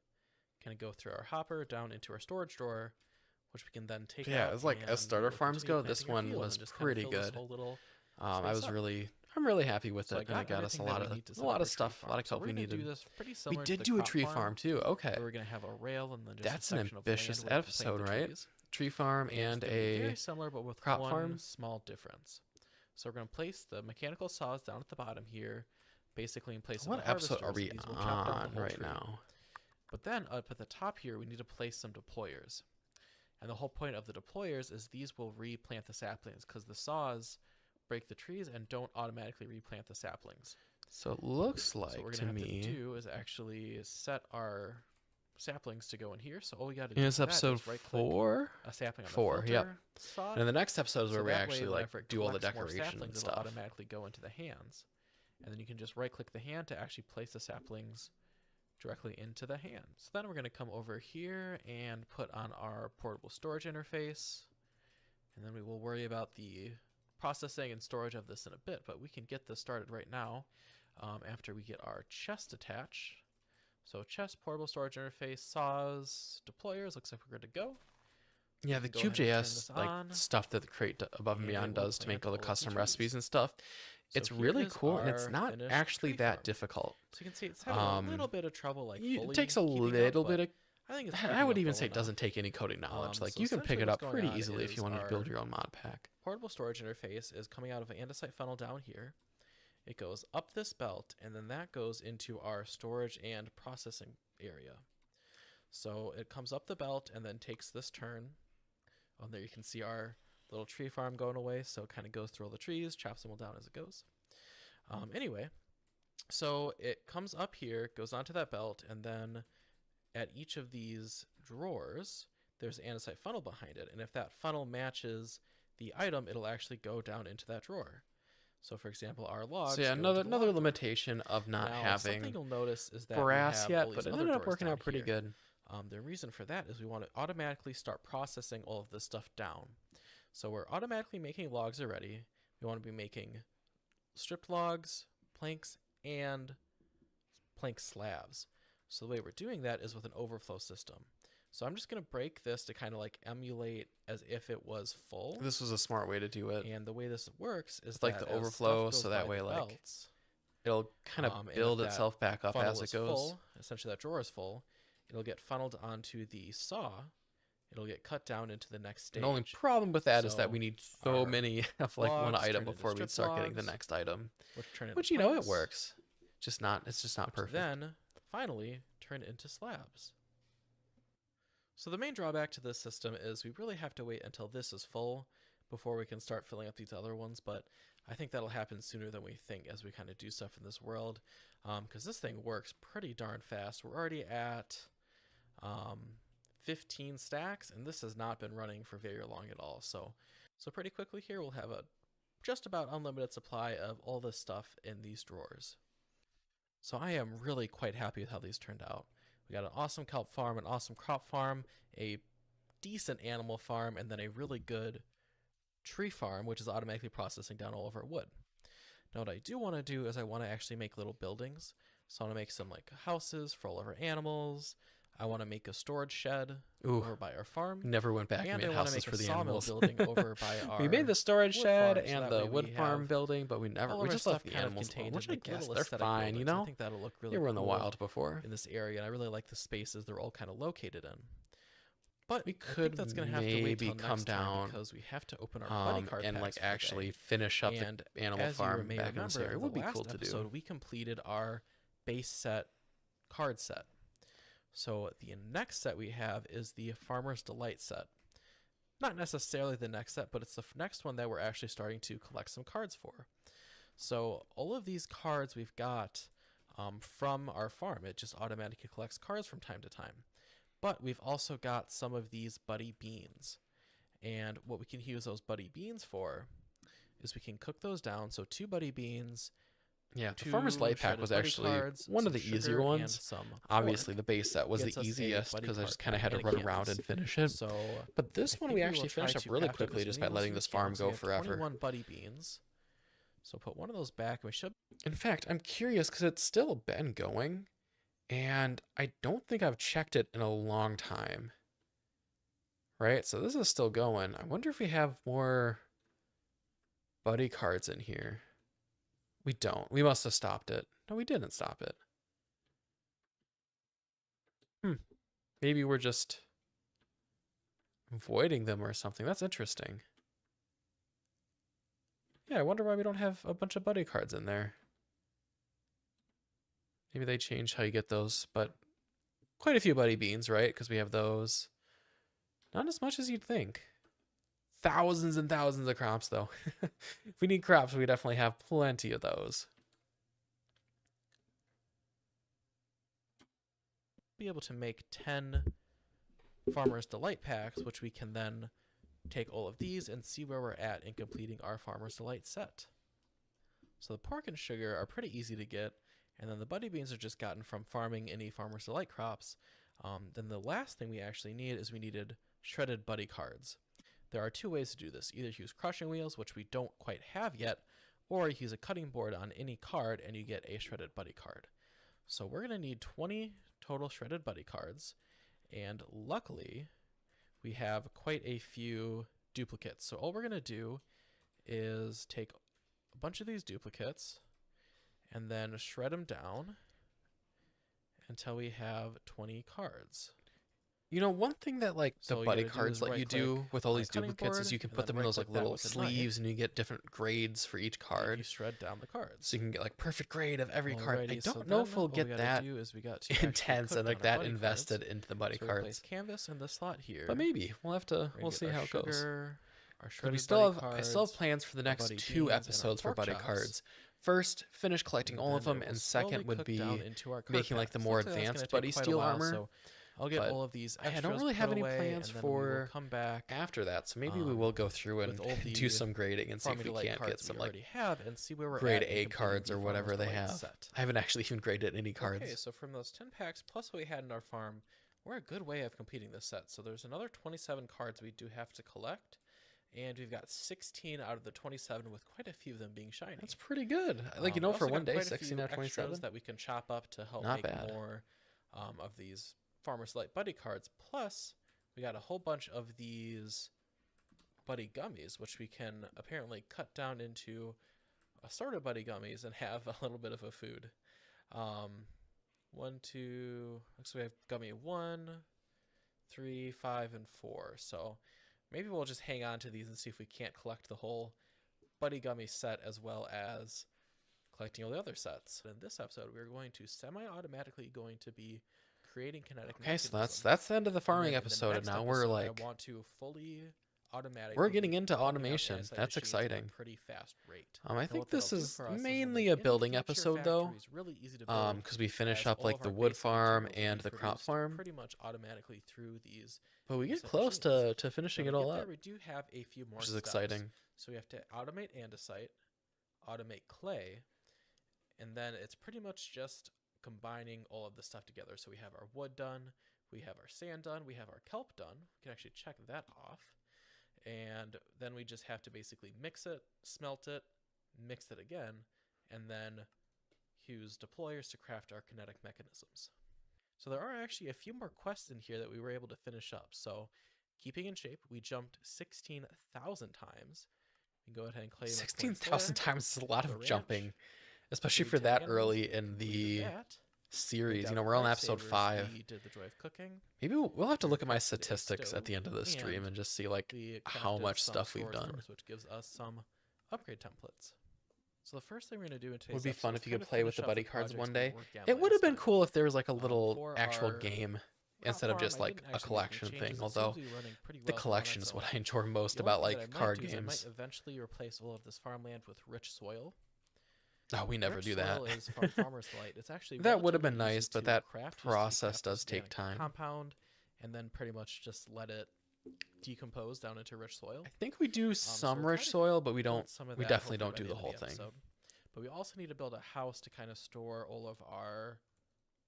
kind of go through our hopper down into our storage drawer, which we can then take out. Yeah, it's like as and starter we'll farms continue go, this planting our one field was and just kind of pretty fill this good. whole little I'm space really happy with So I it, and it got got us a everything that lot we need to set of up our tree stuff, a lot farm. of So kelp we're we gonna needed. do this pretty We similar to did the do a crop tree farm, farm too. Okay, where we're gonna have a rail and then just that's a an section of ambitious land where we can plant episode, the right? trees. Tree farm And and it's gonna be very a similar, but with crop one farm. small difference. So we're going to place the mechanical saws down at the bottom here, basically in place of What the episode are harvesters. we These will chop down the on whole right tree. now? But then up at the top here, we need to place some deployers. And the whole point of the deployers is these will replant the saplings, because the saws break the trees and don't automatically replant the saplings. So it looks So what like we're to going to have me, to do is actually set our saplings to go in here. So all we got to in do this for that episode is right-click 4. a sapling on 4, the yep. filter saw. And in the next episode is So where we that actually way, like whenever it do all the collects more decoration and saplings, it'll stuff. automatically go into the hands, and then you can just right-click the hand to actually place the saplings directly into the hand. So then we're going to come over here and put on our portable storage interface, and then we will worry about the processing and storage of this in a bit, but we can get this started right now after we get our chest attached. So chest, portable storage interface, saws, deployers, looks like we're good to go. Yeah, the Go ahead and turn Cube.js this like on, stuff that the Crate Above and and it Beyond will does to make all the plant all of the custom trees. recipes and stuff. So It's here really is cool, and it's our not finished actually tree that farm. difficult. So you can see it's having a little Um, bit of trouble, like It fully takes a keeping up, little but bit of. I think it's I keeping would up even well say it enough. doesn't take any coding knowledge. Like So you can pick essentially it what's up going pretty on easily if is you wanted to build our your own mod pack. Portable storage interface is coming out of an andesite funnel down here. It goes up this belt, and then that goes into our storage and processing area. So it comes up the belt and then takes this turn. Oh, there you can see our little tree farm going away. So it kind of goes through all the trees, chops them all down as it goes. Anyway, so it comes up here, goes onto that belt, and then at each of these drawers, there's an andesite funnel behind it. And if that funnel matches the item, it'll actually go down into that drawer. So for example, our logs. So yeah, go into the another log drawer. limitation of not Now, having something you'll notice is that we brass have yet, all but these it other ended up drawers working down out pretty here. good. The reason for that is we want to automatically start processing all of this stuff down. So we're automatically making logs already. We want to be making stripped logs, planks, and plank slabs. So the way we're doing that is with an overflow system. So I'm just going to break this to kind of like emulate as if it was full. This was a smart way to do it. And the way this works is Like that the as overflow, stuff so goes that by way the like belts, it'll kind of and if build that itself back up funnel as it is goes. full, essentially that drawer is full, it'll get funneled onto the saw, it'll get cut down into the next stage. The only problem with that is that So we need so our many of like one logs item turn into before we strip start getting the logs, next item. which turn into Which, you know, it planks, works. It's just not which perfect. then finally turn into slabs. So the main drawback to this system is we really have to wait until this is full before we can start filling up these other ones, but I think that'll happen sooner than we think as we kind of do stuff in this world, because this thing works pretty darn fast. We're already at 15 stacks, and this has not been running for very long at all. So pretty quickly here we'll have a just about unlimited supply of all this stuff in these drawers. So I am really quite happy with how these turned out. We got an awesome kelp farm, an awesome crop farm, a decent animal farm, and then a really good tree farm, which is automatically processing down all of our wood. Now what I do want to do is I want to actually make little buildings. So I want to make some like houses for all of our animals. I want to make a storage shed over by our farm. Never went back and made houses for the animals. Building over by our we made the storage shed farm, so and that the way wood we farm have building, but we just left the animals alone, which I like guess little they're aesthetic fine, you buildings. know? I think that'll look really They were in the cool wild before. in this area, and I really like the spaces they're all kind of located in. But We I could think that's gonna have to wait maybe till come next time down because we have to open our buddy card and packs like for the actually day. finish up And the animal as farm you may back in this remember, area. It in would the be cool last to do. episode, we completed our base set card set. So the next set we have is the Farmer's Delight set. Not necessarily the next set, but it's the next one that we're actually starting to collect some cards for. So all of these cards we've got from our farm. It just automatically collects cards from time to time. But we've also got some of these buddy beans. And what we can use those buddy beans for is we can cook those down. So 2 buddy beans. Yeah, the Farmer's Light Pack was actually one of the easier ones. Obviously, the base set was the easiest because I just kind of had to run around and finish it. So, but this one we actually finished up really quickly just by letting this farm go forever. 21 buddy beans. So put one of those back, and we should. In fact, I'm curious because it's still been going, and I don't think I've checked it in a long time. Right, so this is still going. I wonder if we have more buddy cards in here. We don't. We must have stopped it. No, we didn't stop it. Maybe we're just avoiding them or something. That's interesting. Yeah, I wonder why we don't have a bunch of buddy cards in there. Maybe they changed how you get those, but quite a few buddy beans, right? Because we have those. Not as much as you'd think. Thousands and thousands of crops, though. If we need crops, we definitely have plenty of those. Be able to make 10 Farmer's Delight packs, which we can then take all of these and see where we're at in completing our Farmer's Delight set. So the pork and sugar are pretty easy to get, and then the buddy beans are just gotten from farming any Farmer's Delight crops. Then the last thing we actually need is we needed shredded buddy cards. There are 2 ways to do this. Either use crushing wheels, which we don't quite have yet, or use a cutting board on any card and you get a shredded buddy card. So we're going to need 20 total shredded buddy cards, and luckily we have quite a few duplicates. So all we're going to do is take a bunch of these duplicates and then shred them down until we have 20 cards. You know, one thing that like the So buddy cards let you do with all these cutting duplicates is board, you can and put then them in those like right-click that little with a knife. sleeves, and you get different grades for each And card. you shred down the cards. So you can get like perfect grade of every card. I Alrighty, so don't know if then we'll what get we gotta that do is we got to actually intense cook and like down our that buddy invested cards. into the buddy So we place cards. canvas in the slot here. But maybe we'll have to. We're gonna We'll get see our how it goes. sugar, our 'Cause shredded we still buddy have. I cards, still have plans for the our next buddy 2 beans, and our episodes for pork buddy chops. cards. First, finish collecting all of then them, it will and slowly second would cook be down into our card making like the packs. more Looks like that's gonna advanced take buddy quite a steel while, armor. So I'll get but all of these I don't extras really have put any away, plans and then we will for come back after that, so maybe we will go through and with all the do some grading and see if Farming we Delight can't get cards some we like already have and see where we're grade at in A completing cards the or whatever Farmer's they Delight have. set. I haven't actually even graded any cards. Okay, so from those 10 packs plus what we had in our farm, we're a good way of completing this set. So there's another 27 cards we do have to collect, and we've got 16 out of the 27 with quite a few of them being shiny. That's pretty good. Like, you We know, also for got one day, quite a 16 few out of extras 27. that we can chop up to help Not make bad. more of these Farmer's Delight buddy cards. Plus, we got a whole bunch of these buddy gummies, which we can apparently cut down into assorted buddy gummies and have a little bit of a food. 1, 2. So we have gummy 1, 3, 5, and 4. So maybe we'll just hang on to these and see if we can't collect the whole Buddy Gummy set as well as collecting all the other sets. In this episode, we're going to semi-automatically going to be creating kinetic Okay, so mechanisms. that's the end of the And farming then in the episode, and next now we're episode, like I want to fully automatically. we're getting into pumping out automation. andesite That's machines at a exciting. pretty fast rate. I And think what that'll this do is for us mainly we'll a make building future episode though, factories really easy to build, because we finish as up all like of the our wood basic farm materials will be and the crop produced farm. pretty much automatically through these. But we get andesite close machines. to finishing When it we all get there, up, we do have a few more which is steps. exciting. So we have to automate andesite, automate clay, and then it's pretty much just combining all of the stuff together. So we have our wood done, we have our sand done, we have our kelp done. We can actually check that off. And then we just have to basically mix it, smelt it, mix it again, and then use deployers to craft our kinetic mechanisms. So there are actually a few more quests in here that we were able to finish up. So keeping in shape, we jumped 16,000 times. We can go ahead and claim 16,000 times is a lot The of ranch. jumping, especially We for did that animals, early in we the did that. series. Down You know, at we're on episode Lifesavers, 5. We did the joy of cooking. Maybe we'll have to we look at my crafted a statistics at the end of the stove, stream and just see like We how crafted much some stuff we've storage done. drawers, which gives us some upgrade templates. So the first thing we're going to do in today's Would be episode fun is if you kind could of play with finish the up buddy cards projects one we day. worked on It would have last been time. cool if there was like a little For actual our game crop instead of farm, just I like didn't a actually make collection any thing. changes. It Although seems to be running pretty the well on collection its is what own. I enjoy most The only about thing that I like might card do is I games. might eventually replace all of this farmland with rich soil. No, we never Rich do that. soil is from Farmer's Delight. It's actually That would have been relatively easy nice, but to that craft. process does this take organic time. Compound, and then pretty much just let it decompose down into rich soil. I think we do so some we'll rich try to soil, but we build don't. some of We that definitely hopefully don't by do the the end of whole thing. episode. But we also need to build a house to kind of store all of our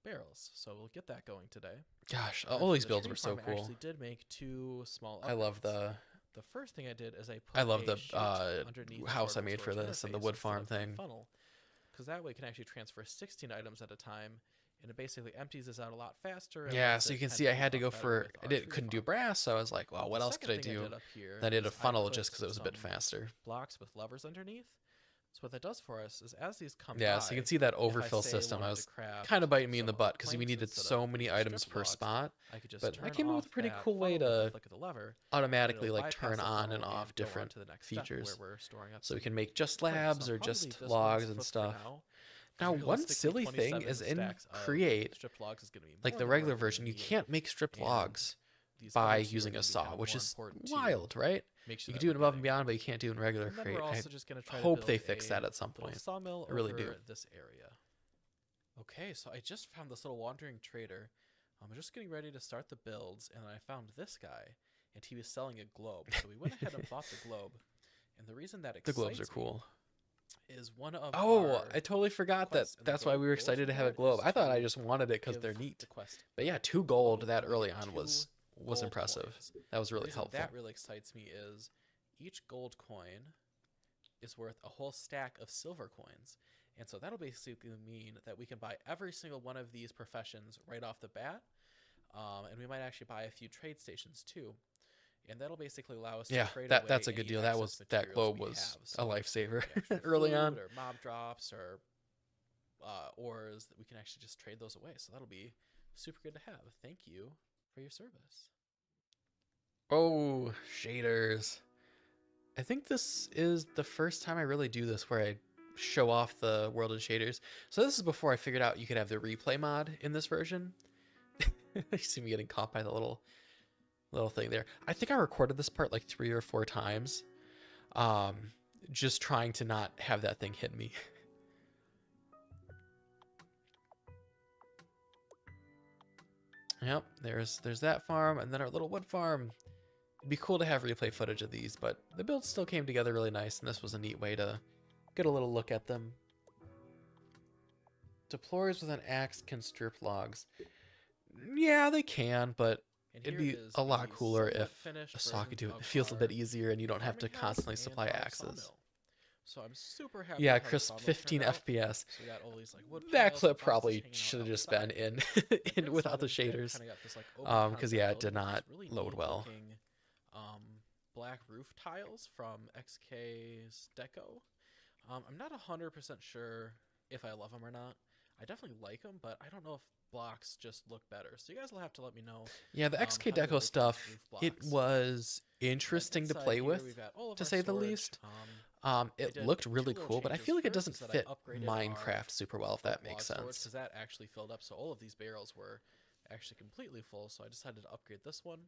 barrels. So we'll get that going today. Gosh, And then all for these the builds tree were so farm, I cool. actually did make 2 small I love upgrades. the The first thing I did is I put I love a the chute underneath the house I portable made for storage this and the interface wood instead farm of the thing. funnel, because that way it can actually transfer 16 items at a time, and it basically empties this out a lot faster. And Yeah, lets so it you can kind see of I had to keep go up better for with I our did tree couldn't do farm. brass, so I was like, well, what The else second could I thing do? did up here Then I did a is funnel put just because it was a bit some faster. blocks with levers underneath. So what that does for us is as these come Yeah, by, so you can see that if I overfill say system. I wanted was to craft kind of biting me in the some butt because we planks needed instead so of many strip items per logs, spot. I could just But I turn came up with a off pretty that cool way funnel with a to flick of the lever, automatically it'll like bypass turn the on funnel and off go on different to the next step features. where we're storing up So we some can make just frames. slabs So or I'll probably just leave this one logs and for stuff. Now, 'cause Now, one realistically, silly thing 27 is in stacks of Create, stripped logs is gonna be like more the than regular we're gonna version, you need, can't make stripped and logs these by other two are using gonna a be saw, kinda which more is important to wild, right? make sure You can that do it we're above and getting. beyond, but you can't do it in regular And then Create. we're I also just gonna try to hope they build fix a that at some little point. sawmill I really over do. this area. Okay, so I just found this little wandering trader. I'm just getting ready to start the builds, and I found this guy, and he was selling a globe. So we went ahead and bought the globe. And the reason that The excites globes are me cool. is one of Oh, our I totally forgot that. quests in the That's why we were gold excited to have a reward globe. is I thought I to just wanted it because they're give neat. the quest. But yeah, 2 gold that and we early get on 2 was gold impressive. coins. That was The really reason helpful. That really excites me is each gold coin is worth a whole stack of silver coins. And so that'll basically mean that we can buy every single one of these professions right off the bat. And we might actually buy a few trade stations too. And that'll basically allow us to Yeah, trade that's a away good any deal. That excess was that materials globe we was have. a So lifesaver extra early food on. or mob drops or ores that we can actually just trade those away. So that'll be super good to have. Thank you for your service. Oh, shaders. I think this is the first time I really do this where I show off the world of shaders. So this is before I figured out you could have the replay mod in this version. You see me getting caught by the little thing there. I think I recorded this part like 3 or 4 times. Just trying to not have that thing hit me. Yep, there's that farm and then our little wood farm. It'd be cool to have replay footage of these, but the build still came together really nice, and this was a neat way to get a little look at them. Deployers with an axe can strip logs. Yeah, they can, but And it'd here be is a lot the cooler somewhat if finished a saw could do it. version It feels a of bit our easier, and you don't have to farming house constantly and supply our axes. sawmill. So I'm super happy. Yeah, with how the crisp sawmill 15 turned out. FPS. So we got all these like wood That piles, clip boxes probably hanging out should have out just the been side. in, And in without the inside of it, shaders. kinda got this, like, open 'cause yeah, it concept did building with not these really load well. neat-looking, black roof tiles from XK's Deco. I'm not 100% sure if I love them or not. I definitely like them, but I don't know if blocks just look better. So you guys will have to let me know Yeah, the XK how you Deco like these stuff, roof it blocks. was And then interesting to inside play here, with, we've got all of to our say the storage. least. I It did looked two really little cool, but I changes. feel like it First doesn't is that fit I upgraded Minecraft super well, if our that makes log storage sense. because that actually filled up. So all of these barrels were actually completely full. So I decided to upgrade this one.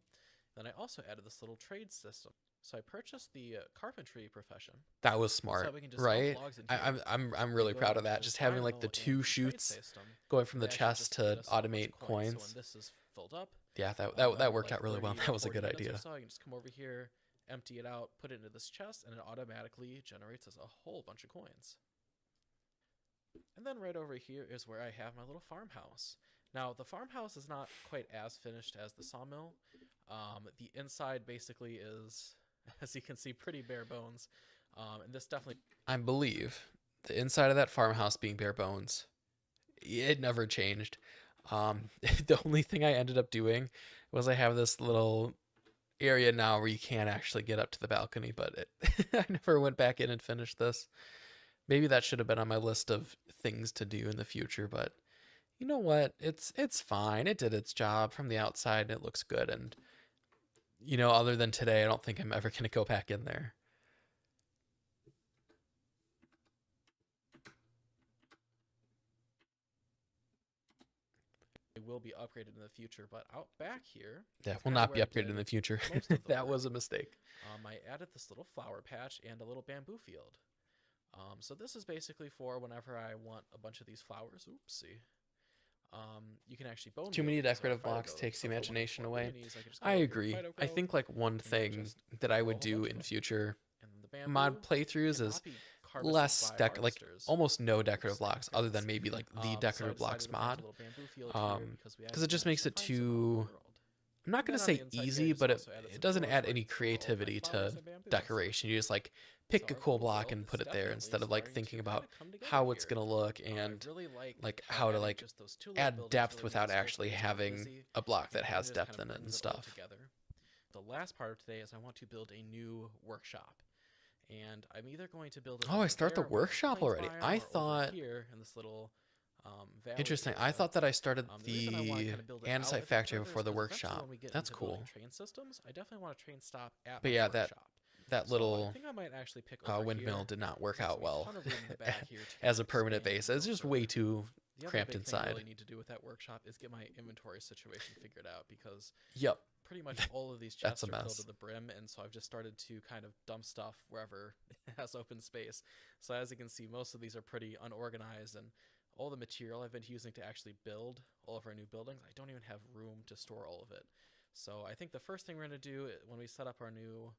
Then I also added this little trade system. So I purchased the carpentry profession. That was So smart, that we can just smelt right? logs in I, here. I'm We can really go proud over of to that. this Just having like dino the and two the trade chutes system. going from the They actually chest just made to us a bunch of automate coins. So when coins. this is filled up, Yeah, that after worked like out really well. 30 or That was a 40 good minutes or idea. so, I can just come over here, empty it out, put it into this chest, and it automatically generates us a whole bunch of coins. And then right over here is where I have my little farmhouse. Now, the farmhouse is not quite as finished as the sawmill. The inside basically is, as you can see, pretty bare bones. And this definitely... I believe the inside of that farmhouse being bare bones, it never changed. The only thing I ended up doing was I have this little area now where you can't actually get up to the balcony, but I never went back in and finished this. Maybe that should have been on my list of things to do in the future, but you know what? It's fine. It did its job from the outside and it looks good. And other than today, I don't think I'm ever gonna go back in there. will be upgraded in the future, but out back here, Yeah, that's will kinda not where be I upgraded did in the future. most of the That work. was a mistake. I added this little flower patch and a little bamboo field. So this is basically for whenever I want a bunch of these flowers. Oopsie. You can actually bone Too meal many these, decorative fire blocks those. takes the So if I wanted imagination more away. peonies, I could just I come over here to agree. Fido I Grow think like one and thing just that I grow a would whole do bunch of in them. future And the bamboo mod playthroughs is cannot be harvested by like harvesters. almost no decorative Oops, there blocks it other goes. than maybe like the So I decorative decided blocks to plant mod. a little bamboo field here because we Because it actually just makes managed to it find some out in the too, world. I'm not And going then to on the say inside here, I easy, just but also added it some doesn't drawers add where I any can store all of my creativity flowers to and bamboos. decoration. You just like pick So a our cool little block world and is put it there definitely instead of like starting thinking to about kinda come together how it's here. going to look I and really like how to adding like just those two little add buildings depth really without made this whole actually place more having busy, a block and that kinda has just depth kinda in it and brings it all stuff. together. The last part of today is I want to build a new workshop. And I'm either going to build it Oh, I over start the there where workshop plains already. biome I or over thought, here in this little valley interesting. I area. thought that I started The reason I want to the kind of build it out a andesite bit factory further before is the because eventually workshop. when we get That's into building cool. train systems, I definitely want a train stop at But my yeah, workshop. that So I little think I might actually pick over windmill here. did not work There's out actually a well ton of room in the back here to as kind a of permanent expand base. and It's grow just way further. too The other cramped big thing I inside. really need to do with that workshop is get my inventory situation figured out because Yep, pretty much all of these that's chests a are filled mess. to the brim, and so I've just started to kind of dump stuff wherever it has open space. So as you can see, most of these are pretty unorganized, and all the material I've been using to actually build all of our new buildings, I don't even have room to store all of it. So I think the first thing we're going to do when we set up our new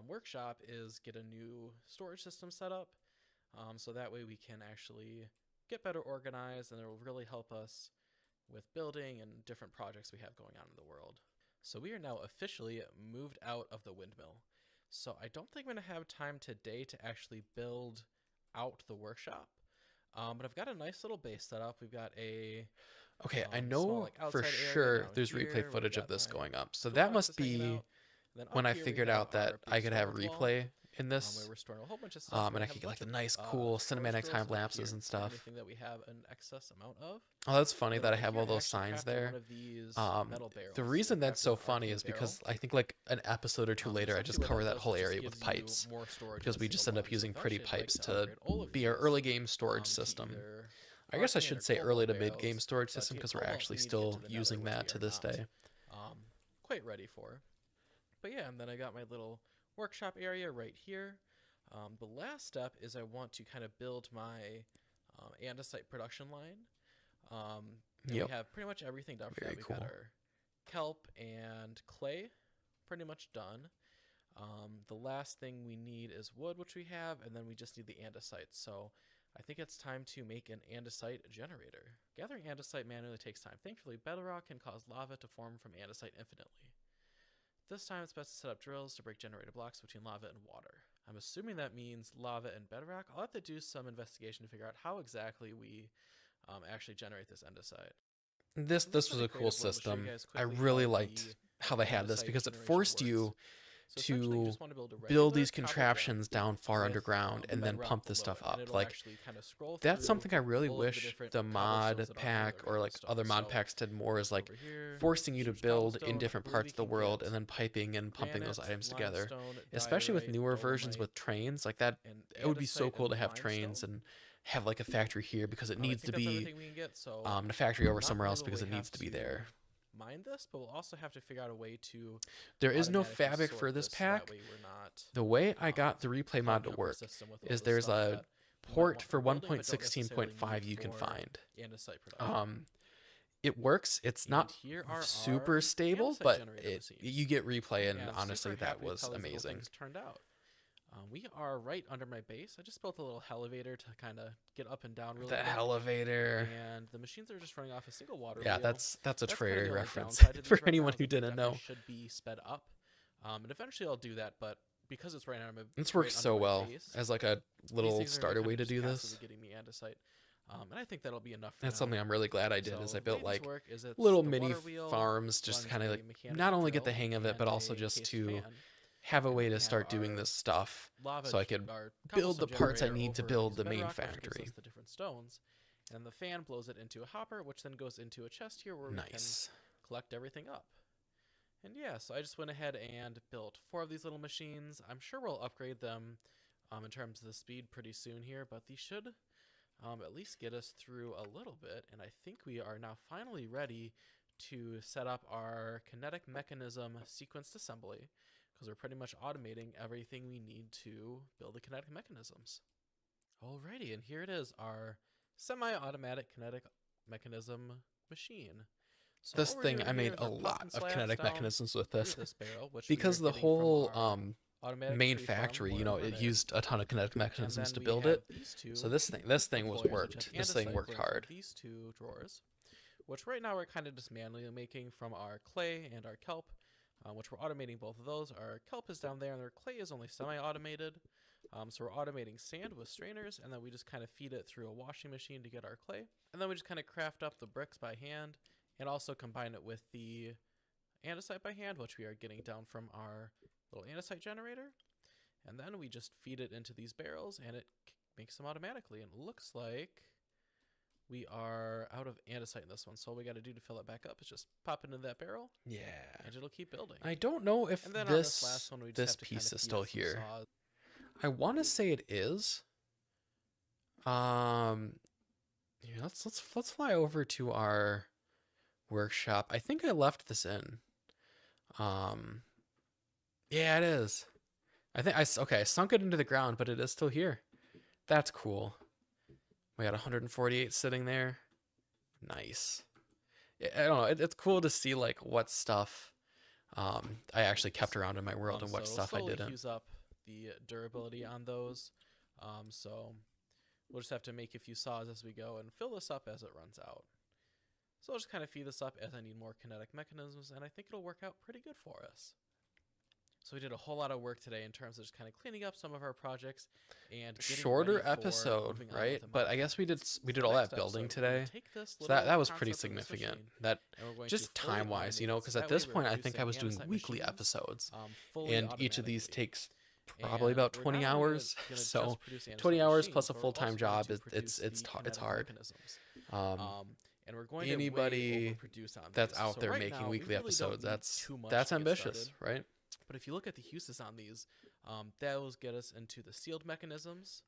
workshop is get a new storage system set up, so that way we can actually get better organized, and it will really help us with building and different projects we have going on in the world. So we are now officially moved out of the windmill. So I don't think I'm going to have time today to actually build out the workshop. But I've got a nice little base set up. We've got a Okay, I small know like for outside area sure down there's here. replay We've footage of got this my going up. So that must toolboxes hanging be out. And then when up I here figured we have out that our I big could have storage wall, replay in where this. we're storing a whole bunch of stuff. And I have could a get like bunch the of, nice cool storage cinematic drills time up lapses here and for stuff. anything that we have an excess amount of. Oh, that's funny Then that I over have here, all I those actually signs crafted there. one of these metal barrels. The reason I that's crafted so an funny arcane is barrel. because I think like an episode or two later, I just Essentially what cover that that does whole is just area with gives you pipes more storage because in a we just single end up one. So using pretty eventually I'd like pipes to to upgrade all of be our these, early game storage to system. either I guess I arcane should or say early cobalt to mid game barrels, storage but system to get because we're cobalt, actually we need to get still to the Nether, using which we that to are this not, day. quite ready for. But yeah, and then I got my little workshop area right here. The last step is I want to kind of build my andesite production line. We have pretty much everything done for Very that. We've cool. got our kelp and clay pretty much done. The last thing we need is wood, which we have, and then we just need the andesite. So I think it's time to make an andesite generator. Gathering andesite manually takes time. Thankfully, bedrock can cause lava to form from andesite infinitely. This time it's best to set up drills to break generator blocks between lava and water. I'm assuming that means lava and bedrock. I'll have to do some investigation to figure out how exactly we actually generate this andesite. This was a cool system. I really liked how they had this because it forced you So essentially, you to just want to build a build regular these cobble contraptions down far with underground and then bedrock pump this below stuff it, and up. it'll Like, actually kind of scroll that's through something I really all of the wish different the cobblestones mod that are pack under the or ground like stone. other mod So packs did more, is like over here, forcing you to huge build in cobblestone. I different believe parts you of the can world get and then piping and pumping those granite, items together. limestone, Especially with diorite, newer versions dolomite, with trains, like that, and it would be so andesite cool and to have trains limestone. and have like a factory here because it I needs think to that's be everything we can get. So a factory over not somewhere only else will because we it needs have to be to there. mine this, but we'll also have to figure out a way to There is no automatically fabric sort for this so that pack. way we're not The way I got the replay mod to clogging up our work system with all is the there's stuff a that we might port want for building, but don't necessarily 1.16.5 need you can for find. andesite production. It works. It's And not here are super our stable, andesite but generator machines. you get replay, and And I'm honestly, super that happy with was how these little amazing. things turned out. We are right under my base. I just built a little elevator to kind of get up and down really The quick. elevator. And the machines are just running off a single water Yeah, wheel. that's a That's kind of Trader the only reference downside to these for right anyone now, who is that they didn't definitely know. should be sped up. And eventually I'll do that, but because it's right under my This right works under so my well base, as like a these little things are starter kind way of to just do passively this. getting me andesite. And I think that'll be enough for That's now. something I'm really glad I did. Is So I the built way these like work is it's little the mini water wheel farms, just runs kind of a like mechanical not only get the drill hang of it, but and also a just cased to fan. have a And way we to have start doing our this stuff, lava so I could our build the cobblestone parts I generator need to over build the these main bedrock, which gives factory. us the different stones, and the fan blows it into a hopper, which then goes into a chest here where we can Nice. collect everything up. And yeah, so I just went ahead and built 4 of these little machines. I'm sure we'll upgrade them in terms of the speed pretty soon here, but these should at least get us through a little bit. And I think we are now finally ready to set up our kinetic mechanism sequenced assembly, because we're pretty much automating everything we need to build the kinetic mechanisms. Alrighty, and here it is, our semi-automatic kinetic mechanism machine. So This what we're thing, doing I here made is a we're lot popping of slabs kinetic down mechanisms with through this barrel, which because we are the getting from whole our automatic main tree farm factory, or you know, whatever it is. used a ton of kinetic And mechanisms then to we build have it. these two So this thing was deployers, which worked. have This thing andesite worked going through hard. these 2 drawers, which right now we're kind of just manually making from our clay and our kelp, which we're automating both of those. Our kelp is down there, and our clay is only semi-automated. So we're automating sand with strainers, and then we just kind of feed it through a washing machine to get our clay. And then we just kind of craft up the bricks by hand, and also combine it with the andesite by hand, which we are getting down from our little andesite generator. And then we just feed it into these barrels, and it makes them automatically. And it looks like we are out of andesite in this one, so all we got to do to fill it back up is just pop it into that barrel, Yeah. and it'll keep building. I don't know if And then on this this last one, we just this have to piece kind of is feed still it some here. saws. I want to say it is. Yeah, let's fly over to our workshop. I think I left this in. Yeah, it is. I sunk it into the ground, but it is still here. That's cool. We got 148 sitting there. Nice. I don't know. It's cool to see like what stuff I actually kept around in my world and what So stuff I slowly didn't. use up the durability on those. So we'll just have to make a few saws as we go and fill this up as it runs out. So I'll just kind of feed this up as I need more kinetic mechanisms, and I think it'll work out pretty good for us. So we did a whole lot of work today in terms of just kind of cleaning up some of our projects and getting Shorter ready for episode, moving on right? with the But I mod. guess we did So all next that building episode, we're gonna today. take this So little that was pretty concept of this significant. machine, That and we're going just to fully time-wise, you automate know, it. because So at that way this we're point I think I was producing doing andesite weekly machines, episodes, fully and each of these automatically. takes probably about And we're 20 not only hours. gonna So just produce andesite 20 hours machines, plus a but we're full-time also going job to is produce it's the it's kinetic hard. mechanisms. And we're going anybody to way overproduce on that's these. out So there right making now, we weekly really don't episodes, need that's too much that's to get ambitious, started. right? But if you look at the uses on these, those get us into the sealed mechanisms.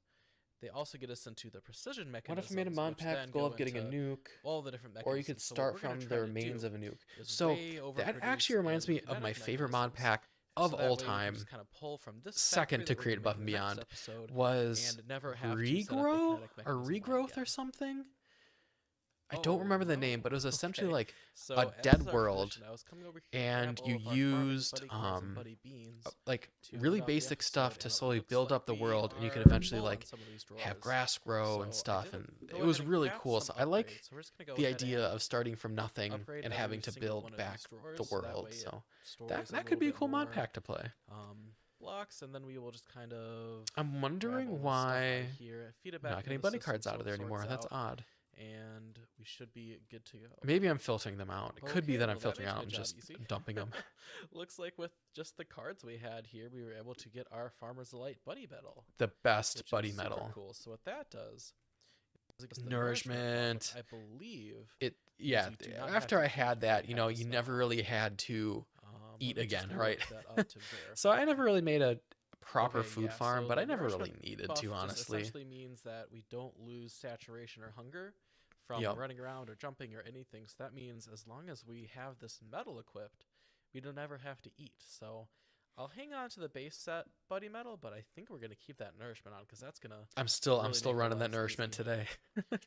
They also get us into the precision What mechanisms. if I made a mod which pack then with the goal go of getting a into nuke? all the different Or mechanisms. you could So what start we're gonna from try the to remains do of a nuke. is So way that overproduce actually reminds the me of my kinetic favorite mod mechanisms. pack So of that all way we can time. just kind of pull from this Second factory to that we're Create gonna Above make and in the next Beyond episode, was and never have to set up the regrow kinetic or mechanism line regrowth or again. something. I don't Oh, remember the no. name, but it was essentially Okay. like So a as dead is our world, tradition, I was coming over here to and grab you all of our farming used buddy corns and buddy beans like to really end off the basic stuff episode, to and it slowly looks build like up the we world, and you could are eventually full on like some of these have drawers. grass grow So and I stuff, did and go it ahead was and really craft cool. some So I like upgrades. So we're just gonna go the ahead idea and of starting from nothing upgrade and every having to single build one of back these drawers, the so that world. way it So stores that a that could be a little cool bit mod more, pack to play. blocks, and then we will just kind of I'm grab all wondering this stuff out why of here, feed it I'm back not into getting the buddy system cards so out of it there anymore. sorts That's out, odd. and we should be good to go. Maybe I'm filtering them out. It could be Okay, that I'm well, that filtering makes out my and job just easy. dumping them. Looks like with just the cards we had here, we were able to get our Farmer's Delight Buddy Medal. The best Which buddy is super medal. cool. So what that does is it gives the Nourishment. one, which I believe. Yeah. we do not After have I to had eat that, when you we know, have you this never medal. really had to eat Let me just again, look right? that up to verify. So I never really made a proper Okay, food yeah, farm, so but the I never really nourishment needed buff to, just honestly. essentially means that we don't lose saturation or hunger from Yep. running around or jumping or anything. So that means as long as we have this medal equipped, we don't ever have to eat. So I'll hang on to the base set buddy medal, but I think we're gonna keep that nourishment on because that's gonna. I'm still really make our running that lives nourishment easy. today.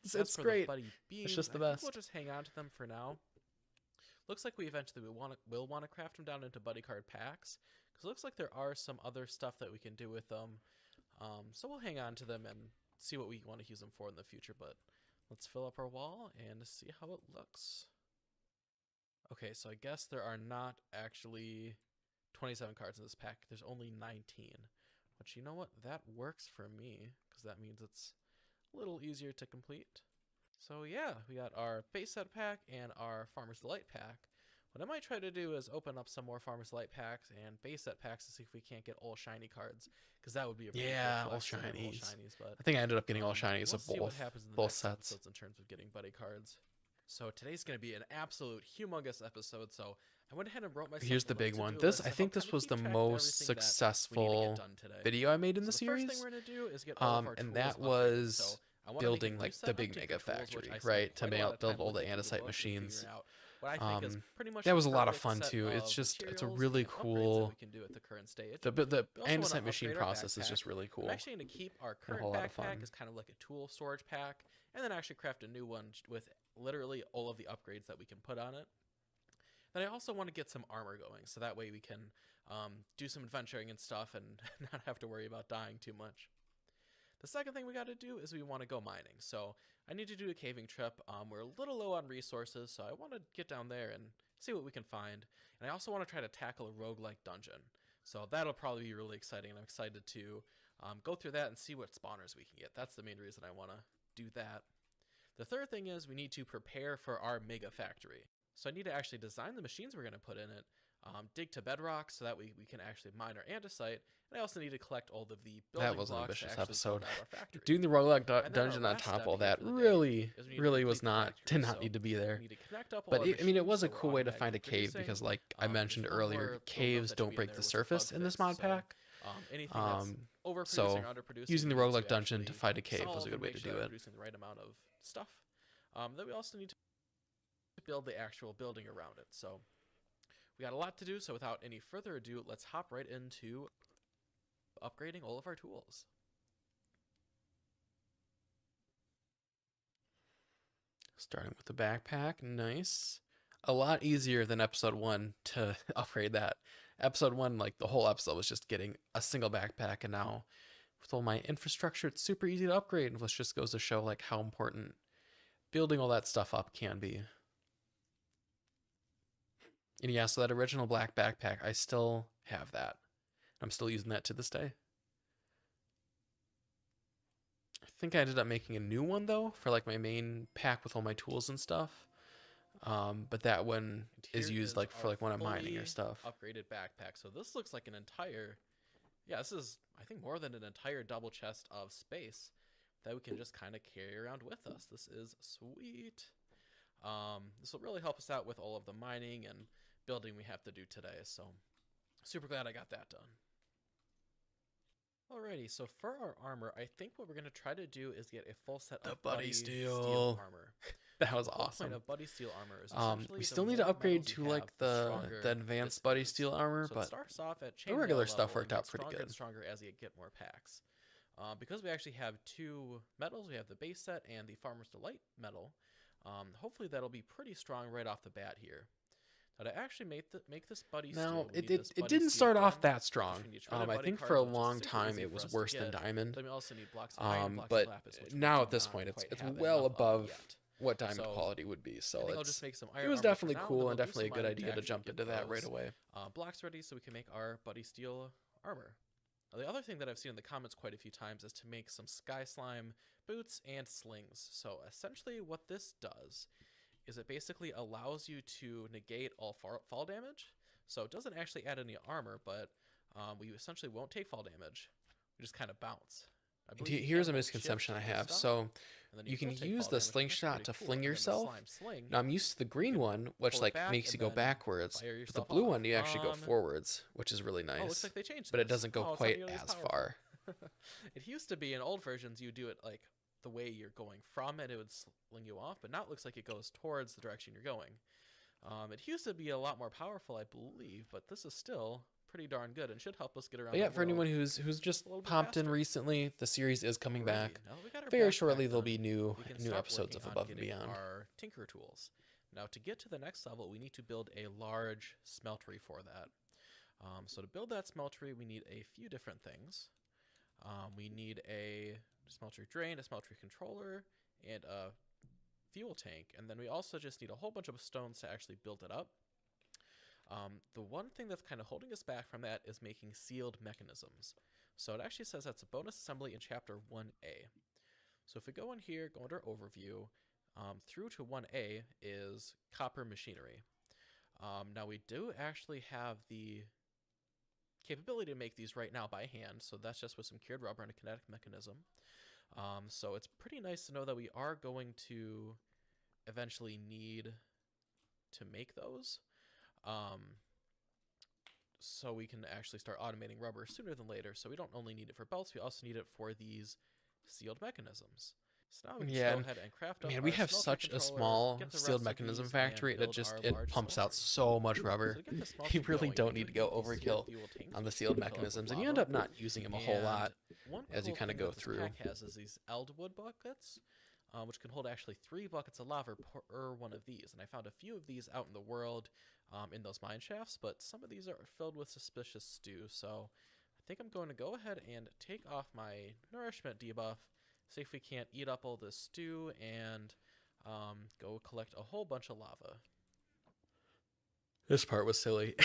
As it's for great. The buddy beans, just the I think best. we'll just hang on to them for now. Looks like we eventually will want to craft them down into buddy card packs because it looks like there are some other stuff that we can do with them. So we'll hang on to them and see what we want to use them for in the future. But let's fill up our wall and see how it looks. Okay, so I guess there are not actually 27 cards in this pack. There's only 19. But you know what? That works for me because that means it's a little easier to complete. So yeah, we got our base set pack and our Farmer's Delight pack. What I might try to do is open up some more Farmer's Delight packs and base set packs to see if we can't get all shiny cards, because that would be a pretty Yeah, cool all flex to have shinies. But I think I ended up getting all shinies we'll of see what happens in the both next sets. episodes in terms of getting buddy cards. So today's going to be an absolute humongous episode. So I went ahead and wrote myself. Here's the big one. This I think this was the most successful video I made in the series. First thing we're going to do is get all of our and tools that upgraded. was So I wanna building make a like new the set big of mega different tools, factory, which I spent right? To quite a lot of build time all the looking through the andesite book and machines. figuring out what I think is pretty much That was a lot of perfect fun set too. It's of just it's a materials really and upgrades that cool. we can do at the current stage. The We also wanna andesite machine upgrade our process is backpack. just really cool. I'm actually going to keep our a current whole lot of backpack fun. as kind of like a tool storage pack, and then actually craft a new one with literally all of the upgrades that we can put on it. Then I also want to get some armor going, so that way we can do some adventuring and stuff and not have to worry about dying too much. The second thing we got to do is we want to go mining. So I need to do a caving trip. We're a little low on resources, so I want to get down there and see what we can find. And I also want to try to tackle a roguelike dungeon. So that'll probably be really exciting, and I'm excited to go through that and see what spawners we can get. That's the main reason I want to do that. The third thing is we need to prepare for our mega factory. So I need to actually design the machines we're going to put in it, dig to bedrock so that we can actually mine our andesite, and I also need to collect all of the building That was an blocks ambitious to actually episode. build out our factory. Doing the roguelike And then our dungeon on last top step of all here that for the day really is we need to really was complete the not factory. did not So need to be there. we need to connect up all But our I mean, it was a machines so cool we're way to find a automatically cave producing. because, like I There's mentioned one more earlier, build caves that should don't be in break there, the which is surface bug in this fix, mod so, pack. Anything that's overproducing So or underproducing using the means we roguelike dungeon to actually fight a cave was solve a good and way make to sure do that we're it. producing the right amount of stuff. Then we also need to build the actual building around it. So we got a lot to do, so without any further ado, let's hop right into upgrading all of our tools. Starting with the backpack, nice. A lot easier than episode 1 to upgrade that. Episode 1, like the whole episode was just getting a single backpack, and now with all my infrastructure, it's super easy to upgrade, which just goes to show like how important building all that stuff up can be. And yeah, so that original black backpack, I still have that. I'm still using that to this day. I think I ended up making a new one though for like my main pack with all my tools and stuff. But that one is Here used like for our like when I'm mining or fully stuff. Upgraded backpack. So this looks like an entire, yeah, this is I think more than an entire double chest of space that we can just kind of carry around with us. This is sweet. This will really help us out with all of the mining and building we have to do today. So super glad I got that done. Alrighty, so for our armor, I think what we're going to try to do is get a full set The of buddy steel armor. That was The whole awesome. point of buddy steel armor is essentially We the still need to more upgrade metals to you like have, the stronger advanced this buddy is. steel armor, So it but starts off at the regular chainmail stuff level worked and out gets pretty stronger good. and stronger as you get more packs. Because we actually have two metals, we have the base set and the Farmer's Delight metal. Hopefully that'll be pretty strong right off the bat here. Now to actually make this buddy now steel, we it need this it buddy didn't steel start off blend, that strong. which we need shredded I buddy think cards, for a which is long super time easy it for was us to worse than get. diamond. Then we also need blocks of iron, blocks But of lapis, which we now do at this not point it's quite have well enough of above yet. what diamond So, quality would be. I So think I'll it's just make some it iron was armor for definitely now, and cool then and we'll do definitely a some good mining idea to actually jump get into that right those, away. blocks ready so we can make our buddy steel armor. The other thing that I've seen in the comments quite a few times is to make some sky slime boots and slings. So essentially what this does is it basically allows you to negate all fall damage. So it doesn't actually add any armor, but we essentially won't take fall damage. We just kind of bounce. I believe you Here's a can hold misconception I shift to have. stop, So and then you can will take use fall the damage, and that's slingshot pretty to cool. fling And then the yourself. slime sling, Now I'm used to the green can one, which pull it like back makes you and go then backwards. fire But the yourself blue off. one, you actually go forwards, which is really Oh, looks nice. like they changed But it this. doesn't go Oh, it's not quite nearly as powerful. far. It used to be in old versions you do it like the way you're going from it, it would sling you off, but now it looks like it goes towards the direction you're going. It used to be a lot more powerful, I believe, but this is still pretty darn good and should help us get around. But yeah, the for anyone world who's just a little bit popped in faster. recently, the series is coming Alrighty, back. now that we got our Very backpack shortly there'll done, be new we can new start episodes of working on Above and getting Beyond. our tinker tools. Now to get to the next level, we need to build a large smeltery for that. So to build that smeltery, we need a few different things. We need a smeltery drain, a smeltery controller, and a fuel tank. And then we also just need a whole bunch of stones to actually build it up. The one thing that's kind of holding us back from that is making sealed mechanisms. So it actually says that's a bonus assembly in chapter 1A. So if we go in here, go under overview, through to 1A is copper machinery. Now we do actually have the capability to make these right now by hand, so that's just with some cured rubber and a kinetic mechanism. So it's pretty nice to know that we are going to eventually need to make those. So we can actually start automating rubber sooner than later. So we don't only need it for belts, we also need it for these sealed mechanisms. So now we can just go ahead and craft up. Man, we our have smelter such a controller, small get the sealed recipes, mechanism and factory that build just our it large pumps out smeltery. so much So rubber. to get the You smeltery really going, don't we need to go these sealed overkill fuel tanks on the to sealed fill up with mechanisms, and you lava. end up not using them a whole lot One as you cool kind of thing go that this through. pack has is these Eldwood buckets, which can hold actually 3 buckets of lava per one of these. And I found a few of these out in the world in those mine shafts, but some of these are filled with suspicious stew. So I think I'm going to go ahead and take off my nourishment debuff, see if we can't eat up all this stew, and go collect a whole bunch of lava. This part was silly.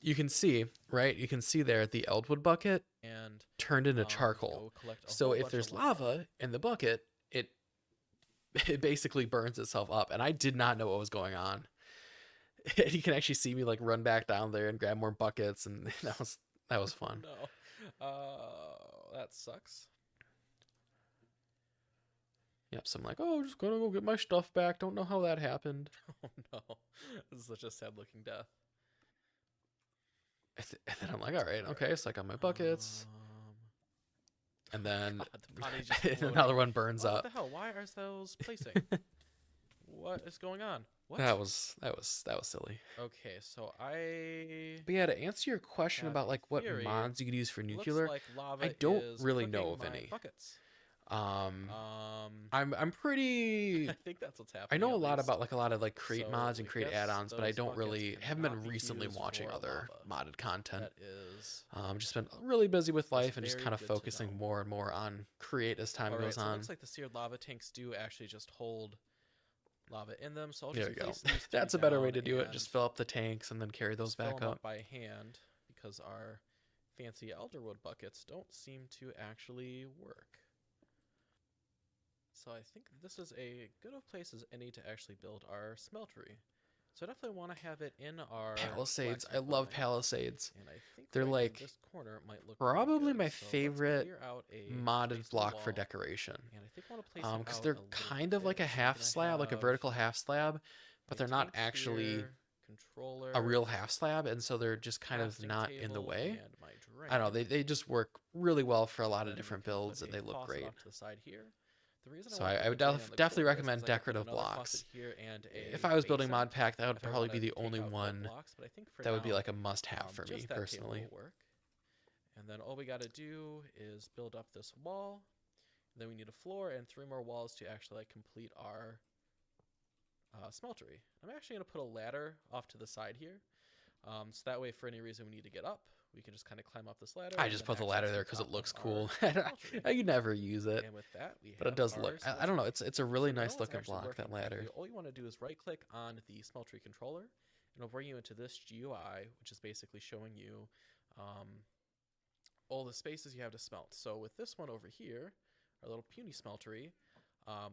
You can see, right? You can see there the Eldwood bucket And turned into charcoal. go collect a So whole if bunch there's of lava. lava in the bucket, it basically burns itself up. And I did not know what was going on. You can actually see me like run back down there and grab more buckets, and that was fun. No, that sucks. Yep. So I'm like, oh, just gonna go get my stuff back. Don't know how that happened. Oh no, this is such a sad looking death. And then I'm like, all right, okay. So I got my buckets, and then God, the body just another one burns oh, up. What the hell? Why are those placing? What is going on? What? That was silly. Okay, so I But yeah, to answer your question have about a like what theory. mods you could use for looks nuclear, like lava I don't is really cooking know of my any. buckets. I'm pretty. I think that's what's I happening. know a at lot least. about like a lot of like create So mods and I create guess add-ons, but I those don't buckets really haven't cannot been be recently used watching for other lava. modded content. That is Just been really busy with That's life and just very kind of good to focusing know. more and more on create as time Alright, goes so it on. looks like the seared lava tanks do actually just hold lava in them. So I'll There just you go. place these That's a three better way down to do it. and Just fill up the tanks and then carry those just fill back 'em up. by hand because our fancy elderwood buckets don't seem to actually work. So I think this is a good of place as any to actually build our smeltery. So I definitely want to have it in our Palisades. I blacksmith love building. Palisades. And I think They're right in like this corner might look pretty Probably good. my So let's favorite clear out a modded space in the block for wall. decoration. And I think I want to place it Because out they're a little kind of like a bit. So half we're gonna slab, like a have vertical half slab, but a they're not tank actually sphere, controller, a real half slab, and so they're just kind of crafting not in the table, way. and my I don't know, drain. they just work really well for a lot of Then different we can put builds, and a they look faucet great. off to the side here. The reason So want I would the drain on the definitely corner is recommend 'cause I could put decorative another blocks. faucet here and a If I was building basin mod pack, that would if I probably wanted be the to take only out more one blocks, but I think for that would be now, like a must-have for me just that table personally. will work. And then all we got to do is build up this wall. Then we need a floor and 3 more walls to actually like complete our smeltery. I'm actually going to put a ladder off to the side here. So that way, for any reason we need to get up, we can just kind of climb up this ladder. I and just then put the ladder access there because top it looks of cool. our smeltery. I could never use it, And with that, we but it have does our look. I don't know. smeltery. It's a really So now nice it's looking actually block, working that ladder. perfectly. All you want to do is right click on the smeltery controller, and it'll bring you into this GUI, which is basically showing you all the spaces you have to smelt. So with this one over here, our little puny smeltery,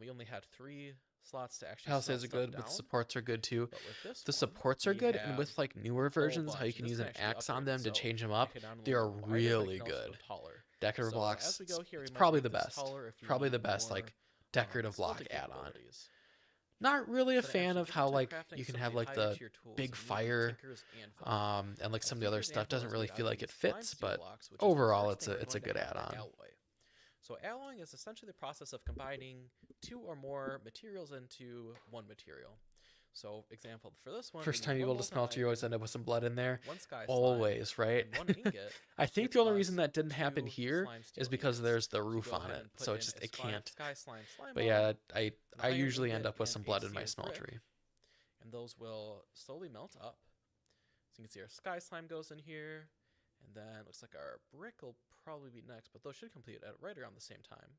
we only had 3 slots to actually smelt Palisades are stuff good, down. but the supports are good too. But with this The one, supports are we good, and with have like newer a whole versions, how you bunch. can This use can an actually axe on upgrade. them to So change them I up. can not only They are go wider, but I really can also go good. taller. Decorative So blocks, as we go here, we it's might probably make the this best. taller if we Probably need the best more, like decorative block smelting add-on. capabilities. Not really a So to fan actually of get how into like crafting you can some have of the like higher the tier tools, big you need the fire Tinker's Anvil. and like Now, some of the other Tinker's stuff Anvil doesn't is really made feel out of like it these fits, limestone but blocks, which is the overall first thing it's a we're going good to have to add-on. alloy. So alloying is essentially the process of combining 2 or more materials into one material. So example for this one, First we time need you 1 build a molten smelter, you always iron, end up with some blood in there. 1 sky slime, Always, right? and 1 ingot. I think gives the only us reason that didn't happen 2 here slime is steel because ingots. there's the So you roof go on ahead it, and put so in it just a it can't. sky slime slime But bomb, yeah, an I iron usually end ingot, up with and some a blood in my seared brick, smeltery. and those will slowly melt up. So you can see our sky slime goes in here, and then it looks like our brick will probably be next, but those should complete at right around the same time.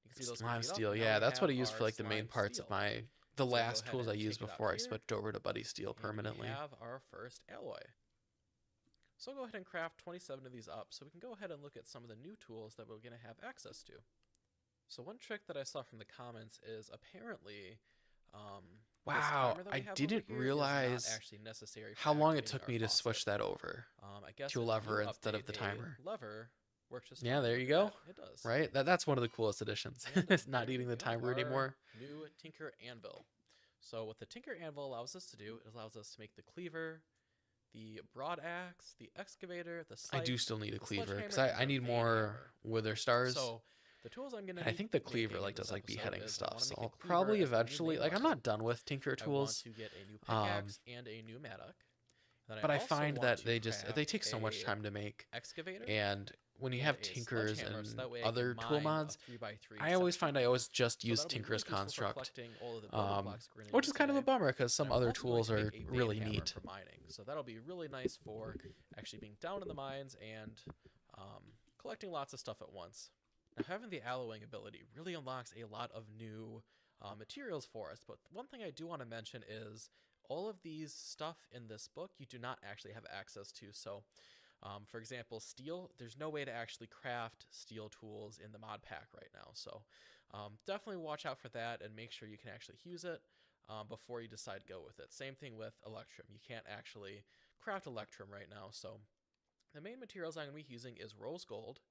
You can see those Slime complete up, steel, and now yeah, we that's what I have use for our like the main slime parts of steel. the So go last ahead tools I and used take it out before I here, switched over to Buddy Steel and permanently. we have our first alloy. So I'll go ahead and craft 27 of these up so we can go ahead and look at some of the new tools that we're going to have access to. So one trick that I saw from the comments is apparently this Wow, timer that we I have over didn't here is realize not actually necessary for how long it activating took our me to faucet. switch that over I guess to a if lever you instead of update the a timer. lever works just Yeah, fine. there Look you at go. that. It does. Right? That's one of the coolest additions. And Not there needing we the have timer our anymore. new Tinker Anvil. So what the Tinker Anvil allows us to do, it allows us to make the cleaver, the broad axe, the excavator, the I scythe, do still need a the cleaver because sledgehammer, and I the need vein more hammer. wither stars. So the tools I'm going to And I be think the making cleaver in like this does like episode beheading is I stuff. wanna So make a I'll cleaver probably as the new eventually main like I'm weapon. not done with Tinker I want tools. to get a new pickaxe and a new mattock. Then But I also find want that to they take craft so much a time to make. excavator And when you and have a tinkers sledgehammer, and so that way I other can tool mine a mods, 3x3 I always section. find I always just So use that'll be really Tinker's useful for construct, collecting all of the building blocks we're gonna which use is kind of a today. bummer because And some I'm other also going tools to are make a vein really hammer neat. for mining. So that'll be really nice for actually being down in the mines and collecting lots of stuff at once. Now having the alloying ability really unlocks a lot of new materials for us, but one thing I do want to mention is all of these stuff in this book you do not actually have access to. So for example, steel, there's no way to actually craft steel tools in the mod pack right now. So definitely watch out for that and make sure you can actually use it before you decide to go with it. Same thing with electrum. You can't actually craft electrum right now. So the main materials I'm going to be using is rose gold.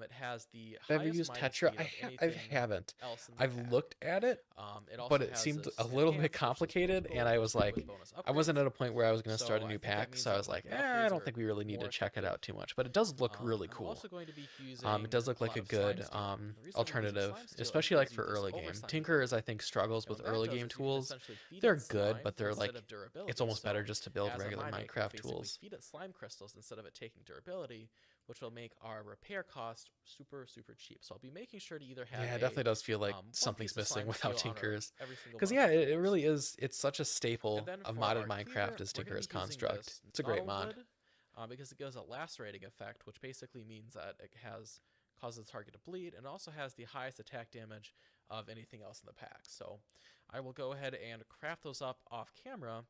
It has the Have you highest used mining Tetra? speed of I anything haven't. else in the I've pack. looked at it, It also but it has seemed this a little enhance, bit which is complicated, rose and gold, I was like, with bonus I wasn't upgrades. at a point where I was going to So start a I new think that pack, means so I that was like, the I upgrades don't are think we really need more to check it effective. out too much. But it does look really I'm cool. also going to be using It does look a like lot a of slime good steel. The reason I'm using alternative, slime steel is especially like because for you use early over game. slime Tinkers, steel. I think, struggles And with what that early does game is you can tools. essentially feed They're it good, slime but they're instead like, of durability. it's almost better So just to build as a regular miner, I can Minecraft basically tools. feed it slime crystals instead of it taking durability, which will make our repair cost super cheap. So I'll be making sure to either have Yeah, it definitely does feel like one something's piece of missing slime without steel on Tinkers. every single Because one yeah, of the it tools. really is. It's such a And staple then of for modded our Minecraft cleaver, is we're gonna Tinker's be using construct. this It's a great knottle mod. wood, because it gives a lacerating effect, which basically means that it causes the target to bleed, and also has the highest attack damage of anything else in the pack. So I will go ahead and craft those up off camera,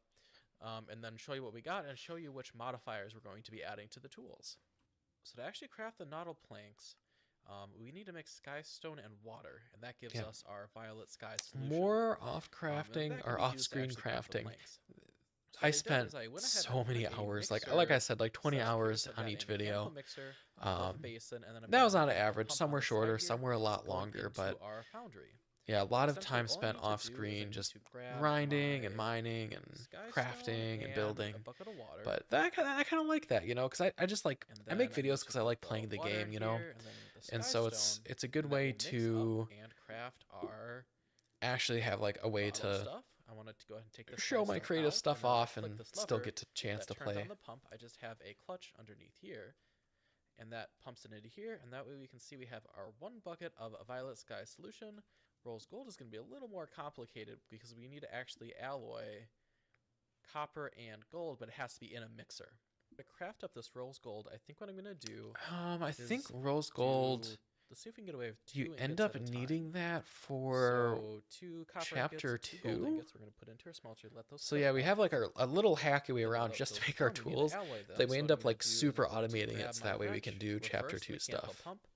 and then show you what we got and show you which modifiers we're going to be adding to the tools. So to actually craft the knottle planks, we need to mix sky stone and water, and that gives us our violet sky solution. More off And crafting that can or be off used to screen actually craft the crafting. planks. So I what did spent is I went ahead so and many put a hours, like mixer I said, like 20 setup here. hours So I've on got each a mechanical video. mixer, a basin, and then I'm That was gonna on have a average. pump Some on were the side shorter, here some were a lot going longer, into but our foundry. yeah, a lot of Essentially, time all I spent need to off do is I screen need just to grab grinding and my mining and sky crafting stone and building. a bucket of water, But I kind of like that, you know, because I just like, and I make then videos need because to I put like the playing the water game, you know, here, and then the and sky so stone, it's a good and that way will mix to up and craft our actually have like a way bottle to stuff. I wanted to go ahead and take this show sky my stone creative out, stuff and then off click and this still lever get a chance that to turns play. on the pump. I just have a clutch underneath here, and that pumps it into here, and that way we can see we have our 1 bucket of a violet sky solution. Rose gold is going to be a little more complicated because we need to actually alloy copper and gold, but it has to be in a mixer. To craft up this rose gold, I think what I'm going to do I think is rose gold let's see if we can get away with You 2 end ingots up at a time. needing that for So 2 copper chapter ingots, 2 gold 2? ingots. We're gonna put into our smelter. Let those. So cook yeah, we up. have like a little hacky way Then around let just to those make our come. We need to tools. alloy them. Then we So end what up I'm gonna like do is super I'm going to automating it grab so my that way we wrench, can do but chapter first 2 we cancel stuff. pump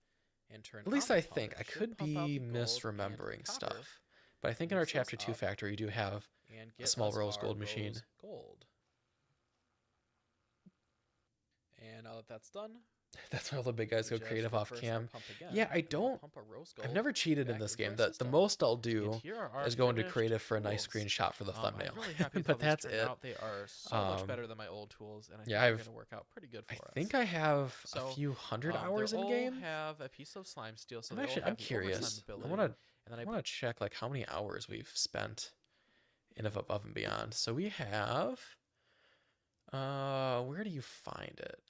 and turn At least on I the pump. think. That I should could pump out be the gold and misremembering copper. stuff. But I think in our Mix this chapter 2 up factory, you do have and a get small us rose our gold machine. rose gold. And now that that's done, That's why all the big guys we go just creative off reverse our cam. pump again, Yeah, I and we'll don't. pump a rose I've gold never cheated in back this into game. our The system. most I'll And do here are our is go into finished creative for a nice tools. screenshot for the thumbnail. I'm really happy with But how these that's turned it. out. They are so much better than my old tools, and I think yeah, they're I've- going to work out pretty good for I us. think I have So, a few hundred they hours in all game. have a piece of slime steel, so I'm they all actually have I'm the curious. overslime I ability. want to And then I want to check like how many hours we've spent in Above and Beyond. So we have where do you find it?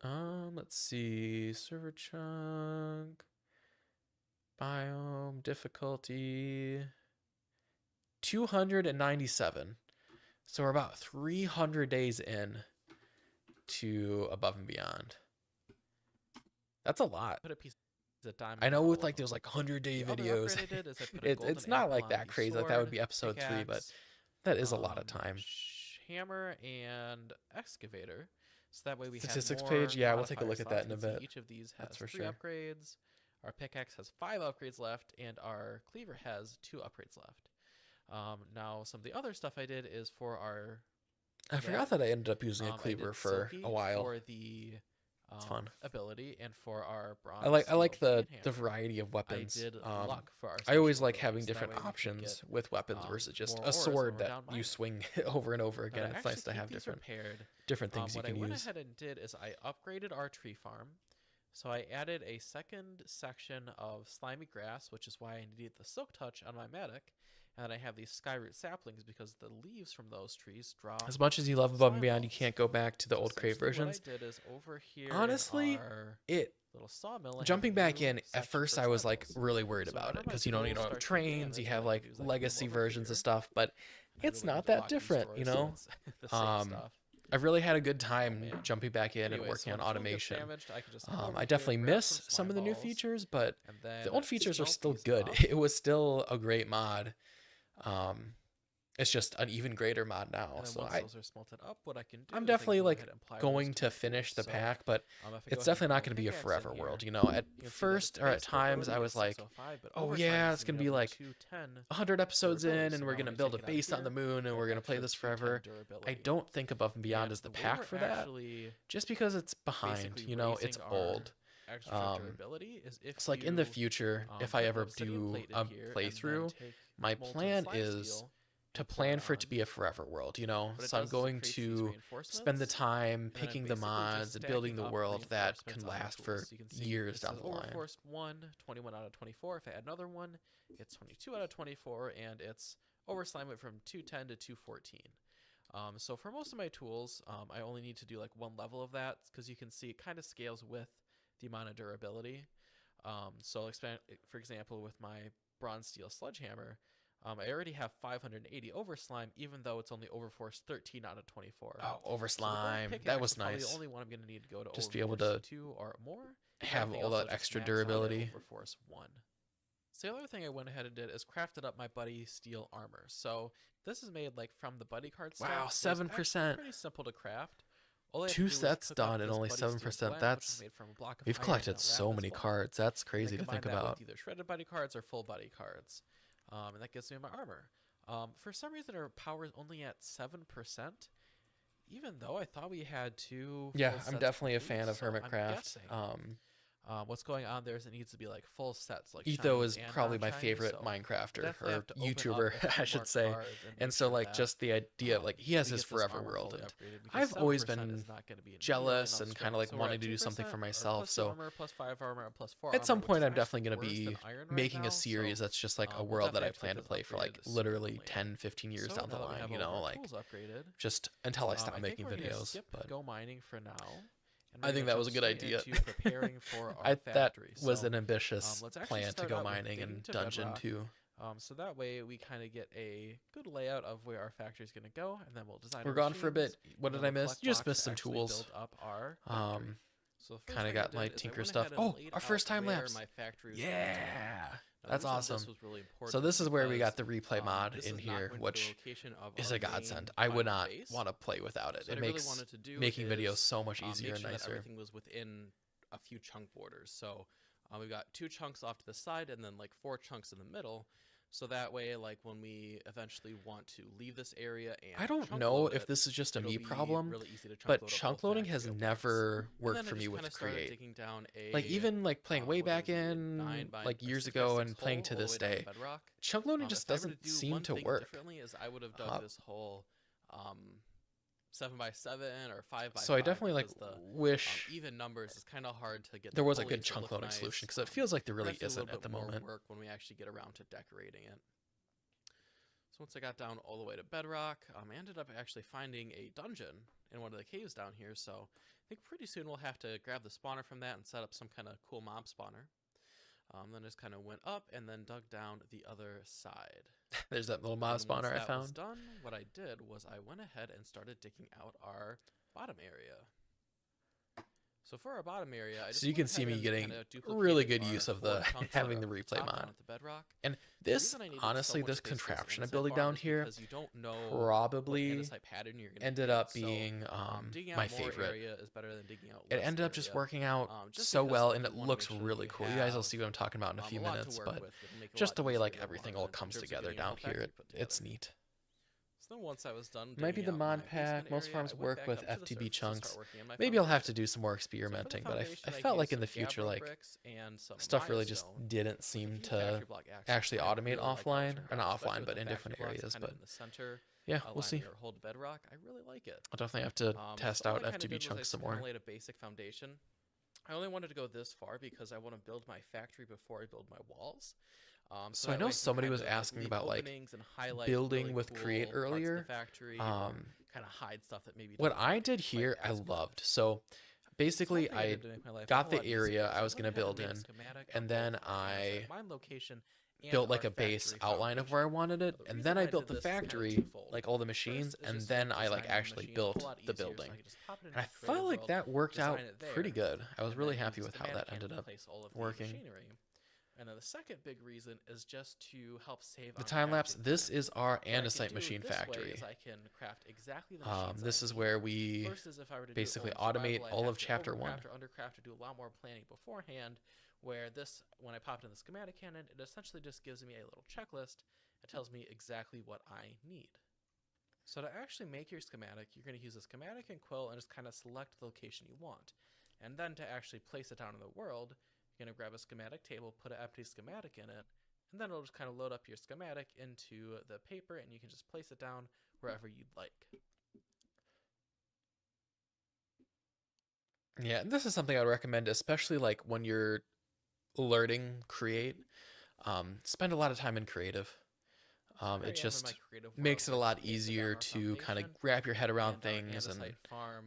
Let's see. Server chunk, biome, difficulty 297. So we're about 300 days in to Above and Beyond. That's a lot. put a piece of diamond. I know on with all like of those them. like 100-day The other videos. upgrade I did is I put a It's golden not apple like on that the crazy. Like that would be sword, episode 3, but pickaxe, that is a lot of time. Hammer and excavator. So that way we Statistics have more page, yeah, we'll take a modifier look at that slots. in a You can see bit. Each of these has That's for 3 sure. upgrades. Our pickaxe has 5 upgrades left, and our cleaver has 2 upgrades left. Now, some of the other stuff I did is for our I forgot that I ended up using a I did cleaver for silky a while. for the It's fun. ability, and for our bronze. I like steel the hammer. variety of weapons. I did luck for our. I always special like having abilities. That different way we can options get, with weapons versus just more a ores when sword we're that down you mining. swing over and over But I again. It's actually nice to keep have these different repaired. things you What can I went use. ahead and did is I upgraded our tree farm. So I added a second section of slimy grass, which is why I needed the silk touch on my medic. And I have these skyroot saplings because the leaves from those trees drop. As much as you love Above and slime Beyond, you balls. can't go back to the old crave Essentially versions. What I did is over here. Honestly, in our it little sawmill. I have jumping a back new in at section first for I was slime like balls. really worried So about whenever it my because you know tools have start to trains, you damage, have what I like can do is I can legacy come over versions here, of stuff, but I it's really not need to that block these different, you doors, so know. it's the same stuff. I've really had a good time man. jumping back in and Anyway, working so on when a tool gets automation. damaged, I can just come over I here, definitely grab miss some some slime of the new balls, features, but and then the old features are smelt still these good. up. It was still a great mod. It's just an even greater mod now. And then So once those are smelted up, what I can do I'm is I can definitely go like ahead and apply going those to my finish tools. the So, pack, but if I go it's ahead and definitely put not my going to be a pickaxe in forever here, world. You know, at you can see that first its or at base times I durability was is like, 605, but oh over yeah, time it's it's going to be gonna like 210 100 episodes in durability. and So we're now going to when you build a take it out of base on the here, moon and it'll we're going to have play your this 210 forever. I durability. don't think Above and Beyond And is the way pack we're for that, actually just because it's behind. basically You know, it's raising our old. extra Um, durability is if So like in the you, future, if put I ever obsidian do plate in a here and then playthrough, take my molten plan slime is steel to and pour plan for it to on. be a forever world, you know? What it So I'm does is it going creates these to spend the reinforcements, time and then I'm picking the basically just mods and building the stacking up world that reinforcements can on my last tools. for So you can see years this down is the line. Overforced 1, 21 out of 24. If I add another one, it's 22 out of 24, and it's overslime went from 210 to 214. So for most of my tools, I only need to do like one level of that because you can see it kind of scales with the amount of durability. So for example, with my bronze steel sledgehammer, I already have 580 over slime, even though it's only overforce 13 out of 24. Oh, over So the gold slime. That pickaxe was is probably nice. the only one I'm going to need to go to Just be able overforce to 2 or more. Have Everything all else that I'll just extra max out at durability. Overforce 1. So the other thing I went ahead and did is crafted up my buddy steel armor. So this is made like from the buddy card stuff. Wow, so it's 7%. actually pretty simple to craft. All I have to 2 do is sets cook up done and this only buddy steel 7%. blend, which is That's made from a block of we've iron collected and a so lapis many ball. cards. That's And I crazy to combine think that about. with either shredded buddy cards or full buddy cards. And that gives me my armor. For some reason, our power is only at 7%, even though I thought we had 2 Yeah, full I'm sets definitely a complete, fan of so I'm Hermitcraft. guessing, what's going on there is it needs to be like full sets. Like Etho shinies is and probably my non-shinies, favorite so Minecrafter definitely or have to open up YouTuber, a few I should more say. cards And make so sure like that, just the idea, like he has we his get this forever armor world, fully and upgraded, because I've always 7% been is not gonna be immediately jealous enough and kind strength. of like So we're wanting at to do something 2% for or myself. plus 2 So armor, plus 5 armor, plus 4 at some armor, which point, is I'm definitely actually going to worse be than iron right making now, a series so, that's just like a we'll world that I definitely have plan to this play for like upgraded literally sooner or 10, later. 15 years So down the now that we line, have you all of know, our like tools upgraded, just until I I stop think making we're gonna videos. skip But go mining for now. And I we're think gonna that was a jump good straight idea. into preparing for our that factory. was So, an ambitious let's actually plan to start go out with mining digging and to dungeon bedrock. too. So that way we kind of get a good layout of where our factory is going to go, and then we'll design. We're our gone for a machines, bit. What and did then I we'll miss? collect You just blocks missed to some actually tools. build up our factory. So the first Kind of thing I got my did is I tinker went stuff. ahead and Oh, laid our out first time where lapse. my factory was going to Yeah, be. Now, the that's reason awesome. This was really important So this is where we got the because, replay mod this in is not here, going to be the which location of is our a godsend. main I would final not base. want to play without it. So It what I really makes wanted to do making videos is, so much easier make and sure that nicer. everything was within a few chunk borders. So we've got 2 chunks off to the side and then like 4 chunks in the middle. So that way, like when we eventually want to leave this area and I don't chunk know load if it, this is just a it'll me be problem, really easy to chunk but load a chunk whole loading has factory at once. never And worked then for I me just with kinda started Create. digging down Like even like playing way what back is it, in 9 by like years 6 by ago 6 and playing hole to all the this way down to day, bedrock. chunk loading just If I were to doesn't do seem one to thing work. differently is I would have dug this whole 7 by 7 or 5 by 5. So I definitely like because the wish even numbers is kind of hard to get. there the was a pulleys good to chunk look loading nice. solution because it feels like there really That's a isn't little at the bit more moment. work when we actually get around to decorating it. So once I got down all the way to bedrock, I ended up actually finding a dungeon in one of the caves down here. So I think pretty soon we'll have to grab the spawner from that and set up some kind of cool mob spawner. Then just kind of went up and then dug down the other side. There's that little mob And once spawner I that was found. done, what I did was I went ahead and started digging out our bottom area. So for our bottom area, I just So you can went see ahead me and getting kinda really duplicated good our use of 4 the chunks that having are the replay top down mod. at the bedrock. And The this, reason I needed honestly, so this much space for contraption I'm andesite building farm down is here because you don't know probably what andesite pattern you're gonna ended get. up So, being digging out my more favorite. area is better than digging out It less ended up just area. working out Just so because, well, like, and you it wanna looks make sure really you cool. You guys will have, see what I'm talking about in a few a lot to minutes, work but with. It'll make it a just lot the way easier like in the everything long all run in comes terms of together getting a whole down here, factory put it's together. neat. So then once I was done Might be digging the out my mod pack. basement Most area, farms I went work back with up to the FTB surface to chunks. start working on my Maybe I'll have to foundation. do some more So for the experimenting, but foundation, I I felt like used in the some future, gabbro like bricks and some stuff really just limestone didn't with a seem few to factory block actually I automate really like how it offline, turned or out, not especially offline, with but the in different factory blocks areas. kind of But in the center, yeah, we'll lining see. your whole bedrock. I really like it. I'll definitely have to test So out what I kinda FTB did was I chunks just some kinda more. laid a basic foundation. I only wanted to go this far because I want to build my factory before I build my walls. So That I know way can somebody kind was of, asking leave about like openings and highlight building really with cool Create parts of the earlier. factory, or kind of hide stuff that maybe What doesn't I did look here, quite I as good. loved. So So basically, one thing I I did to make my life a got whole the lot area easier is I was went gonna ahead and build made a in, schematic and of then both our I mine location and built like our a base factory outline of where I wanted it, the and reason then I I did built the this is kinda factory, twofold. like all the First machines, is and just then make I like designing the actually machine a whole built lot the easier, so I building. can just pop it And I into felt Creative like World, that worked out design it pretty there, good. I was and really then happy use with the how that mannequin ended to up place all of the working. machinery. And then the second big reason is just to help save The on time lapse. crafting This time. is our What I can andesite do machine this way factory. is I can craft exactly the machines that This I is need. where we First is if I were to basically do it only in automate survival, I'd all have of to chapter 1. overcraft or undercraft or do a lot more planning beforehand, where this, when I popped in the schematic cannon, it essentially just gives me a little checklist. It tells me exactly what I need. So to actually make your schematic, you're going to use a schematic and quill and just kind of select the location you want. And then to actually place it down in the world, you're going to grab a schematic table, put an empty schematic in it, and then it'll just kind of load up your schematic into the paper, and you can just place it down wherever you'd like. Yeah, and this is something I would recommend, especially like when you're learning Create. Spend a lot of time in Creative. It just makes it a lot easier to kind of wrap your head around things and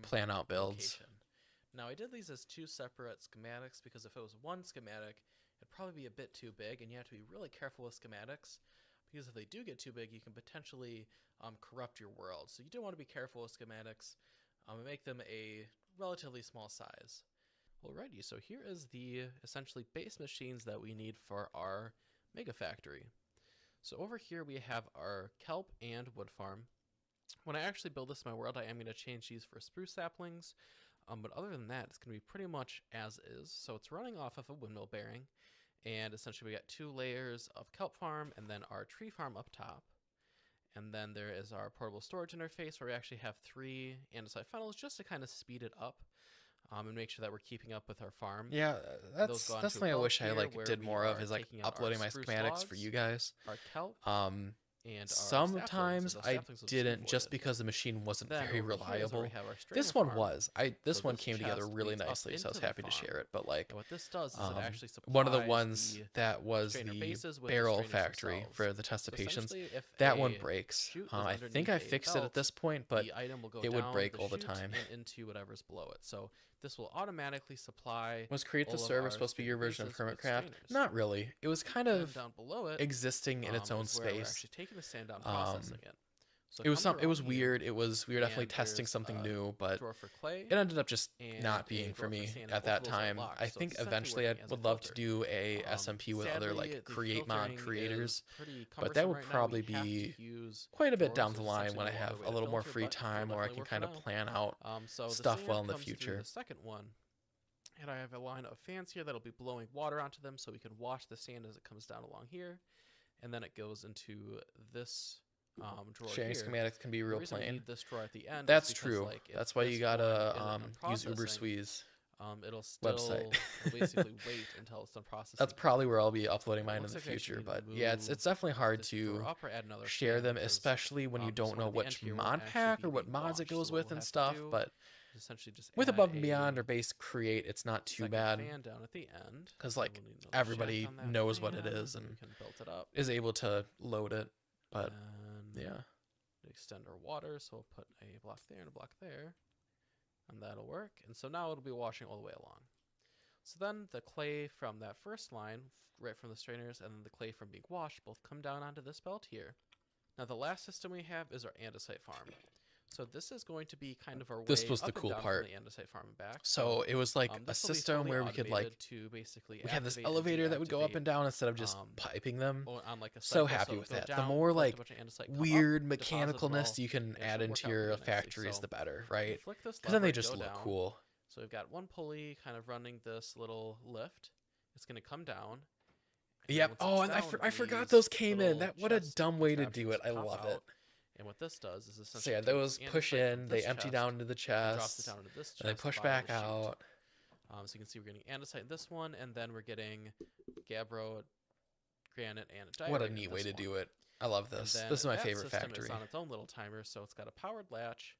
plan out builds. Location. Now I did these as 2 separate schematics because if it was one schematic, it'd probably be a bit too big, and you have to be really careful with schematics because if they do get too big, you can potentially corrupt your world. So you do want to be careful with schematics and make them a relatively small size. Alrighty, so here is the essentially base machines that we need for our mega factory. So over here we have our kelp and wood farm. When I actually build this in my world, I am going to change these for spruce saplings. But other than that, it's going to be pretty much as is. So it's running off of a windmill bearing. And essentially we got 2 layers of kelp farm and then our tree farm up top. And then there is our portable storage interface where we actually have 3 andesite funnels just to kind of speed it up. And make sure that we're keeping up with our farm. Yeah, that's something I wish I like did more of, is like uploading my schematics for you guys. Our kelp, and sometimes I didn't, just because the machine wasn't very reliable. This one was. This one came together really nicely, so I was happy to share it. But like, what this does is it actually one of the ones that was the barrel factory for the testifications, that one breaks. I think I fixed it at this point, but it would break all the time. And into whatever's below it. So this will automatically supply. Was Create the all of Server our supposed to be your version of strainer bases with Hermitcraft? strainers. Not really. It was kind And of down below it, existing in its own is where we're space. actually taking the sand down, processing it. So It was come it was around here, weird. We were definitely and testing there's something a new, but drawer for clay, it ended up just and not a being for drawer for me sand, at both of that those are time. locked, I so think it's essentially eventually I working as a would love to filter. do a SMP with other Sadly, like the create mod filtering creators, is pretty but that cumbersome would right now. probably We have to be use quite a bit drawers, down the so line essentially when I no other have way a to little more filter, free but it'll time or I definitely can work for kind of now. plan out So the stuff sand well in the comes through future. the second one, and I have a line of fans here that'll be blowing water onto them, so we can wash the sand as it comes down along here, and then it goes into this drawer Sharing here. schematics can be The real reason we plain. need this drawer at the end. That's is because, true. like, if That's why you this gotta one isn't done use Uber processing, Squeeze. It'll still website. it'll basically wait until it's done processing. That's probably where I'll be uploading It mine in looks the like I actually future. need But to yeah, it's move definitely hard this to drawer up or add another share fan them, because, especially when you this don't one know at the end which here won't mod actually pack be or what being mods it washed, goes so with what and we'll have to stuff. do But is essentially just with add Above and a Beyond or base Create, it's not too second bad fan down at the end, because so like we'll need another everybody shaft on that knows what it fan, is and we and can build it up. is able to load it. But And yeah, extend our water, so we'll put a block there and a block there, and that'll work. And so now it'll be washing all the way along. So then the clay from that first line, right from the strainers, and then the clay from being washed, both come down onto this belt here. Now the last system we have is our andesite farm. So this is going to be kind of our way This was the up and cool down part. from the andesite farm and back. so it was like a this will be system fully where we could like automated to basically we had this activate and elevator that would go up deactivate, and down instead of just piping them. on like a So cycle. happy it'll with go that. The down, more collect a like bunch of andesite, come up, weird deposit it mechanicalness all, you can and it add should work into out your really nicely. factories, So the better, we right? flick this Because then they lever, just go look down. cool. So we've got one pulley kind of running this little lift. It's going to come down. and Yep. once Oh, it's and down, I forgot these those came in. little What a chest dumb way to do it. contraptions I pop love it. out. And what this does is So essentially yeah, takes those the push andesite from in, they this empty chest down into the and drops it chest, down into this chest and they push via back the chute. out. So you can see we're getting andesite in this one, and then we're getting gabbro, granite, and diorite What a in neat way this to one. do it. I love And this. then This is my that favorite system factory. is on its own little timer, so it's got a powered latch.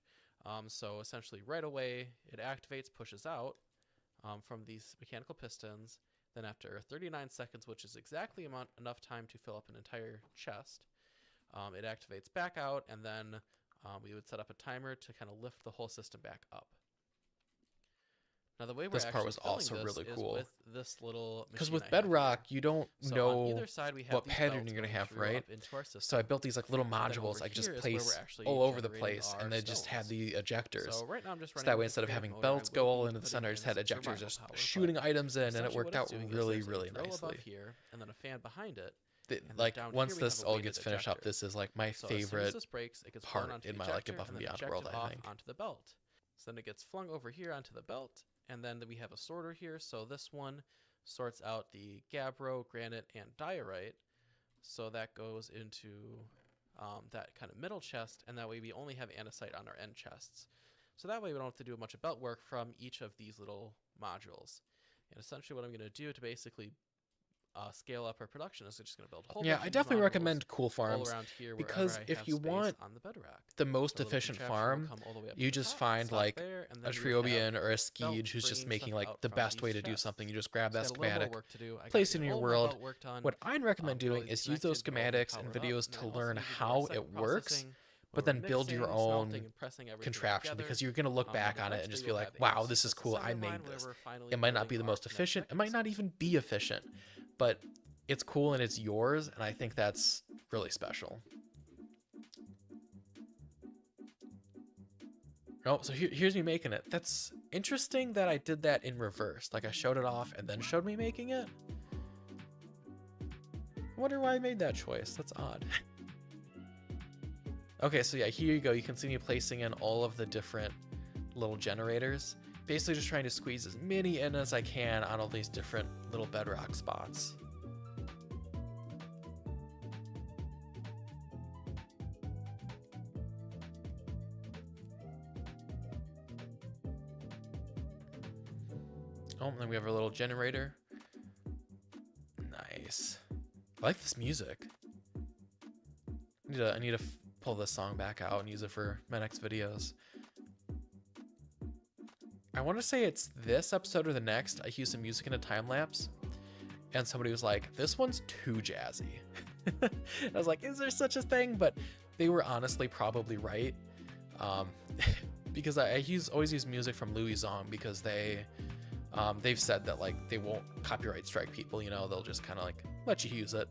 So essentially, right away, it activates, pushes out from these mechanical pistons. Then after 39 seconds, which is exactly enough time to fill up an entire chest, it activates back out, and then we would set up a timer to kind of lift the whole system back up. Now the way we're This part actually was filling also this really is cool. with this little Because machine with I have here. Bedrock, you don't So on know either side we have what these pattern belts you're gonna going have, through right? up into our system. So I built these like little And then modules over I could just here is where we're place actually all over the generating place, our and they just had stones. the ejectors. So right now I'm just So running that with way, the instead of create having mode, belts I go will all be into the putting center, I in just had some ejectors survival just power, but shooting items in, and it essentially worked what out it's doing really, is there's a really drill above nicely. here, and then a fan behind it. Th- and then Like down once here we have this a all weighted gets finished up, ejector. this is like my So as soon as favorite this breaks, it gets part flung onto in the my like ejector Above and and then Beyond world, ejected I off think. onto the belt. So then it gets flung over here onto the belt, and then we have a sorter here. So this one sorts out the gabbro, granite, and diorite. So that goes into that kind of middle chest, and that way we only have andesite on our end chests. So that way we don't have to do a bunch of belt work from each of these little modules. And essentially what I'm going to do to basically scale up our production is just going to build a whole Yeah, bunch I of definitely modules recommend cool all farms around here because wherever I if have you space want on the bedrock. the most The little efficient contraption will farm. come all the way up You to the just top, find stop like there, and a then you would have Triobian or a belts Skeege who's just bringing making stuff like out the from best these way to do chests. something. You just grab that Just got a little more schematic, work to do. I got place to it in get your all my world. belt work done. What I'd recommend All doing these is use those connected, all these schematics and powered up, videos and to then also learn need to do how our it second works, processing, but where then we're build your mixing, own smelting, and pressing everything contraption, together. because you're going to look back Then on it and just eventually be we'll like, have wow, a this is cool. I assembly line made where this. we're finally It might not building be the our most connect efficient. It might mechanisms. not even be efficient, but it's cool and it's yours. And I think that's really special. Oh, so here's me making it. That's interesting that I did that in reverse. Like I showed it off and then showed me making it. I wonder why I made that choice. That's odd. Okay, so yeah, here you go. You can see me placing in all of the different little generators. Basically just trying to squeeze as many in as I can on all these different little bedrock spots. Oh, and then we have our little generator. Nice. I like this music. I need to pull this song back out and use it for my next videos. I want to say it's this episode or the next. I used some music in a time lapse, and somebody was like, "This one's too jazzy." I was like, "Is there such a thing?" But they were honestly probably right, because always use music from Louis Zong because they've said that like they won't copyright strike people, you know, they'll just kind of like let you use it.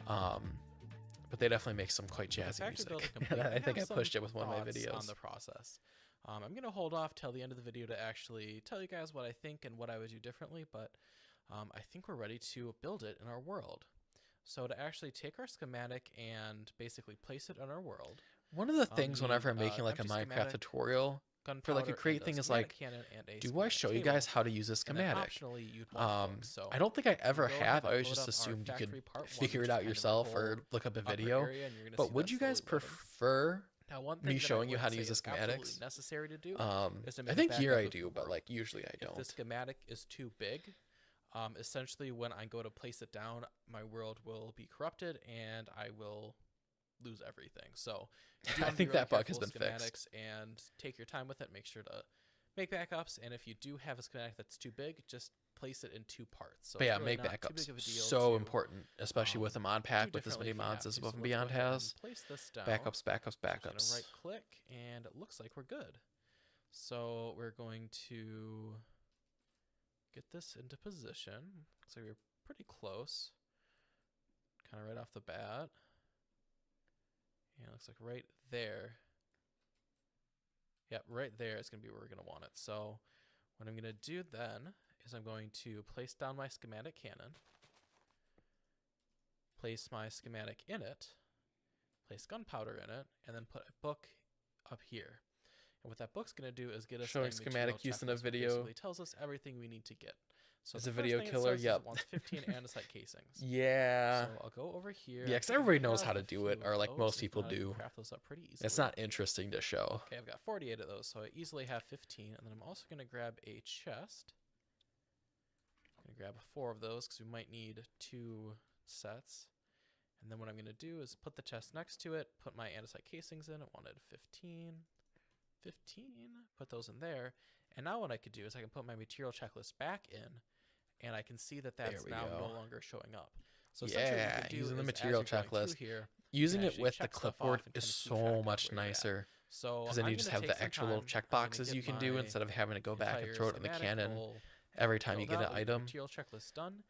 But they definitely make some quite jazzy music. I think I pushed it with one of my videos. On the process. I'm going to hold off till the end of the video to actually tell you guys what I think and what I would do differently, but I think we're ready to build it in our world. So to actually take our schematic and basically place it in our world. One of the things whenever I'm making like a Minecraft tutorial for like a create thing is like, do I show you guys how to use a schematic? I don't think I ever have. I always just assumed you could figure it out yourself or look up a video. But would you guys prefer me showing you how to use the schematics? Necessary to do. I think here I do, but like usually I don't. If the schematic is too big, essentially when I go to place it down, my world will be corrupted and I will lose everything. So I think that bug has been fixed. And take your time with it. Make sure to make backups. And if you do have a schematic that's too big, just place it in 2 parts. So but yeah, make backups. So important, especially with a mod pack with as many mods as Above and Beyond has. Place this down. Backups. Right click, and it looks like we're good. So we're going to get this into position. Looks like we're pretty close. Kind of right off the bat. Yeah, it looks like right there. Yep, right there is going to be where we're going to want it. So what I'm going to do then is I'm going to place down my schematic cannon, place my schematic in it, place gunpowder in it, and then put a book up here. And what that book's going to do is get us showing schematic use in a video. It tells us everything we need to get. So it's a video killer. Yep. It wants 15 andesite casings. Yeah. So I'll go over here. Yeah, because everybody knows how to do it, or like most people do. Craft those up pretty easily. It's not interesting to show. Okay, I've got 48 of those, so I easily have 15. And then I'm also going to grab a chest. I'm going to grab 4 of those because we might need 2 sets. And then what I'm going to do is put the chest next to it, put my andesite casings in. It wanted 15. Put those in there. And now what I could do is I can put my material checklist back in, and I can see that that's now no longer showing up. So yeah, using the material checklist, using it with the clipboard is so much nicer. So because then you just have the actual little check boxes you can do instead of having to go back and throw it in the cannon every time you get an item. Material checklist done.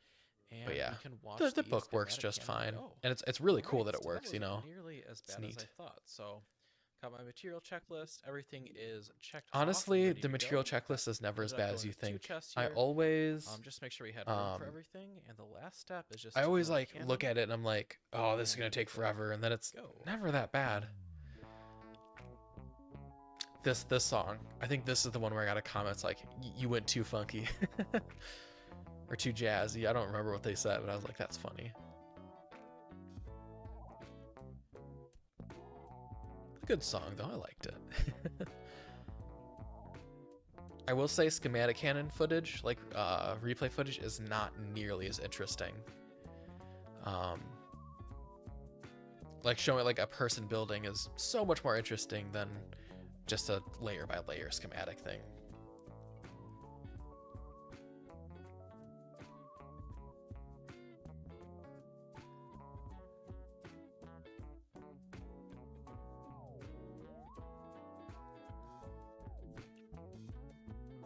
But yeah, the book works just fine, and it's really cool that it works. You know, nearly as bad as I thought. So. Got my material checklist. Everything is checked. Honestly, the material checklist is never as bad as you think. I always just make sure we had room for everything, and the last step is just. I always like look at it and I'm like, oh, this is gonna take forever, and then it's never that bad. This song, I think this is the one where I got a comment. It's like you went too funky, or too jazzy. I don't remember what they said, but I was like, that's funny. Good song though, I liked it. I will say schematic cannon footage, like replay footage, is not nearly as interesting. Like showing like a person building is so much more interesting than just a layer by layer schematic thing.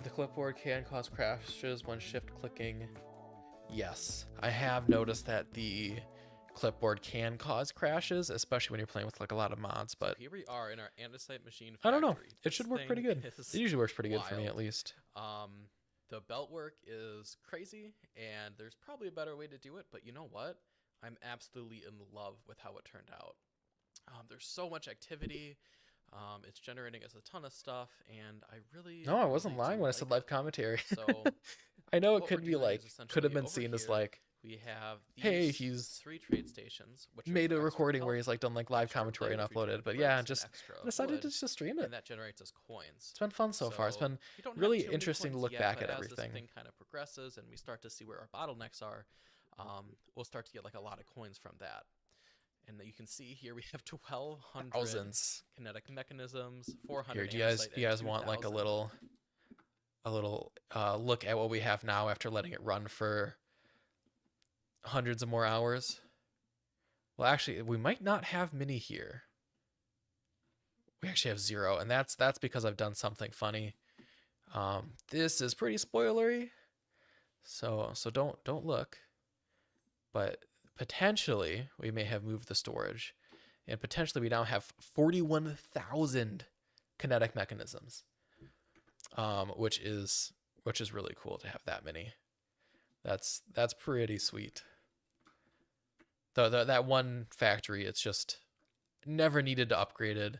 The clipboard can cause crashes when shift clicking. Yes, I have noticed that the clipboard can cause crashes, especially when you're playing with like a lot of mods. But so here we are in our andesite machine factory. I don't know. It should work pretty good. It usually works pretty good for me, at least. The belt work is crazy, and there's probably a better way to do it. But you know what? I'm absolutely in love with how it turned out. There's so much activity. It's generating us a ton of stuff, and I really no, I wasn't lying when I said live commentary. So I know it could be like could have been seen as like we have hey, he's 3 trade stations, which made a recording where he's like done like live commentary and uploaded. But yeah, just decided to just stream it. And that generates us coins. It's been fun so far. It's been really interesting to look back at everything. As this thing kind of progresses and we start to see where our bottlenecks are, we'll start to get like a lot of coins from that. And you can see here we have 1,200 kinetic mechanisms, 400. Here, do you guys want like a little look at what we have now after letting it run for hundreds of more hours? Well, actually, we might not have many here. We actually have 0, and that's because I've done something funny. This is pretty spoilery, so don't look. But potentially we may have moved the storage, and potentially we now have 41,000 kinetic mechanisms, which is really cool to have that many. That's pretty sweet. That one factory, it's just never needed to upgrade it.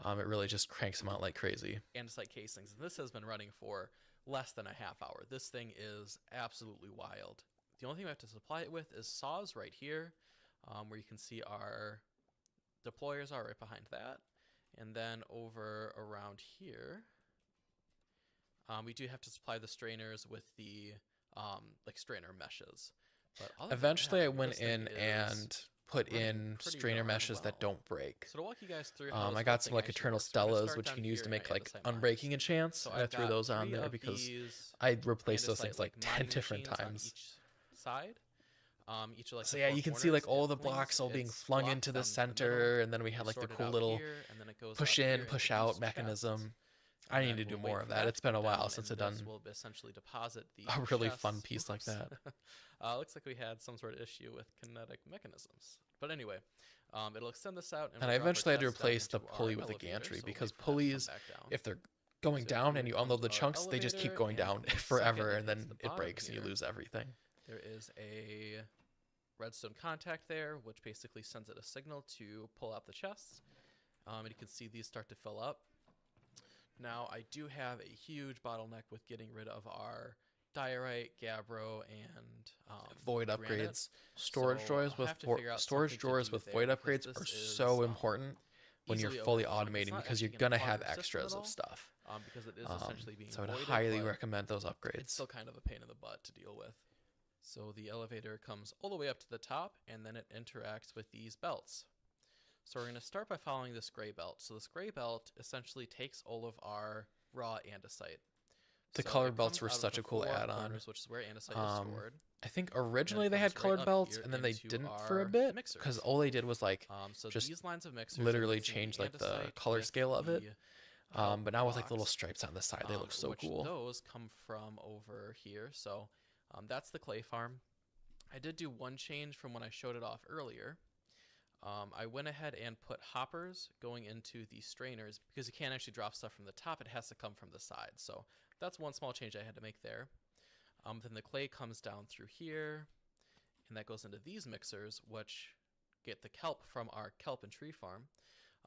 It really just cranks them out like crazy. Andesite casings, and this has been running for less than a half hour. This thing is absolutely wild. The only thing we have to supply it with is saws right here, where you can see our deployers are right behind that. And then over around here, we do have to supply the strainers with the like strainer meshes. But eventually I went in and put in strainer meshes that don't break. So to walk you guys through how I got some like Eternal Stellas, which you can use to make like unbreaking enchants. So I threw those on there because I replaced those things like 10 different times. Each side. Each of, like, So yeah, you can see like all the blocks all being flung into the center, and then we had like the cool little push in, push out mechanism. I need to do more of that. It's been a while since I've done will essentially deposit the a really chests. fun piece like that. Looks like we had some sort of issue with kinetic mechanisms. But anyway, it'll extend this out. And I eventually had to replace the pulley with a gantry because pulleys, if they're going down and you unload the chunks, they just keep going down forever, and then it breaks and you lose everything. There is a redstone contact there, which basically sends it a signal to pull out the chests. And you can see these start to fill up. Now, I do have a huge bottleneck with getting rid of our diorite, gabbro, and void granite. upgrades. Storage drawers with void upgrades are so important when you're fully automating, because you're gonna have extras of stuff. Because it is essentially being so I'd voided, highly but recommend those upgrades. it's still kind of a pain in the butt to deal with. So the elevator comes all the way up to the top, and then it interacts with these belts. So we're going to start by following this gray belt. So this gray belt essentially takes all of our raw andesite. The So colored it belts comes were out of such the a cool 4 add-on. corners, which is where andesite is stored. I think originally they comes had right colored up belts, here and then they into didn't for a our bit, mixers. because all they did was like So just these lines of mixers are literally mixing change like the andesite color with scale of it. the But now with like blocks, little stripes on the side, they look so which cool. Those come from over here. So that's the clay farm. I did do one change from when I showed it off earlier. I went ahead and put hoppers going into the strainers, because you can't actually drop stuff from the top. It has to come from the side. So that's one small change I had to make there. Then the clay comes down through here, and that goes into these mixers, which get the kelp from our kelp and tree farm.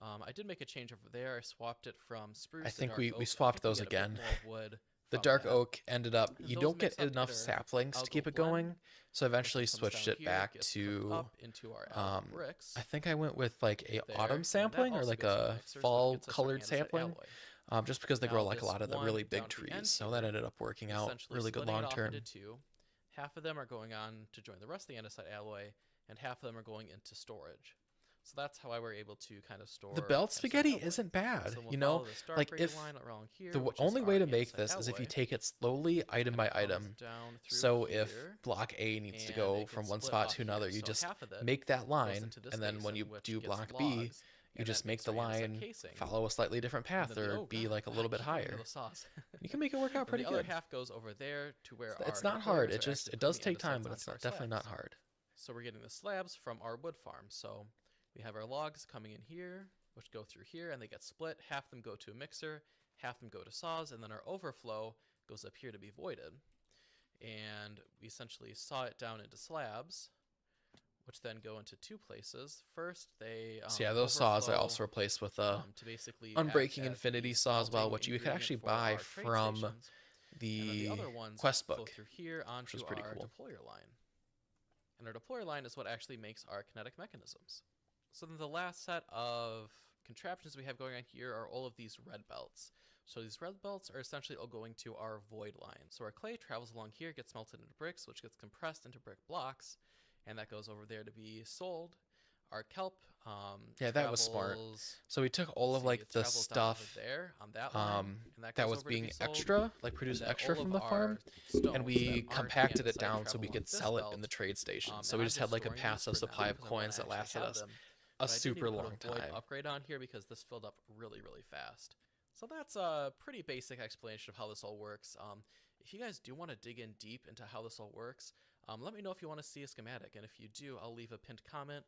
I did make a change over there. I swapped it from spruce I to think dark we oak. swapped I think those we get a bit again. more wood The from dark that. oak ended up, And you those don't mix get up enough either saplings to algal keep it blend, going, so eventually which comes switched down it here, back gets to cooked up into our algal bricks. I think I went with like a there, autumn and that sampling, or also like goes in the a mixers, but fall gets us our colored andesite sampling, alloy. just because they Now grow like a this lot of the one really down big at the trees, end so that here, ended up working out essentially really good splitting it long off term. into two. Half of them are going on to join the rest of the andesite alloy, and half of them are going into storage. So that's how I were able to kind of store The belt andesite spaghetti alloy. isn't bad, So we'll you know, follow this dark like gray if line along here, the which is only our way to make andesite this is if you alloy, take it slowly item by and it comes item. down through So if here, block A needs to and go it from gets one split spot off to another, here. you So just half of it make that goes line, into this and then when basin, you which do gets block B, logs, you and just that make makes the our andesite line casing. follow a slightly different And path, then or oh, be God, like a I little bit keep getting higher. the sauce. You can make it work out And pretty the other good. half goes over there to where It's our not hard. deployers It are just actually it does putting take time, andesites but it's onto our definitely not slabs. hard. So we're getting the slabs from our wood farm. So we have our logs coming in here, which go through here, and they get split. Half of them go to a mixer, half of them go to saws, and then our overflow goes up here to be voided. And we essentially saw it down into slabs, which then go into two places. First, they So yeah, those saws I overflow, also replaced with a to basically Unbreaking act as Infinity the saw as well, smelting which you could ingredient actually for buy our trade from stations. And then the the other ones quest flow book. through here onto was pretty our cool. deployer line. And our deployer line is what actually makes our kinetic mechanisms. So then the last set of contraptions we have going on here are all of these red belts. So these red belts are essentially all going to our void line. So our clay travels along here, gets melted into bricks, which gets compressed into brick blocks, and that goes over there to be sold. Our kelp Yeah, that was smart. travels- So we took all of see, like it the travels down over stuff there on that line, and that goes was over to be being sold. extra, like And produced then extra all from of the farm, our stones and we that aren't compacted it andesite down so travel we on could this sell it belt. in the trade station. And So we I'm just had like a storing these passive for now supply of because I wanna coins that actually lasted have us them a But I didn't super even put long a void time. upgrade on here because this filled up really, really fast. So that's a pretty basic explanation of how this all works. If you guys do want to dig in deep into how this all works, let me know if you want to see a schematic. And if you do, I'll leave a pinned comment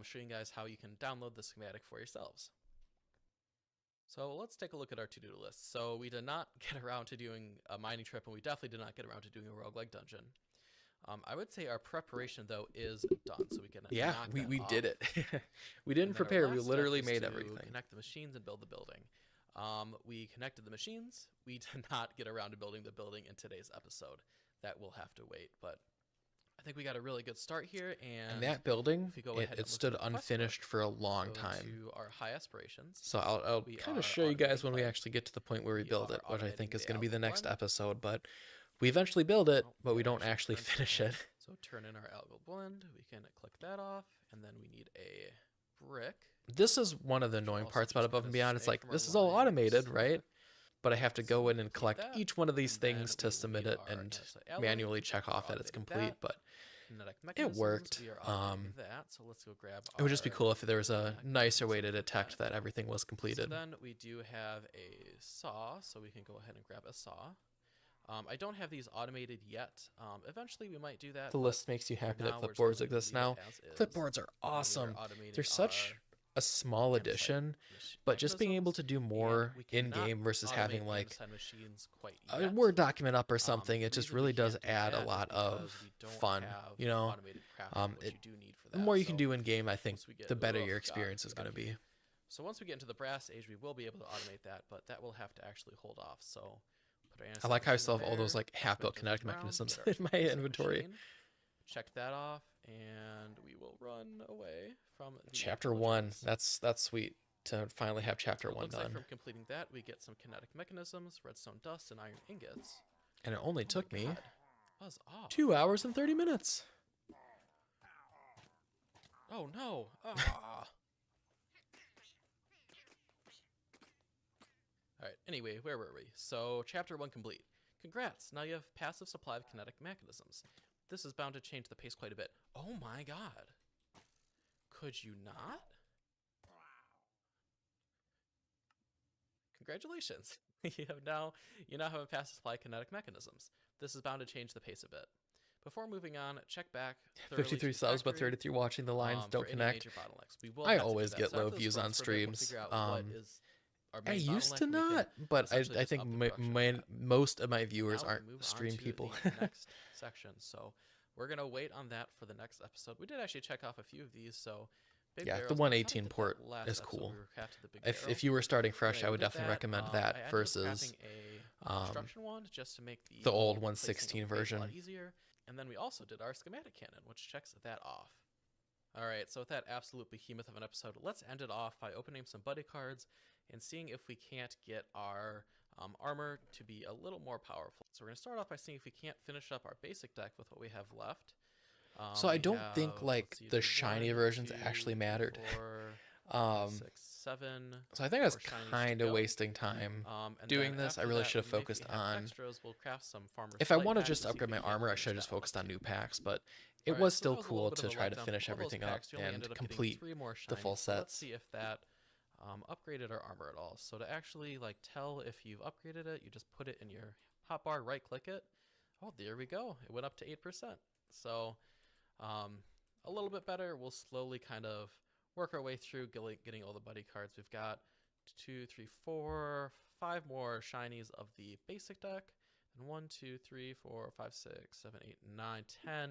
showing you guys how you can download the schematic for yourselves. So let's take a look at our to-do list. So we did not get around to doing a mining trip, and we definitely did not get around to doing a roguelike dungeon. I would say our preparation, though, is done, so we can Yeah, knock we that did off. it. We didn't And then our prepare. We last step literally is made to everything. Connect the machines and build the building. We connected the machines. We did not get around to building the building in today's episode. That will have to wait, but I think we got a really good start here. And that building, if we go ahead and it look stood at the quest unfinished book, for a long go time. to our high aspirations. So I'll We kind are of show you guys when we automating actually get to the point where we We build are it, which I think automating is the going to be the algal next blend. episode. But we eventually build it, but we don't actually turn finish in- it. So turn in our algal blend. We can click that off, and then we need a brick. This is one of the which will annoying also parts about just Above kinda and Beyond. It's snake like, from our this is all lines. automated, right? But I have to go So in and complete collect that, each one of these and then things to we submit need it our and andesite alloy. manually check We're off that it's automating complete. that. But Kinetic it mechanisms, worked. We are automating that. So let's go grab. It would just be our cool if there was a kinetic nicer way to mechanism detect for that everything was So completed. then we do have a saw, so we can go ahead and grab a saw. I don't have these automated yet. Eventually we might do that. The but list makes you for happy now, that we're just clipboards gonna exist leave it now. as is. Clipboards are We are awesome. automating They're such a small andesite addition, mach- but just being able mechanisms, to do and more we cannot in-game versus having automate like andesite machines quite a yet. Word document up or something, The it just reason we really does can't do add a that is lot because of we don't fun, have you know? automated crafting, which it- you do need for that. The more you can So do in-game, I think once we get- the better oh, your God, experience is get going to up here. be. So once we get into the brass age, we will be able to automate that, but that will have to actually hold off. So put our I andesite like how I machine still have all those there, like half-built connect kinetic to the ground, mechanisms get our in my andesite inventory. machine, check that off, and we will run away from the Chapter actual 1, jobs. that's sweet to finally have chapter It 1 looks like done. from completing that, we get some kinetic mechanisms, redstone dust, and iron ingots. And it only Oh took my me God. Buzz off. 2 hours and 30 minutes. Oh no! Ah. Alright, anyway, where were we? So, chapter 1 complete. Congrats! Now you have passive supply of kinetic mechanisms. This is bound to change the pace quite a bit. Oh my god! Could you not? Congratulations! you now have a passive supply of kinetic mechanisms. This is bound to change the pace a bit. Before moving on, check back. 53 subs, but 33 watching. The lines don't for any connect. major bottlenecks. We will I have to do always that. get So low after this views on runs for a bit, we'll streams. figure out what is our I main used to bottleneck, and we can not, but essentially I just think up the production of that. most of my viewers Now we aren't move on stream to people. the next section. So we're gonna wait on that for the next episode. We did actually check off a few of these. So big Yeah, the barrels, we 118 kinda did that port last is episode. cool. We crafted the big If barrel. you were starting fresh, Anyway, I we would did definitely that. recommend I that ended up versus crafting a construction wand just to make the old whole placing 116 of the base a lot version. easier. And then we also did our schematic cannon, which checks that off. All right, so with that absolute behemoth of an episode, let's end it off by opening some buddy cards and seeing if we can't get our armor to be a little more powerful. So we're going to start off by seeing if we can't finish up our basic deck with what we have left. So I We don't think have, like let's see, the there's shiny 1, versions 2, actually 3, mattered. 4, 6, 7. So I think I was 4 shinies to kind of go. wasting time And doing then this. I after really that, should have maybe if focused we have on. extras, we'll craft some farmer's If I delight want to packs just see if upgrade we my can't armor, I finish should have just that one focused up on too. new packs. But it Alright, was so still that was a little cool bit to of a try to letdown finish for all those everything up packs. You only and ended up getting complete 3 more the full shinies, so let's sets. see if that upgraded our armor at all. So to actually like tell if you've upgraded it, you just put it in your hotbar, right click it. Oh, there we go. It went up to 8%. So a little bit better. We'll slowly kind of work our way through getting all the buddy cards. We've got 2, 3, 4, 5 more shinies of the basic deck. And 1, 2, 3, 4, 5, 6, 7, 8, 9, 10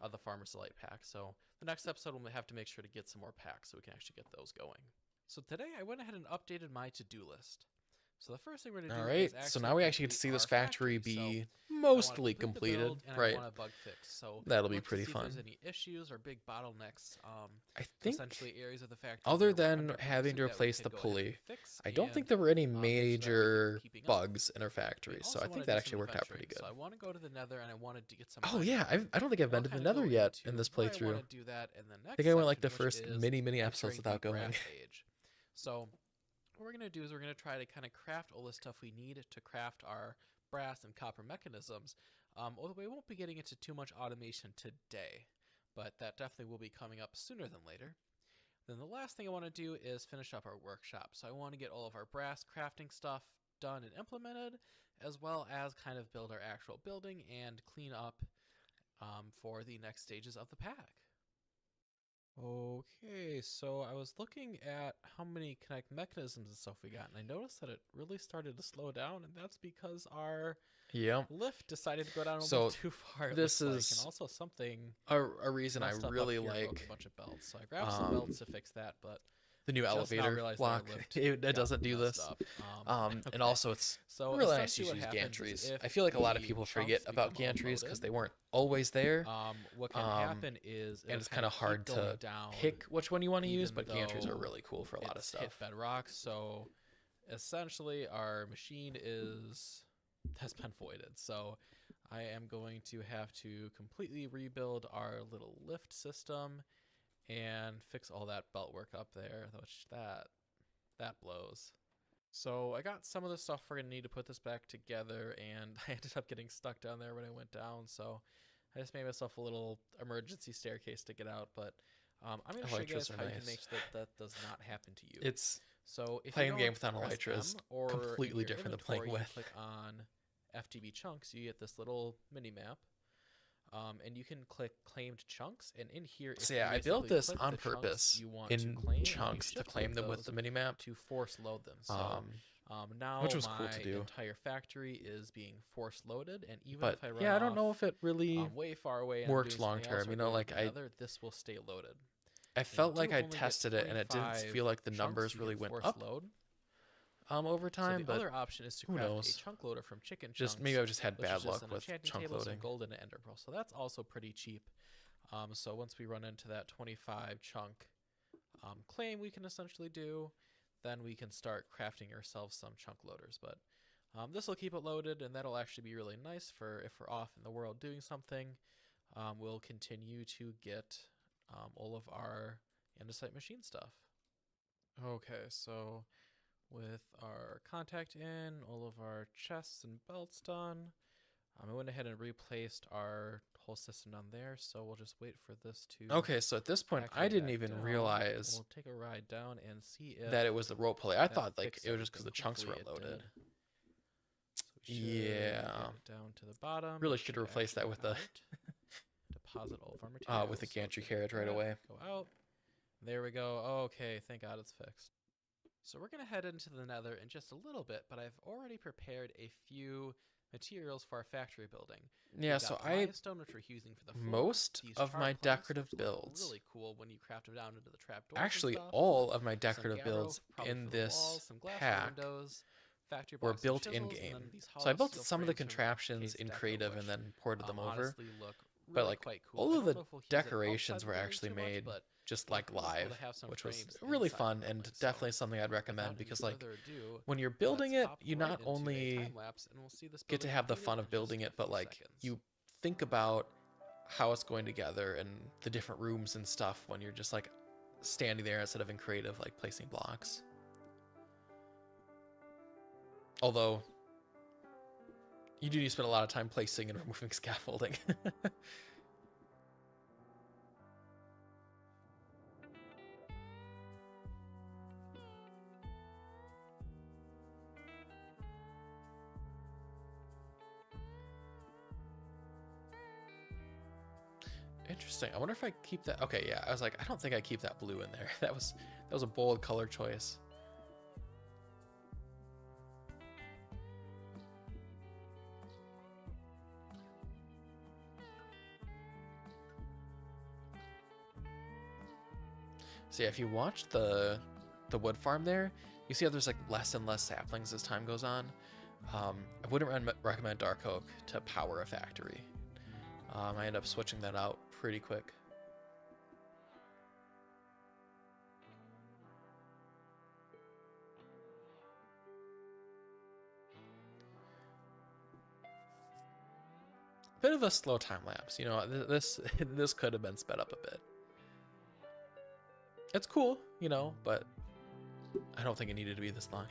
of the Farmer's Delight pack. So the next episode we'll have to make sure to get some more packs so we can actually get those going. So today I went ahead and updated my to-do list. So the first thing we're going to do All right, is so now we actually get to see complete this our factory factory. So be I wanna mostly complete the completed, build, and right? I want a bug fix. So That'll be look to pretty see if fun. there's any issues or big bottlenecks. I think Essentially areas of the factory other where we're than under having to that we replace could the go ahead and pulley, fix I don't think and, there were any make sure that we major keep keeping up. bugs in our We factory, so also I wanna think do that some actually worked out pretty adventuring. good. So I want to go to the Nether and I wanted to get some. Oh iron. yeah, I don't think I've been We'll to the kinda Nether go yet into in this where I playthrough. wanna do that in the next I think I went like section, the first which is mini episodes entering without the going. brass age. So what we're going to do is we're going to try to kind of craft all the stuff we need to craft our brass and copper mechanisms. Although we won't be getting into too much automation today, but that definitely will be coming up sooner than later. Then the last thing I want to do is finish up our workshop. So I want to get all of our brass crafting stuff done and implemented, as well as kind of build our actual building and clean up for the next stages of the pack. Okay, so I was looking at how many connect mechanisms and stuff we got, and I noticed that it really started to slow down, and that's because our lift decided to go down a little too far. This and is also something a reason I messed up really up here, broke like a bunch of belts. So I grabbed some belts to fix that, but the new just now elevator realized that our block. lift It got doesn't do messed this. up. And Okay. also it's So really nice to essentially use what happens is gantries. if I feel like a lot of the people chunks forget about become gantries because unloaded, they weren't always there. what can happen is And it's kind of hard to down pick which one you want to use, even but gantries are though really cool for a lot of it's stuff. hit bedrock. So essentially our machine has been voided. So I am going to have to completely rebuild our little lift system and fix all that belt work up there, which that blows. So I got some of the stuff we're gonna need to put this back together, and I ended up getting stuck down there when I went down. So I just made myself a little emergency staircase to get out. But I'm gonna show you guys how you can make sure that does not happen to you. It's So if playing you a game don't without press elytra is M or completely in your different than playing inventory, you with. click on FTB chunks, you get this little mini map. And you can click claimed chunks, and in here, So yeah, I built basically this click on the chunks purpose you want in to claim, and you chunks to shift claim click them with those the minimap. to force load them. So now which was my cool to do. entire factory is being force loaded, and even But if I run yeah, I don't know off, if it really way far away and worked I'm doing long something else term. or You know, going like to the Nether, this will stay loaded. I And felt you like do I only get tested it and it didn't 25 feel like the chunks numbers you really can went force up load. over So time. the But other option is to who craft knows? a chunk loader from chicken Just chunks, maybe I just had which bad is just luck an with enchanting chunk table, some loading. gold, and an ender pearl. So that's also pretty cheap. So once we run into that 25 chunk claim we can essentially do, then we can start crafting ourselves some chunk loaders. But this will keep it loaded, and that'll actually be really nice for if we're off in the world doing something. We'll continue to get all of our andesite machine stuff. Okay, so with our contact in, all of our chests and belts done, I went ahead and replaced our whole system down there, so we'll just wait for this to... Okay, so at this point, I didn't even realize We'll take a ride down and see if that it was the rope pulley. I thought like fixed it was just because the everything. chunks were Hopefully it unloaded. did. So we should Yeah. get it down to the bottom. Really should have replaced that with the deposit all of our materials. with the So gantry take carriage right that, away. Go out. There we go. Okay, thank God it's fixed. So we're going to head into the Nether in just a little bit, but I've already prepared a few materials for our factory building. Yeah, We've so got I stone, which we're using for the floor. most These of char my planks, decorative which look builds, really cool when you craft them down into the trapdoors. actually and stuff. all of my Some decorative gabbro, builds probably in for the this walls, some glass pack windows, factory were blocks and built in chisels, and game. then these So I hollow built steel some of the frames from contraptions Case in Deco, creative which, and then ported them over. honestly look But really like quite cool. all of I the don't know if we'll use it decorations outside were the building actually too much, made but just it would like be really cool live, to have some which was frames really inside the fun building. and So, definitely something I'd recommend without because any like further ado, when you're building let's it, hop you right not into a only time lapse and we'll see this get to building have the completed fun in of building just a it, but few like seconds. you think about how it's going together and the different rooms and stuff when you're just like standing there instead of in creative, like placing blocks. Although you do need to spend a lot of time placing and removing scaffolding. Interesting. I wonder if I keep that. Okay, yeah. I was like, I don't think I keep that blue in there. That was a bold color choice. So yeah, if you watch the wood farm there, you see how there's like less and less saplings as time goes on. I wouldn't recommend dark oak to power a factory. I end up switching that out pretty quick. Bit of a slow time lapse, you know. This could have been sped up a bit. It's cool, you know, but I don't think it needed to be this long.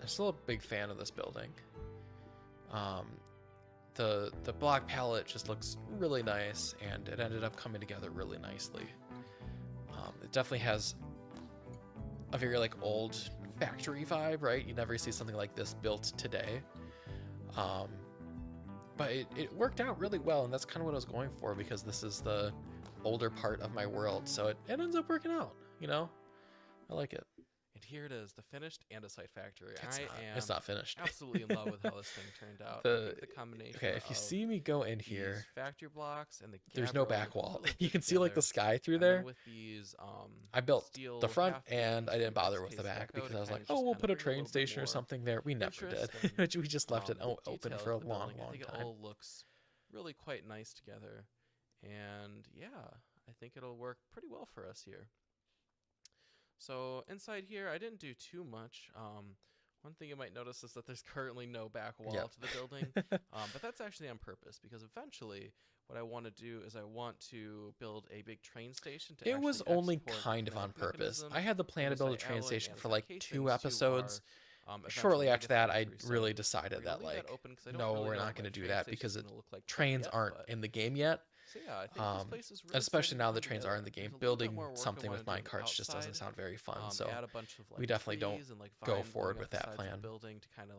I'm still a big fan of this building. The block palette just looks really nice, and it ended up coming together really nicely. It definitely has a very like old factory vibe, right? You never see something like this built today. But it worked out really well, and that's kind of what I was going for, because this is the older part of my world, so it ends up working out, you know? I like it. And here it is, the finished andesite factory. It's not finished. Absolutely in love with how this thing turned out. I think the combination Okay, if you of see me go in these here, factory blocks and the there's no gabbro back wall. really You fit can see like the together. sky through And then there. with these I built steel the front, half and I beams didn't from bother this with the case back stucco because to I was kinda like, just oh, we'll kinda put a bring train little bit station or more something there. We never did. interest We just left it open detail for a to the long, building. I long think it time. all looks really quite nice together. And yeah, I think it'll work pretty well for us here. So inside here, I didn't do too much. One thing you might notice is that there's currently no back wall Yep. to the building, but that's actually on purpose, because eventually what I want to do is I want to build a big train station to It was actually only export kind of on kinetic purpose. mechanisms I had the plan to build a andesite train alloy, station for andesite like casings 2 to episodes. our Shortly eventual after that, I Megafactory. So really we're decided gonna that leave like, that open 'cause I don't no, really we're know not what going to my do train that station's because gonna look like quite trains yet, aren't but- in the game yet. So yeah, I think this place is really Especially starting now to the come trains are in the together. game. There's a little bit Building more work I something wanna with do on the minecarts just doesn't outside. sound very fun. So Add a bunch of, we definitely don't trees and, go vine forward going with up the that sides of the plan. building to kind of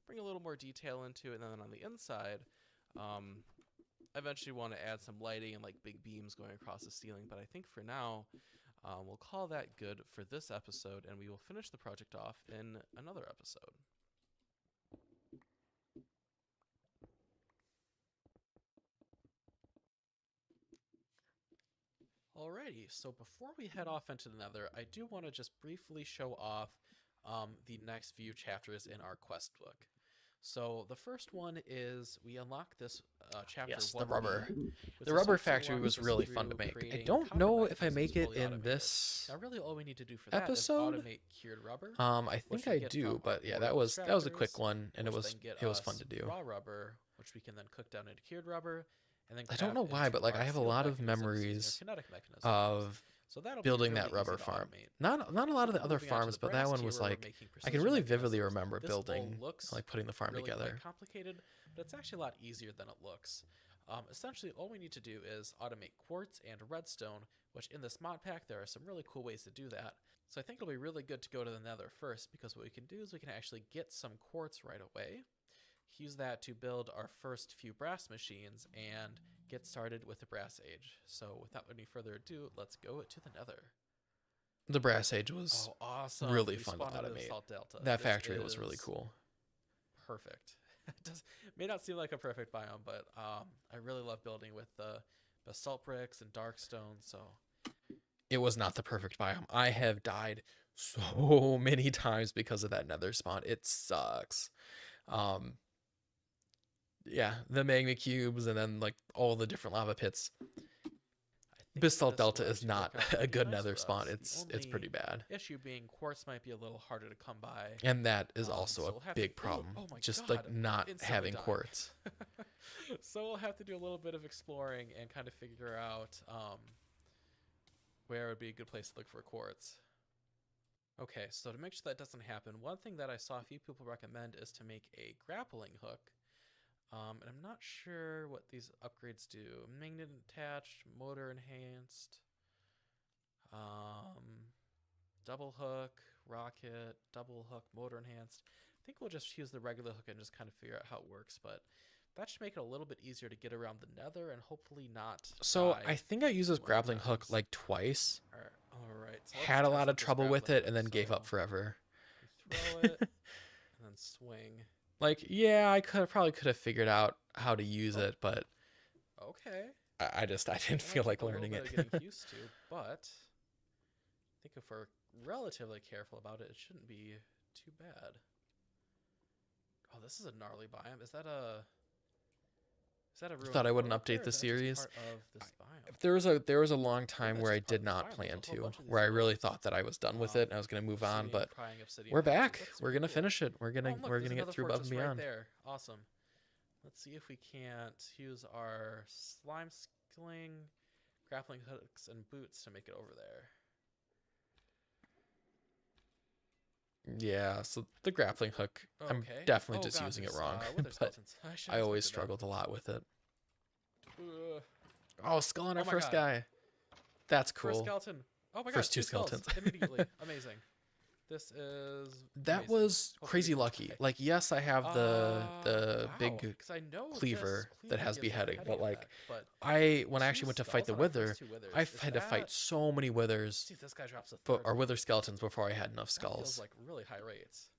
bring a little more detail into it. And then on the inside, I eventually want to add some lighting and big beams going across the ceiling. But I think for now, we'll call that good for this episode, and we will finish the project off in another episode. Alrighty, so before we head off into the Nether, I do want to just briefly show off the next few chapters in our quest book. So the first one is we unlock this chapter. Yes, the 1B, rubber. which The rubber essentially factory walks was us really fun to through make. I creating don't powder know if I mechanisms make it fully in automated. this Now, really, all we need to do for that episode. is automate cured rubber. I which think we I get do, from but our yeah, ore that was a quick extractors, one, and which then get it was us fun to do. raw rubber, which we can then cook down into cured rubber, and then I don't know craft why, into but I our have a sealed lot of mechanisms using our memories kinetic mechanisms. of So that'll be building really that rubber easy to farm. automate. Not a lot of the So other moving on to farms, the but that brass one tier, was where we're like making I can precision really vividly mechanisms. remember This all building looks putting the farm really together. quite complicated, but it's actually a lot easier than it looks. Essentially, all we need to do is automate quartz and redstone, which in this mod pack there are some really cool ways to do that. So I think it'll be really good to go to the Nether first, because what we can do is we can actually get some quartz right away, use that to build our first few brass machines, and get started with the brass age. So without any further ado, let's go to the Nether. The brass age was awesome! really We fun to spawned into the automate. Salt Delta. That This factory was really is cool. Perfect. It may not seem like a perfect biome, but I really love building with the basalt bricks and dark stone. So It was not the perfect biome. I have died so many times because of that Nether spawn. It sucks. Yeah, the magma cubes and then all the different lava pits. I think Basalt this will Delta is actually not work out a pretty good nice Nether for spawn. us. The It's pretty only bad. issue being quartz might be a little harder to come by. And that is also so a we'll have big to- problem. oh my Just God, not instantly having died. quartz. So we'll have to do a little bit of exploring and kind of figure out where would be a good place to look for quartz. Okay, so to make sure that doesn't happen, one thing that I saw a few people recommend is to make a grappling hook. And I'm not sure what these upgrades do. Magnet attached, motor enhanced, double hook, rocket, double hook, motor enhanced. I think we'll just use the regular hook and just kind of figure out how it works, but that should make it a little bit easier to get around the Nether and hopefully not So die I think I used this too many grappling hook times. twice. All right. So let's Had a test lot out of this trouble with grappling it and then hook. gave up So forever. you throw it and then swing. Yeah, I probably could have figured out how to use it, but Okay. I didn't Might feel like take a little learning bit it. of getting used to, but I think if we're relatively careful about it, it shouldn't be too bad. Oh, this is a gnarly biome. Is that a ruined Thought I wouldn't ore up there, update or the is that just series. part of this biome? There was a long time that's where I just part did of this not biome. plan There's a whole to, bunch of these where I little, really really thought that I was done with it and I was gonna move on, obsidian, but prying obsidian we're patches. back. That's We're super gonna cool. finish it. We're Oh, gonna and look, we're there's gonna get another through above and fortress right beyond. there. Awesome. Let's see if we can't use our slime sling, grappling hooks, and boots to make it over there. Yeah, so the grappling hook, I'm Okay. definitely Oh just god, using it there's wrong, wither but skeletons. I should I have always looked at that. struggled a lot with it. Ugh. Oh, skull on Oh our my first god. guy. That's First cool. skeleton. Oh my god, First two two skulls skeletons. immediately. Amazing. This is That amazing. was Hopefully crazy we don't lucky. die. Like, yes, I have the Wow. big Because I know this cleaver that has gives a beheading, beheading but like effect, but when I two actually went to fight skulls the on our first wither, two withers. I've Is had to fight that... so many Let's withers, see if this guy drops a but third or one. wither skeletons before I had enough That feels skulls. like really high rates.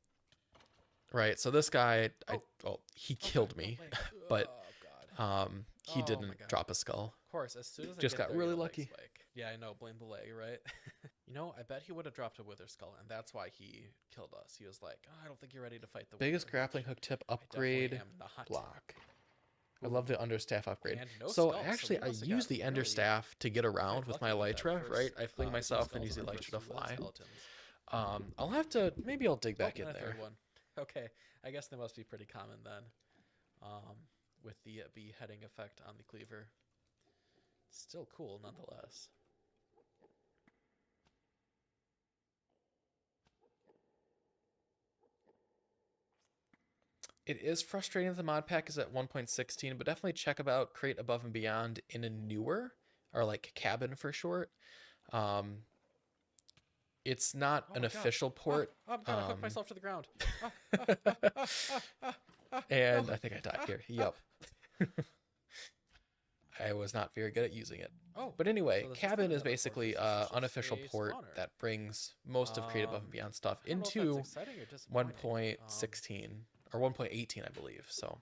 Right. So this guy, Oh. well, he Oh, killed God, no me, way. but Oh god. he Oh my didn't God. drop a skull. Of course, as soon as I Just get got there, really your lucky. legs spike. Yeah, I know. Blame the leg, right? You know, I bet he would have dropped a wither skull, and that's why he killed us. He was like, oh, I don't think you're ready to fight the Biggest wither. grappling hook tip: I definitely upgrade am not. block. I Ooh. love the understaff upgrade. And no So skulls, so actually, we I must have use got the really understaff to get around with my lucky with that elytra, right? first, I fling two myself and skulls use the on our elytra first to two wither fly. skeletons. I'll have to, maybe I'll dig back Oh, in and a there. third one. Okay, I guess they must be pretty common then. With the beheading effect on the cleaver. Still cool nonetheless. It is frustrating that the mod pack is at 1.16, but definitely check about Create Above and Beyond in a newer, or like Cabin for short. It's not Oh an my God. official port. I'm gonna hook myself to the ground. And No. I think I died here. Yep. I was not very good at using it. Oh, But anyway, so this Cabin isn't is another port, basically this is just unofficial a port spawner. that brings most of Create Above and Beyond stuff I don't know if into that's exciting or disappointing. 1.16 or 1.18, I believe. So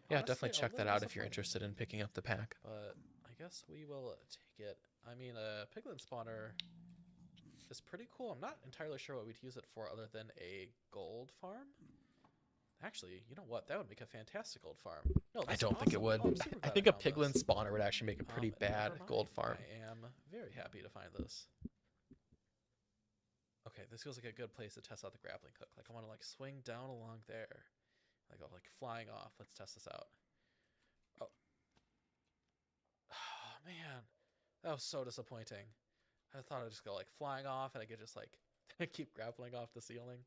yeah, Honestly, definitely a check that little out if you're disappointing. interested in picking up the pack. But I guess we will take it. I mean, a piglet spawner is pretty cool. I'm not entirely sure what we'd use it for other than a gold farm. Actually, you know what? That would make a fantastic gold farm. No, I this don't is think it awesome. would. Oh, I'm super I glad think a found piglin this. spawner would actually make a pretty bad Never mind. gold farm. I am very happy to find this. Okay, this feels like a good place to test out the grappling hook. Like I want to like swing down along there, like oh, like flying off. Let's test this out. Oh, oh man, that was so disappointing. I thought I'd just go like flying off and I could just like keep grappling off the ceiling.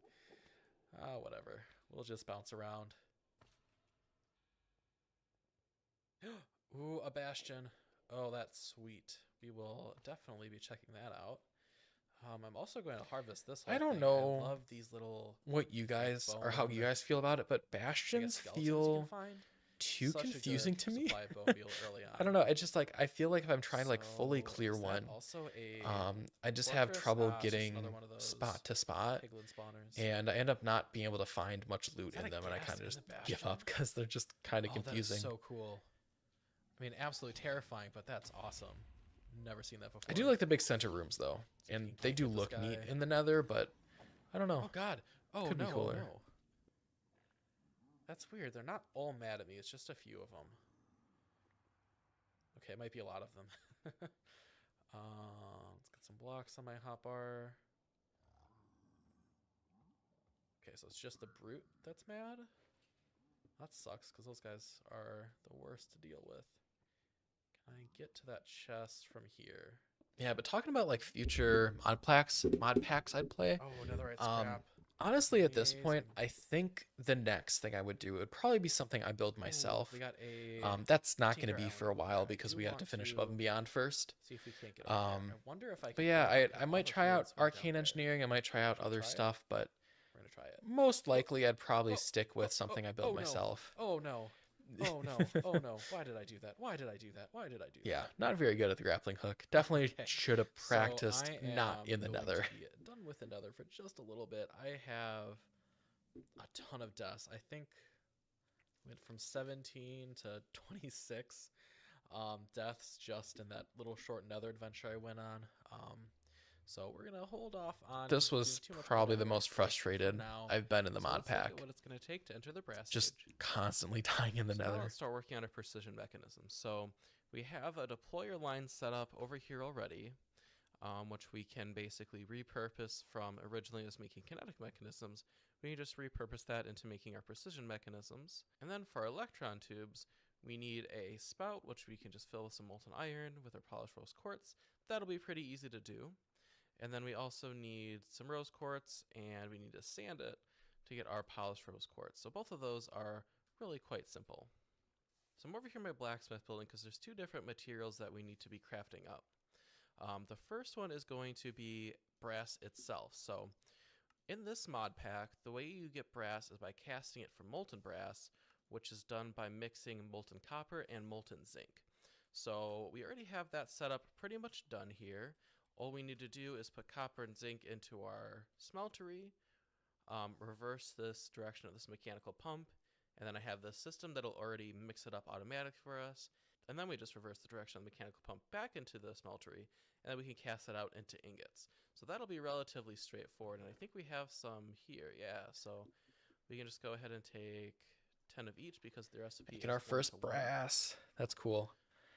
Whatever. We'll just bounce around. Ooh, a bastion. Oh, that's sweet. We will definitely be checking that out. I'm also going to harvest this whole I don't thing. know I love these little what you guys or how you bone- guys feel about it, but I guess bastions skeletons you can feel find. too Such a confusing good to me. supply of bone meal early on. I don't know. It's just like I feel like if I'm trying to like fully So, clear is that one, also a I just have fortress? trouble It's just getting another one of those spot to spot, piglin spawners. and I end up not being able to find much loot Is that in a them, and I ghast kind of in just the give bastion? up because they're just kind of confusing. That is so cool. I mean, absolutely terrifying, but that's awesome. Never seen that before. I do like the big center rooms though, See if and we can they do get this look neat guy. in the Nether, but I don't know. Oh God! Oh Could be no! cooler. No. That's weird. They're not all mad at me. It's just a few of them. Okay, it might be a lot of them. Let's get some blocks on my hotbar. Okay, so it's just the brute that's mad. That sucks because those guys are the worst to deal with. Can I get to that chest from here? Yeah, but talking about like future mod packs I'd play. Oh, netherite Um, scrap. Honestly, at this point, Amazing. I think the next thing I would do would probably be something I build myself. We got a. That's not going to tinker be iron for a over while there. because Do we have want to finish to Above and Beyond first. see if we can't get over there. Um, I wonder if I can. But yeah, get I all might the try out fluids way down arcane there. engineering. I might try out Should we other try it? stuff, but We're gonna try it. most likely I'd probably Oh, stick with something I build no. myself. Oh no. Oh no. Oh no. Why did I do that? Why did I do that? Why did I do that? Yeah, not very good at the grappling hook. Definitely Okay, should have So practiced I not am in the going Nether. to be done with the Nether for just a little bit. I have a ton of deaths. I think went from 17 to 26 deaths just in that little short Nether adventure I went on. So we're gonna hold off on. This doing was too much probably the Nether most for frustrated now. I've been in the So mod let's look at pack. what it's gonna take to enter the brass Just stage. constantly dying in the So now Nether. let's start working on a precision mechanism. So we have a deployer line set up over here already, which we can basically repurpose from originally as making kinetic mechanisms. We can just repurpose that into making our precision mechanisms. And then for our electron tubes, we need a spout, which we can just fill with some molten iron with our polished rose quartz. That'll be pretty easy to do. And then we also need some rose quartz, and we need to sand it to get our polished rose quartz. So both of those are really quite simple. So I'm over here in my blacksmith building because there's 2 different materials that we need to be crafting up. The first one is going to be brass itself. So in this mod pack, the way you get brass is by casting it from molten brass, which is done by mixing molten copper and molten zinc. So we already have that setup pretty much done here. All we need to do is put copper and zinc into our smeltery, reverse this direction of this mechanical pump, and then I have this system that'll already mix it up automatically for us. And then we just reverse the direction of the mechanical pump back into the smeltery, and then we can cast it out into ingots. So that'll be relatively straightforward, and I think we have some here, yeah. So we can just go ahead and take 10 of each because the recipe Get our first brass. That's cool.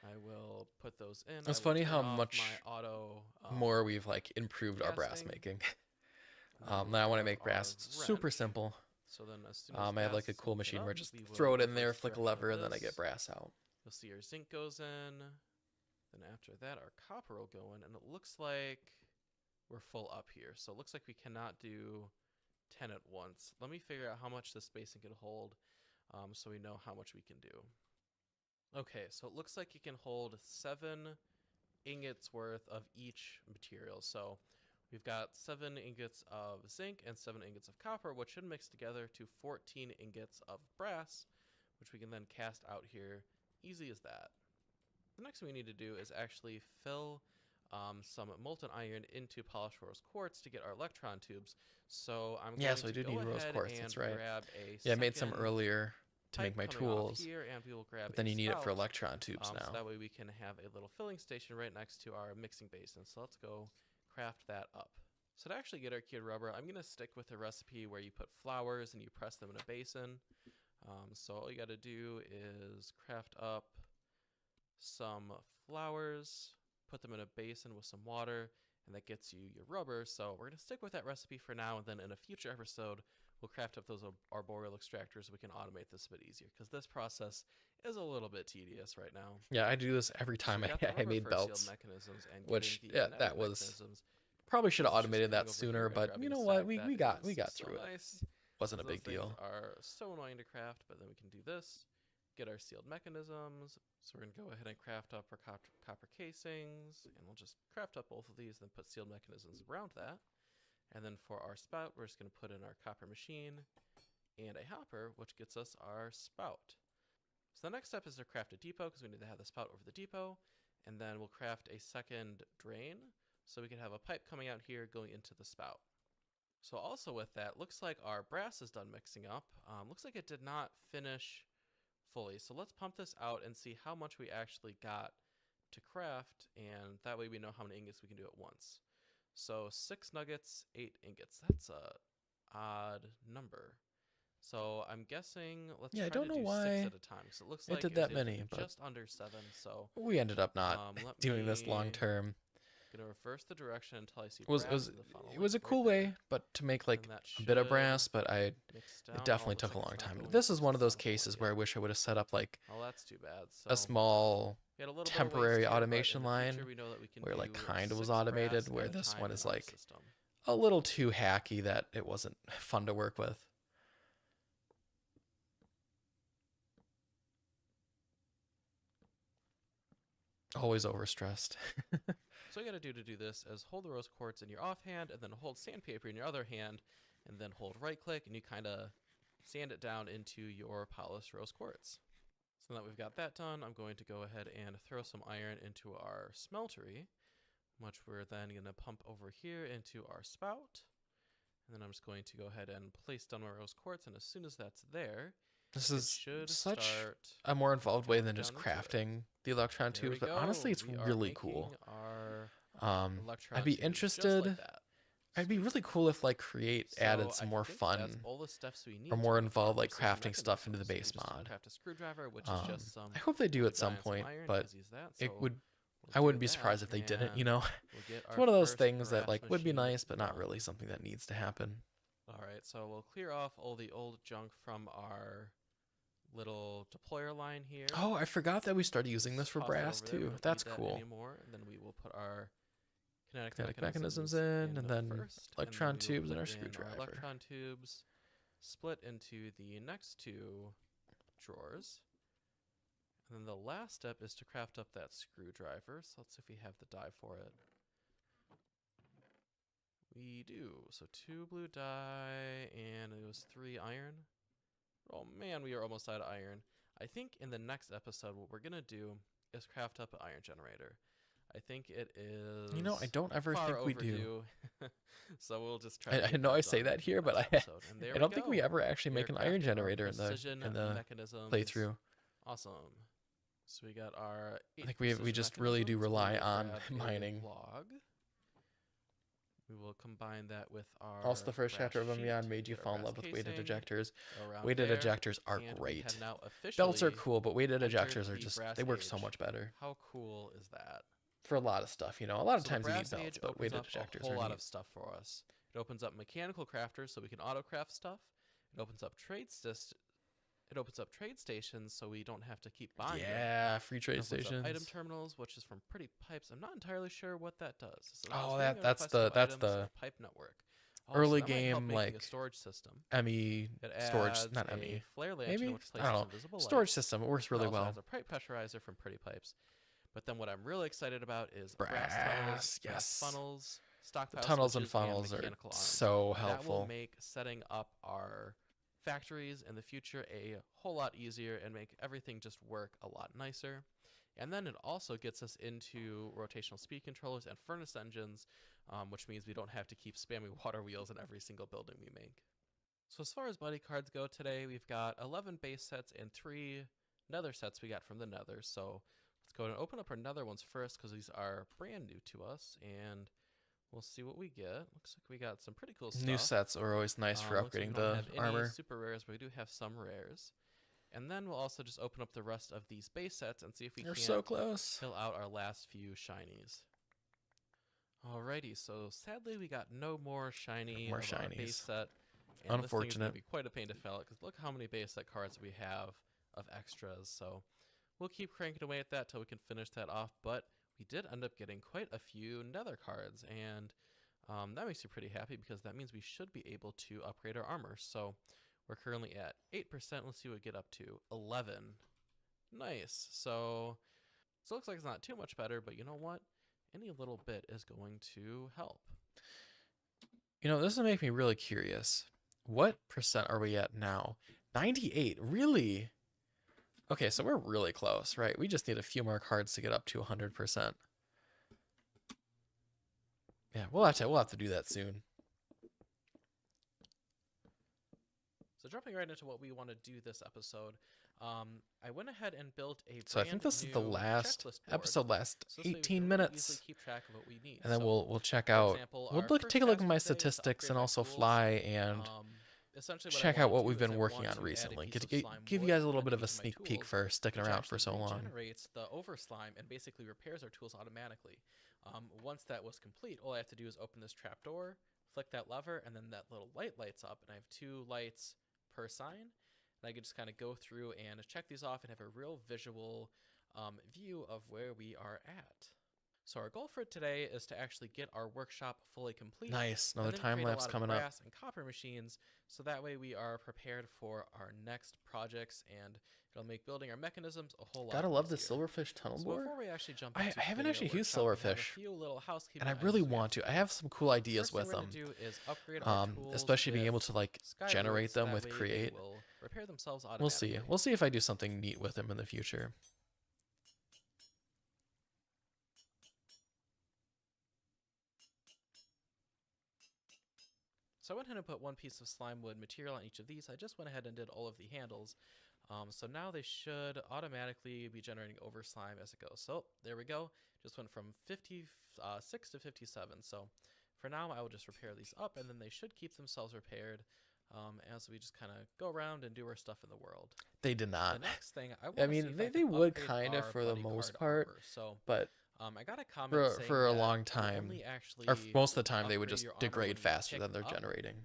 I will put those in. It's funny how much my auto more we've like improved our brass casting. making. Now when I make brass, it's super simple. So then as soon as I have like a cool machine where I just throw it in there, flick a lever, and then I get brass out. You'll see our zinc goes in. Then after that, our copper will go in, and it looks like we're full up here. So it looks like we cannot do 10 at once. Let me figure out how much this basin can hold, so we know how much we can do. Okay, so it looks like it can hold 7 ingots worth of each material. So we've got 7 ingots of zinc and 7 ingots of copper, which should mix together to 14 ingots of brass, which we can then cast out here. Easy as that. The next thing we need to do is actually fill some molten iron into polished rose quartz to get our electron tubes. So I'm going so I to do go need rose ahead quartz. and That's right. grab a Yeah, I made some second earlier to make my pipe coming off tools. here, and we will grab But then a you need it for spout, electron tubes now. so that way we can have a little filling station right next to our mixing basin. So let's go craft that up. So to actually get our cured rubber, I'm going to stick with a recipe where you put flowers and you press them in a basin. So all you got to do is craft up some flowers, put them in a basin with some water, and that gets you your rubber. So we're going to stick with that recipe for now, and then in a future episode, we'll craft up those arboreal extractors so we can automate this a bit easier, because this process is a little bit tedious right now. Yeah, I do this every time I made belts, which that was probably should have automated that sooner, but you know what, we got through it. Wasn't a big deal. Are so annoying to craft, but then we can do this, get our sealed mechanisms. So we're gonna go ahead and craft up our copper casings, and we'll just craft up both of these, then put sealed mechanisms around that. And then for our spout, we're just gonna put in our copper machine and a hopper, which gets us our spout. So the next step is to craft a depot, because we need to have the spout over the depot, and then we'll craft a second drain, so we can have a pipe coming out here going into the spout. So also with that, looks like our brass is done mixing up. Looks like it did not finish fully. So let's pump this out and see how much we actually got to craft, and that way we know how many ingots we can do at once. So 6 nuggets, 8 ingots. That's a odd number. So I'm guessing let's try I don't to know do why 6 at a time. So it looks like it did that many, just but under 7. So we ended up not doing this long term. Gonna reverse the direction until I see It was a cool way, but to make like a bit of brass, but it definitely took a long time. This is one of those cases where I wish I would have set up like that's too bad. So a small temporary automation line we where like kind of was automated, where this one is like a little too hacky that it wasn't fun to work with. Always overstressed. So all you gotta do to do this is hold the rose quartz in your offhand, and then hold sandpaper in your other hand, and then hold right click, and you kind of sand it down into your polished rose quartz. So now that we've got that done, I'm going to go ahead and throw some iron into our smeltery, which we're then gonna pump over here into our spout. And then I'm just going to go ahead and place down my rose quartz, and as soon as that's there, this is such a more involved way than just crafting the electron tubes, but honestly, it's really cool. I'd be interested. I'd be really cool if like Create added some more fun or more involved like crafting stuff into the base mod. I hope they do at some point, but I wouldn't be surprised if they didn't, you know? It's one of those things that like would be nice, but not really something that needs to happen. All right, so we'll clear off all the old junk from our little deployer line here. Oh, I forgot that we started using this for brass too. That's cool. And then we will put our kinetic mechanisms in, and then first, electron and then we will tubes and put our in screwdriver. electron tubes split into the next two drawers. And then the last step is to craft up that screwdriver. So let's see if we have the die for it. We do. So 2 blue dye, and it was 3 iron. Oh man, we are almost out of iron. I think in the next episode, what we're gonna do is craft up an iron generator. I think it is. You know, I don't ever think we do. So we'll just try. I know I say that here, but I don't think we ever actually make an iron generator in the mechanisms. playthrough. Awesome. So we got our. I think we just really do rely on mining. Log. We will combine that with our. Also, the first chapter of Beyond made you fall in love with weighted ejectors. Weighted ejectors are great. Belts are cool, but weighted ejectors are just, they work so much better. How cool is that? For a lot of stuff, you know. A lot of times you need belts, but weighted ejectors are a whole lot neat. of stuff for us. It opens up mechanical crafters so we can auto craft stuff. It opens up trade stations so we don't have to keep buying them. Yeah, free trade stations. Item terminals, which is from Pretty Pipes. I'm not entirely sure what that does. Oh, that's the pipe network. Early game, like a storage system. ME storage, not ME. Flare Maybe which I don't know. invisible Storage light. system. It works really It also well. has a pipe pressurizer from Pretty Pipes. But then what I'm really excited about is brass tunnels, yes. Funnels, stockpile tunnels and switches, funnels are mechanical arms. so That will helpful. make setting up our factories in the future a whole lot easier and make everything just work a lot nicer. And then it also gets us into rotational speed controllers and furnace engines, which means we don't have to keep spamming water wheels in every single building we make. So as far as buddy cards go today, we've got 11 base sets and 3 nether sets we got from the nether. So let's go ahead and open up our nether ones first because these are brand new to us, and we'll see what we get. Looks like we got some pretty cool stuff. New sets are always nice for Looks like upgrading we don't the have any armor. super rares, but we do have some rares. And then we'll also just open up the rest of these base sets and see if we You're can so close. fill out our last few shinies. Alrighty, so sadly we got no more shiny More of our base shinies. set. And this thing is Unfortunate. going to be quite a pain to fill out because look how many base set cards we have of extras. So we'll keep cranking away at that till we can finish that off. But we did end up getting quite a few nether cards, and that makes me pretty happy because that means we should be able to upgrade our armor. So we're currently at 8%. Let's see what we get up to. 11. Nice. So it looks like it's not too much better, but you know what? Any little bit is going to help. You know, this will make me really curious. What percent are we at now? 98. Really? Okay, so we're really close, right? We just need a few more cards to get up to 100%. Yeah, we'll have to do that soon. So jumping right into what we want to do this episode, I went ahead and built a So I think this is the last episode, last so this way we 18 can really minutes. easily keep track of what we need. And then So, we'll check for out, example, we'll our first take a look task at my for today is to statistics upgrade and my also tools. fly and Essentially what I check wanna out what do we've is I been working want on to add a recently. piece of Give slime you wood guys a little bit of a underneath my sneak peek tools, for sticking which around for actually so long. regenerates the over slime and basically repairs our tools automatically. Once that was complete, all I have to do is open this trap door, flick that lever, and then that little light lights up, and I have 2 lights per sign. And I can just kind of go through and check these off and have a real visual view of where we are at. So our goal for today is to actually get our workshop fully complete. Nice, and another then time create a lapse lot of coming up. brass and copper machines, so that way we are prepared for our next projects, and it'll make building our mechanisms a whole lot Gotta love the easier. silverfish tunnel So bore. before we actually jump I into haven't the actually used workshop, we have a silverfish, few little housekeeping and I items really we have want to. I have some cool ideas with them. First thing we're gonna do is upgrade our tools Especially being with able to like sky generate roots, them that with way they create. will repair themselves We'll see. automatically. We'll see if I do something neat with them in the future. So I went ahead and put 1 piece of slime wood material on each of these. I just went ahead and did all of the handles. So now they should automatically be generating over slime as it goes. So there we go. Just went from 56 to 57. So for now, I will just repair these up, and then they should keep themselves repaired as we just kind of go around and do our stuff in the world. They did not. The next thing I I wanna see mean, if I they can would upgrade kind of our for the buddy most card part, armor. So but I got a comment saying for a that long you time, only actually or most of the time, they would upgrade just your armor when degrade you faster pick than they're up generating.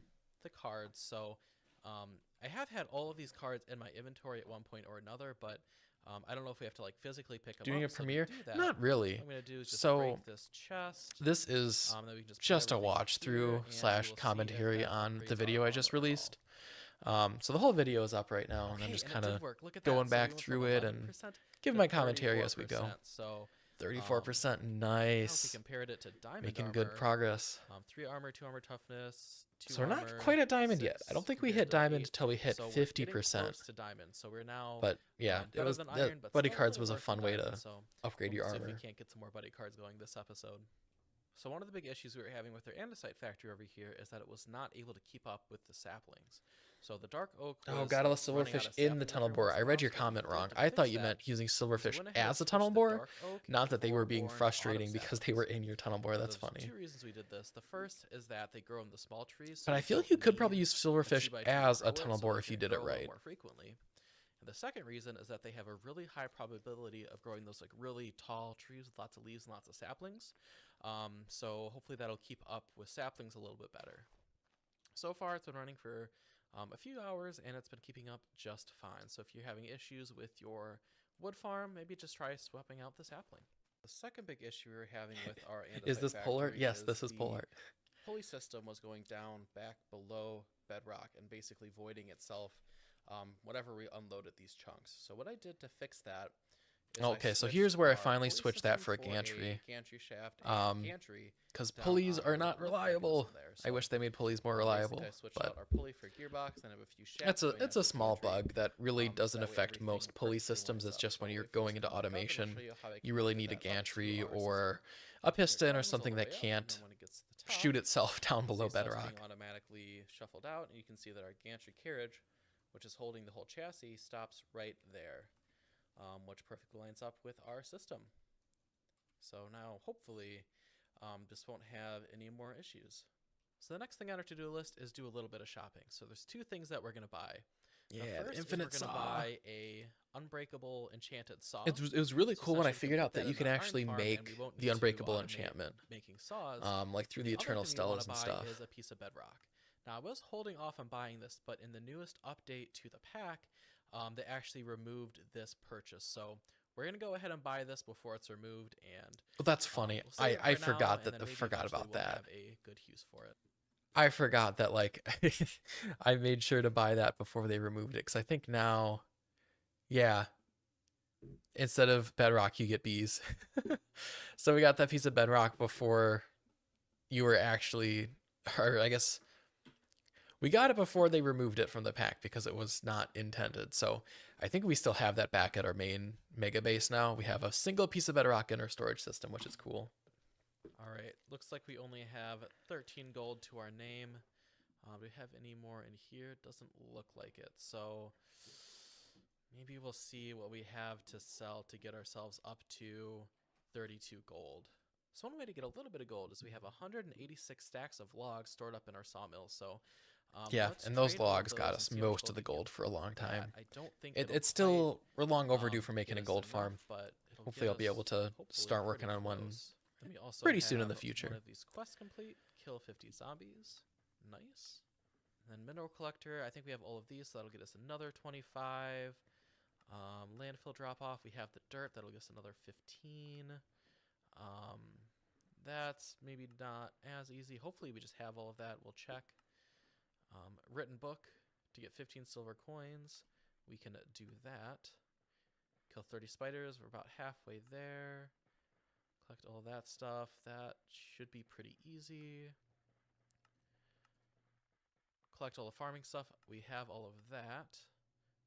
the cards. So I have had all of these cards in my inventory at one point or another, but I don't know if we have to like physically pick them Doing up. a So to premiere? do that, Not really. what I'm gonna do is just So break this chest. this is Then we can just put just a everything watch here, through and we slash will see if commentary that on the upgrades our video I just armor at all. released. So the whole video is up right now, and I'm Okay, just and it kind did of work. Look at that. going So we back went through from it and 11% giving to my commentary as we go. 34%. So 34%, now if we nice. compared it to diamond Making armor, good progress. 3 armor, 2 armor toughness, 2 So we're armor, not quite at diamond yet. 6 I don't think we compared hit to diamond 8. until we hit So we're getting 50%. close to diamond. So we're now But yeah, it better was than that iron, but buddy still a cards little was a worse than fun way diamond, to so upgrade your we'll see if armor. we can't get some more buddy cards going this episode. So one of the big issues we were having with our andesite factory over here is that it was not able to keep up with the saplings. So the dark oak was Oh, got a running out silverfish of in the sapling tunnel every borer. once I in a read while, your so we comment did wrong. to I fix thought you that. meant using So silverfish went ahead as a and tunnel switched the borer. dark oak Not that they were into being orange frustrating autumn because they were saplings. in your tunnel borer. Now, That's there's funny. 2 reasons we did this. The first is that they grow in the small trees. So But I we feel don't like you could need probably use a silverfish 2x2 as to a grow it, tunnel so borer they if you can did it grow a little right. more frequently. And the second reason is that they have a really high probability of growing those like really tall trees with lots of leaves and lots of saplings. So hopefully that'll keep up with saplings a little bit better. So far it's been running for a few hours and it's been keeping up just fine. So if you're having issues with your wood farm, maybe just try swapping out the sapling. The second big issue we were having with our andesite Is this pole art? factory Yes, this is the pole art. pulley system was going down back below bedrock and basically voiding itself whenever we unloaded these chunks. So what I did to fix that is Okay, so switched here's where I our finally pulley switched that system for a gantry. gantry shaft and gantry Because down pulleys on are the not lift mechanism reliable. there. I So, wish they made pulleys more basically reliable. I switched But out our pulley for gearbox and have a few shafts. it's a small bug that really doesn't that way affect everything most pulley perfectly systems. lines It's up. just when So you're if you going into look up, it'll automation, show you how I you really need a configured that up to gantry our or system. a piston or Climbs all something the that way up, and can't then when it gets to the top, shoot itself down you below see stuff's bedrock. being automatically shuffled out, and you can see that our gantry carriage, which is holding the whole chassis, stops right there, which perfectly lines up with our system. So now, hopefully, this won't have any more issues. So the next thing on our to-do list is do a little bit of shopping. So there's 2 things that we're going to buy. Yeah, First the infinite is we're saw. going to buy a unbreakable enchanted saw. It was really cool when I Essentially, figured put out that that you in can the iron actually farm, make and we won't the need to unbreakable automate enchantment, making saws. like through And the other eternal thing we wanna stellas and buy stuff. is a piece of bedrock. Now I was holding off on buying this, but in the newest update to the pack, they actually removed this purchase. So we're gonna go ahead and buy this before it's removed, and Well, that's funny. we'll save it I for now, forgot and that then the maybe forgot eventually about we'll that. have a good use for it. I forgot that like I made sure to buy that before they removed it because I think now, yeah, instead of bedrock you get bees. So we got that piece of bedrock before you were actually, or I guess we got it before they removed it from the pack because it was not intended. So I think we still have that back at our main mega base now. We have a single piece of bedrock in our storage system, which is cool. All right, looks like we only have 13 gold to our name. Do we have any more in here? Doesn't look like it. So maybe we'll see what we have to sell to get ourselves up to 32 gold. So one way to get a little bit of gold is we have 186 stacks of logs stored up in our sawmill. So Yeah, let's and those trade all of logs got those us and see how much most of the we get gold for a long for that. time. I don't think it'll It's quite, still, we're long overdue for get making a us gold enough, farm. but it'll Hopefully get I'll be able us to hopefully start working pretty on one close. Then we also pretty soon in the have future. One of these quests complete. Kill 50 zombies. Nice. And then mineral collector. I think we have all of these, so that'll get us another 25. Landfill drop off. We have the dirt. That'll get us another 15. That's maybe not as easy. Hopefully we just have all of that. We'll check. Written book to get 15 silver coins. We can do that. Kill 30 spiders. We're about halfway there. Collect all of that stuff. That should be pretty easy. Collect all the farming stuff. We have all of that,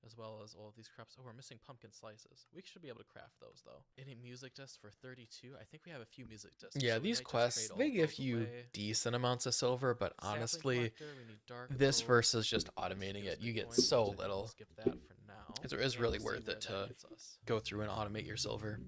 as well as all of these crops. Oh, we're missing pumpkin slices. We should be able to craft those, though. Any music discs for 32? I think we have a few music discs. Yeah, so we these might just quests, trade all they of give those you away. decent amounts of silver, but Sapling honestly, collector, we need dark this gold. versus just Let's automating give us it, the you get coins. so I think we'll little. skip that for now. It is and really we'll see worth where it that to gets us. go through and automate your silver.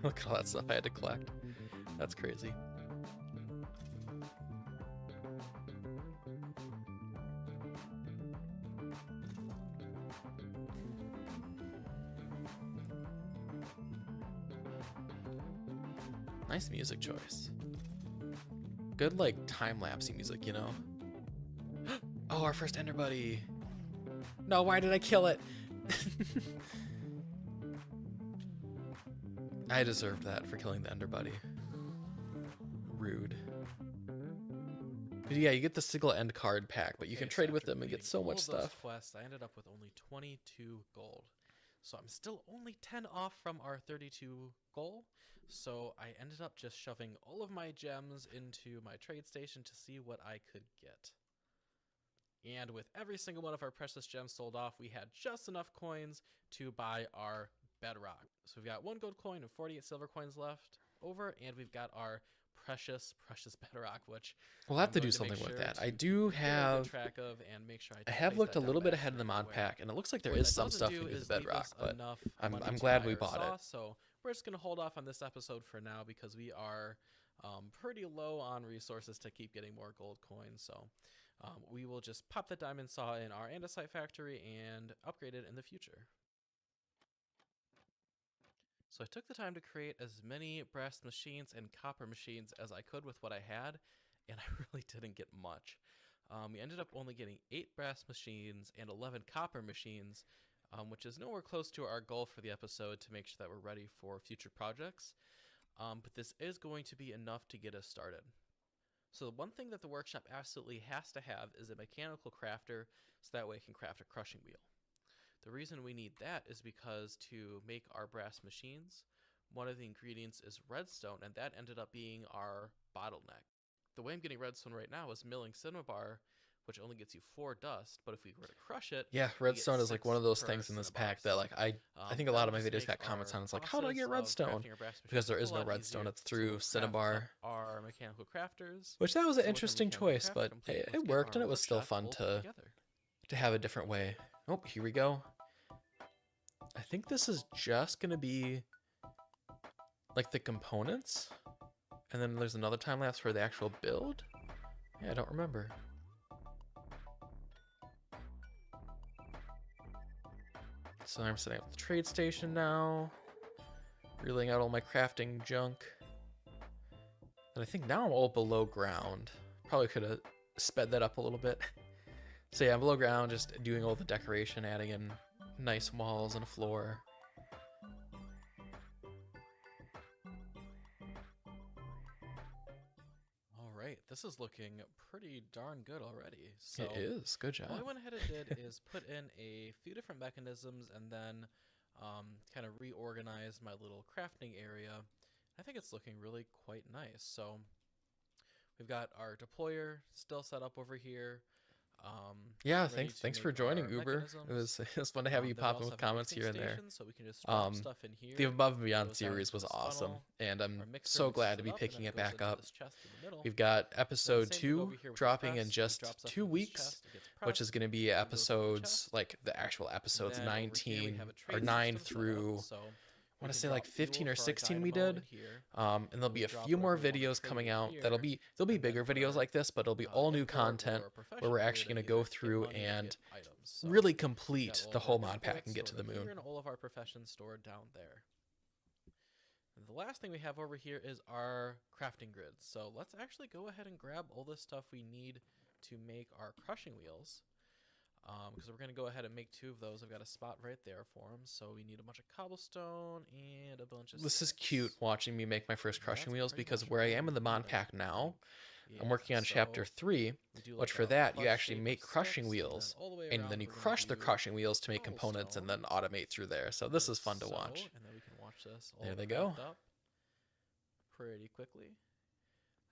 Look at all that stuff I had to collect. That's crazy. Nice music choice. Good, like, time-lapsey music, you know? Oh, our first ender buddy. No, why did I kill it? I deserved that for killing the ender buddy. Rude. But yeah, you get the single end card pack, but you can trade with them and get so much stuff. Quests, I ended up with only 22 gold. So I'm still only 10 off from our 32 goal. So I ended up just shoving all of my gems into my trade station to see what I could get. And with every single one of our precious gems sold off, we had just enough coins to buy our bedrock. So we've got 1 gold coin and 48 silver coins left over, and we've got our precious bedrock, which we'll have to do something with that. I do have track of and make sure I have looked a little bit ahead of the mod pack, and it looks like there is some stuff in the bedrock, but I'm glad we bought it. So we're just gonna hold off on this episode for now because we are pretty low on resources to keep getting more gold coins. So we will just pop the diamond saw in our andesite factory and upgrade it in the future. So I took the time to create as many brass machines and copper machines as I could with what I had, and I really didn't get much. We ended up only getting 8 brass machines and 11 copper machines, which is nowhere close to our goal for the episode to make sure that we're ready for future projects. But this is going to be enough to get us started. So the one thing that the workshop absolutely has to have is a mechanical crafter, so that way it can craft a crushing wheel. The reason we need that is because to make our brass machines, one of the ingredients is redstone, and that ended up being our bottleneck. The way I'm getting redstone right now is milling cinnabar, which only gets you 4 dust, but if we were to crush it, yeah, redstone is like one of those things in this pack that like I think a lot of my videos got comments on. It's like, how do I get redstone? Because there is no redstone. It's through cinnabar. Our mechanical crafters, which that was an interesting choice, but it worked, and it was still fun to have a different way. Oh, here we go. I think this is just gonna be like the components, and then there's another time lapse for the actual build. Yeah, I don't remember. So I'm setting up the trade station now, reeling out all my crafting junk. And I think now I'm all below ground. Probably could have sped that up a little bit. So yeah, I'm below ground, just doing all the decoration, adding in nice walls and a floor. All right, this is looking pretty darn good already. So it is, good job. What I went ahead and did is put in a few different mechanisms and then kind of reorganize my little crafting area. I think it's looking really quite nice. So we've got our deployer still set up over here. Yeah, thanks for joining, Uber. It was fun to have you pop in with comments here and there. So we can just drop stuff in here. The Above and Beyond series was awesome, and I'm so glad to be picking it back up. We've got episode 2 dropping in just 2 weeks, which is going to be episodes, like the actual episodes 19 or 9 through, I want to say like 15 or 16 we did. And there'll be a few more videos coming out. There'll be bigger videos like this, but it'll be all new content where we're actually going to go through and really complete the whole mod pack and get to the moon. And all of our professions stored down there. And the last thing we have over here is our crafting grids. So let's actually go ahead and grab all the stuff we need to make our crushing wheels. Because we're going to go ahead and make 2 of those. I've got a spot right there for them. So we need a bunch of cobblestone and a bunch of This is cute watching me make my first crushing wheels, because where I am in the mod pack now, I'm working on chapter 3, which for that you actually make crushing wheels, and then you crush the crushing wheels to make components and then automate through there. So this is fun to watch. And then we can watch this there they go. Pretty quickly.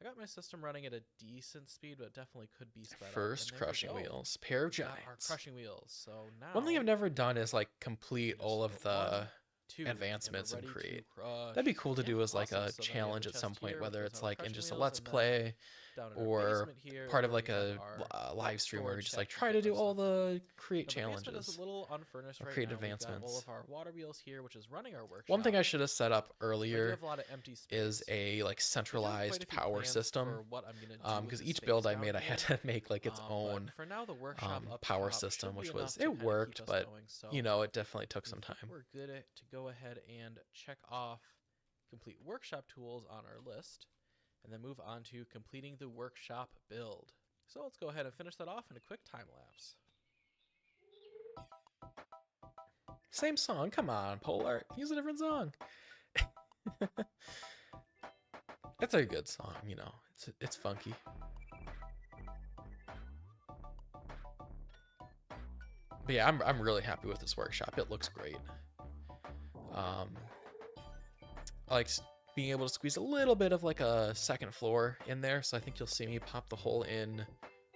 I got my system running at a decent speed, but it definitely could be sped up. First crushing wheels, pair of giants. Our crushing wheels. So now one thing I've never done is like complete all of the advancements and create. That'd be cool to do as like a challenge at some point, whether it's like in just a let's play, down in our or basement here, part of where like we have a our live stream where we storage just like section try to to put do our all stuff in. the create Now, the basement is challenges a little unfurnished or right create now. We've got all advancements. of our water wheels here, which is running our workshop. One thing I should have set up I do earlier have a lot of empty space. is a like I do have quite centralized a few power plans system, for what I'm gonna do with because this each space build I down made I had here. to make like its But own for now, the workshop up power top system, should which be was enough to it kinda worked, keep us but going. So you know it definitely took some I think time. we're good to go ahead and check off complete workshop tools on our list, and then move on to completing the workshop build. So let's go ahead and finish that off in a quick time lapse. Same song, come on, Polar, use a different song. It's a good song, you know. It's funky. But yeah, I'm really happy with this workshop. It looks great. I like being able to squeeze a little bit of like a second floor in there, so I think you'll see me pop the hole in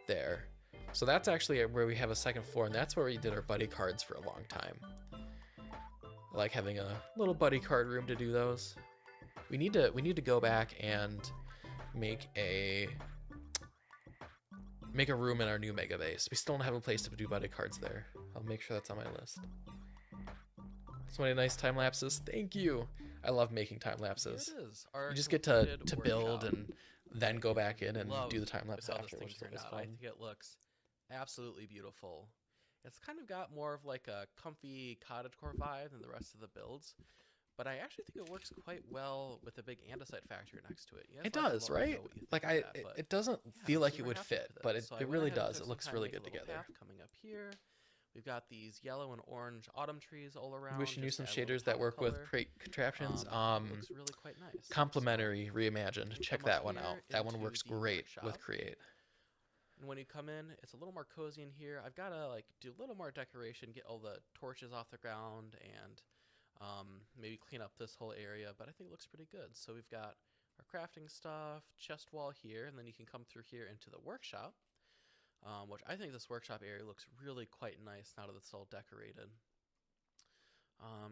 there. So that's actually where we have a second floor, and that's where we did our buddy cards for a long time. I like having a little buddy card room to do those. We need to go back and make a room in our new mega base. We still don't have a place to do buddy cards there. I'll make sure that's on my list. So many nice time lapses. Thank you. I love making time lapses. Here it is. Our You just get to completed build workshop. and then go back in and Love do the time lapse how this after, thing which is turned always out. I fun. think it looks absolutely beautiful. It's kind of got more of like a comfy cottagecore vibe than the rest of the builds, but I actually think it works quite well with a big andesite factory next to it. You guys It let me does, know right? what you think Like of that, but it doesn't yeah, feel I'm like it super would happy fit, with but So I it went really ahead and does. took It some looks time to really make a good little together. path coming up here. We've got these yellow and orange autumn trees all around. Wish you knew just some to add a little shaders that pop work with color. crate contraptions. It looks really quite nice. Complementary reimagined. Check come up that one out. here That one into works the great with workshop. create. And when you come in, it's a little more cozy in here. I've got to like do a little more decoration, get all the torches off the ground, and maybe clean up this whole area. But I think it looks pretty good. So we've got our crafting stuff, chest wall here, and then you can come through here into the workshop, which I think this workshop area looks really quite nice now that it's all decorated.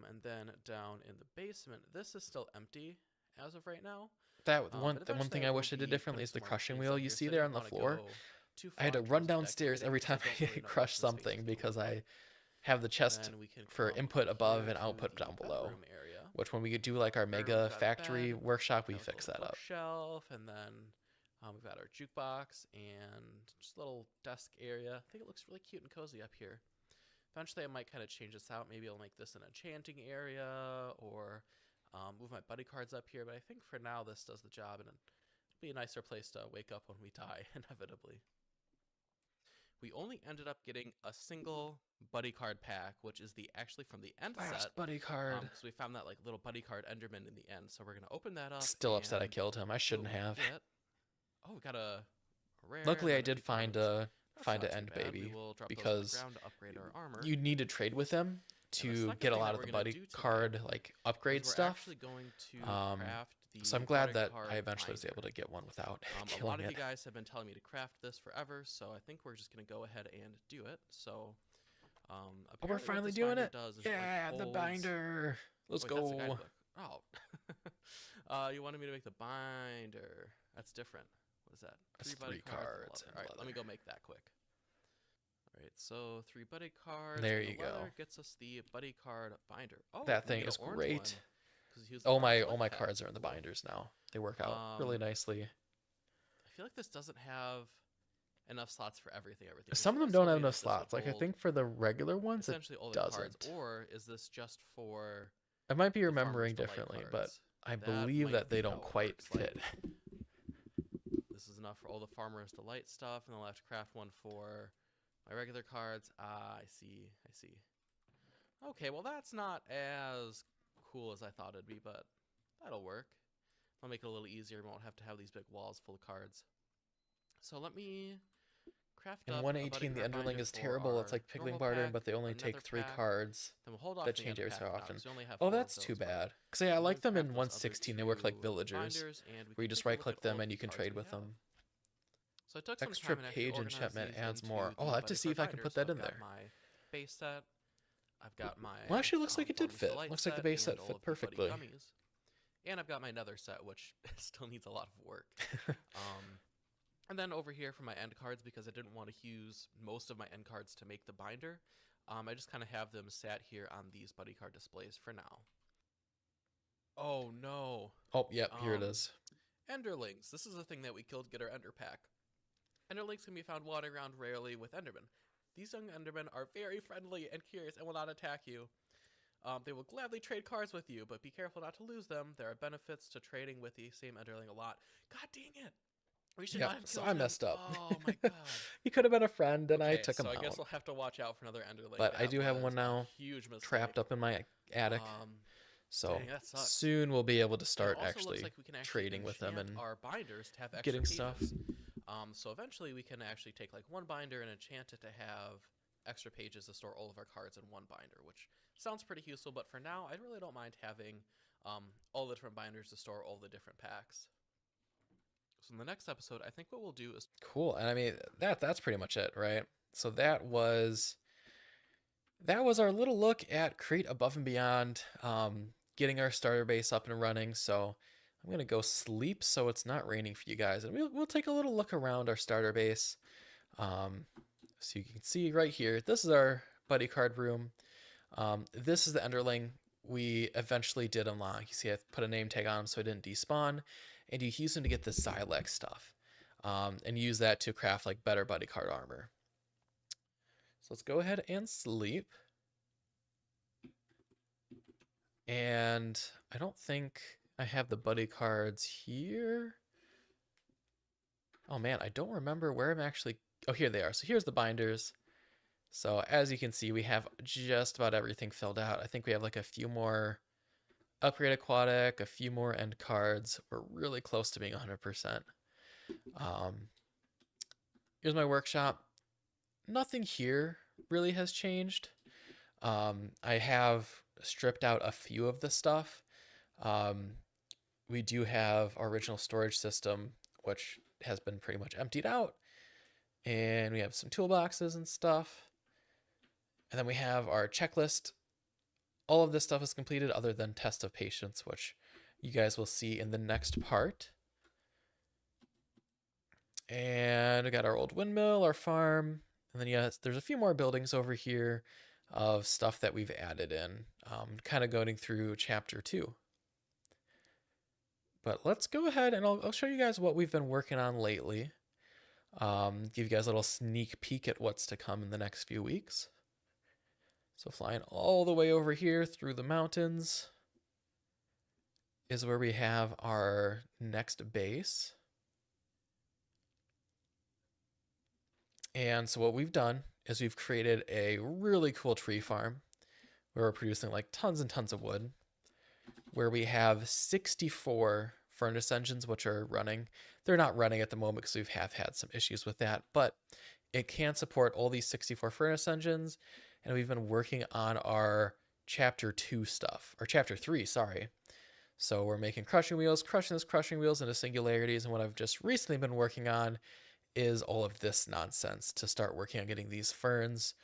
And then down in the basement, this is still empty as of right now. The But one eventually thing I I will wish I did be differently putting is the some more crushing trees wheel up you here, see so I there on didn't the wanna floor. go too I had far to in run terms of downstairs every time decorating, 'cause I don't really know crush what this space something is gonna because look I like. have the chest Then we can for come input above here and to output the down below. bedroom area, Which when we do like our where we've mega got a factory bed, workshop, we got a fix little that up. bookshelf, and then we've got our jukebox and just a little desk area. I think it looks really cute and cozy up here. Eventually, I might kind of change this out. Maybe I'll make this an enchanting area, or move my buddy cards up here. But I think for now, this does the job, and it'll be a nicer place to wake up when we die, inevitably. We only ended up getting a single buddy card pack, which is actually from the end Last set. buddy card. Because we found that like little buddy card Enderman in the end, so we're gonna open that up. Still upset I and killed him. I see what shouldn't we have. get. Oh, we got a rare. Luckily, I and then did few find commons. a That's not an too end bad. We baby will drop those on the because ground to upgrade our armor. you need to trade with them And the to second get a thing lot that of we're the gonna buddy do tonight card like upgrade is we're stuff. actually going to Um, craft the So I'm glad buddy that card I eventually was binder. able to get one without A lot killing of it. you guys have been telling me to craft this forever, so I think we're just gonna go ahead and do it. So, Oh, we're apparently what finally this doing binder it. does is it, like, Yeah, the holds- binder. Let's Wait, that's the go. guidebook. Oh. You wanted me to make the binder. That's different. What is that? That's buddy three cards and and leather. All right, let me leather. go make that quick. All right, so 3 buddy cards. There and the you go. leather gets us the buddy card binder. Oh, That we thing get is an orange great. one, 'cause he was the All orange my light pack. cards are in the Cool. binders now. They work out really nicely. I feel like this doesn't have enough slots for everything. Some of them Please don't tell have me enough that this would slots. Like I hold think for the regular ones, it essentially all the cards, doesn't. or is this just for I might be the remembering Farmer's Delight differently, but cards? I That believe might that be they how don't it quite works, like- fit. This is enough for all the Farmer's Delight stuff, and then I'll have to craft one for my regular cards. Ah, I see. Okay, well that's not as cool as I thought it'd be, but that'll work. I'll make it a little easier. We won't have to have these big walls full of cards. So let me craft In up a 118, buddy the card Underling binder is for terrible. It's our like Pickling normal Barter, pack, but they only our take Nether 3 pack. cards Then we'll hold off that the change Ender every so pack for now, often. 'cause we only have Oh, 4 of that's those, too but bad. Because yeah, I we'll like them craft in those 116. They other work like 2 villagers, binders, and we where you can just take a right look click at them all and the you can cards trade we with have. them. So I took some Extra time and actually page organized enchantment these adds into more. the Oh, I'll have to buddy see if card I can binder. put So that in I've got there. my base set. I've got my Well, actually, it looks like it did Farmer's fit. Delight Looks like the set base and set all fit of the buddy perfectly. gummies. And I've got my Nether set, which still needs a lot of work. And then over here for my end cards, because I didn't want to use most of my end cards to make the binder, I just kind of have them sat here on these buddy card displays for now. Oh no. Oh, yep, here it Um, is. Enderlings. This is the thing that we killed to get our Ender pack. Enderlings can be found wandering around rarely with Endermen. These young Endermen are very friendly and curious and will not attack you. They will gladly trade cards with you, but be careful not to lose them. There are benefits to trading with the same Enderling a lot. God dang it! We should not have So killed I him. messed up. Oh my god. He could have been a friend, and I Okay, took him so I out. guess we'll have to watch out for another Enderling. But I That do have was one a now huge mistake. trapped up in my attic. So dang, that sucks. soon we'll be able to It start also actually looks like we can trading with them enchant and our binders to have extra getting pages. stuff. So eventually we can actually take like one binder and enchant it to have extra pages to store all of our cards in one binder, which sounds pretty useful. But for now, I really don't mind having all the different binders to store all the different packs. So in the next episode, I think what we'll do is cool. And I mean that's pretty much it, right? So that was our little look at Create Above and Beyond, getting our starter base up and running. So I'm gonna go sleep so it's not raining for you guys, and we'll take a little look around our starter base. So you can see right here, this is our buddy card room. This is the Enderling we eventually did unlock. You see I put a name tag on him so it didn't despawn, and you use him to get the Silex stuff, and use that to craft like better buddy card armor. So let's go ahead and sleep. And I don't think I have the buddy cards here. Oh man, I don't remember where I'm actually... Oh, here they are. So here's the binders. So as you can see, we have just about everything filled out. I think we have like a few more upgrade aquatic, a few more end cards. We're really close to being 100%. Here's my workshop. Nothing here really has changed. I have stripped out a few of the stuff. We do have our original storage system, which has been pretty much emptied out. And we have some toolboxes and stuff. And then we have our checklist. All of this stuff is completed other than Test of Patience, which you guys will see in the next part. And we got our old windmill, our farm. And then yes, there's a few more buildings over here of stuff that we've added in, kind of going through chapter 2. But let's go ahead and I'll show you guys what we've been working on lately. Give you guys a little sneak peek at what's to come in the next few weeks. So flying all the way over here through the mountains is where we have our next base. And so what we've done is we've created a really cool tree farm where we're producing like tons and tons of wood, where we have 64 furnace engines which are running. They're not running at the moment because we've had some issues with that, but it can support all these 64 furnace engines. And we've been working on our chapter 2 stuff, or chapter 3, sorry. So we're making crushing wheels into singularities. And what I've just recently been working on is all of this nonsense to start working on getting these ferns,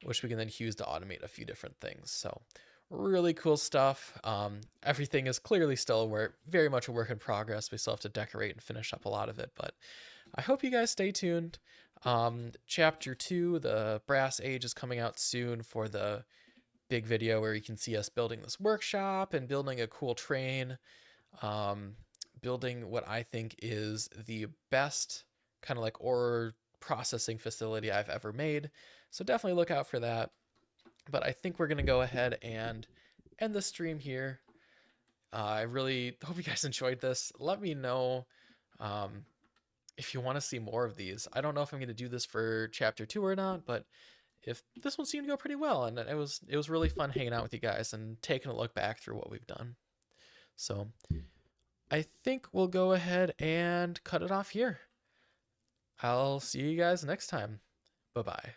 which we can then use to automate a few different things. So really cool stuff. Everything is clearly still very much a work in progress. We still have to decorate and finish up a lot of it, but I hope you guys stay tuned. Chapter 2, the Brass Age, is coming out soon for the big video where you can see us building this workshop and building a cool train, building what I think is the best kind of like ore processing facility I've ever made. So definitely look out for that. But I think we're going to go ahead and end the stream here. I really hope you guys enjoyed this. Let me know if you want to see more of these. I don't know if I'm going to do this for chapter 2 or not, but if this one seemed to go pretty well, and it was really fun hanging out with you guys and taking a look back through what we've done. So I think we'll go ahead and cut it off here. I'll see you guys next time. Bye-bye.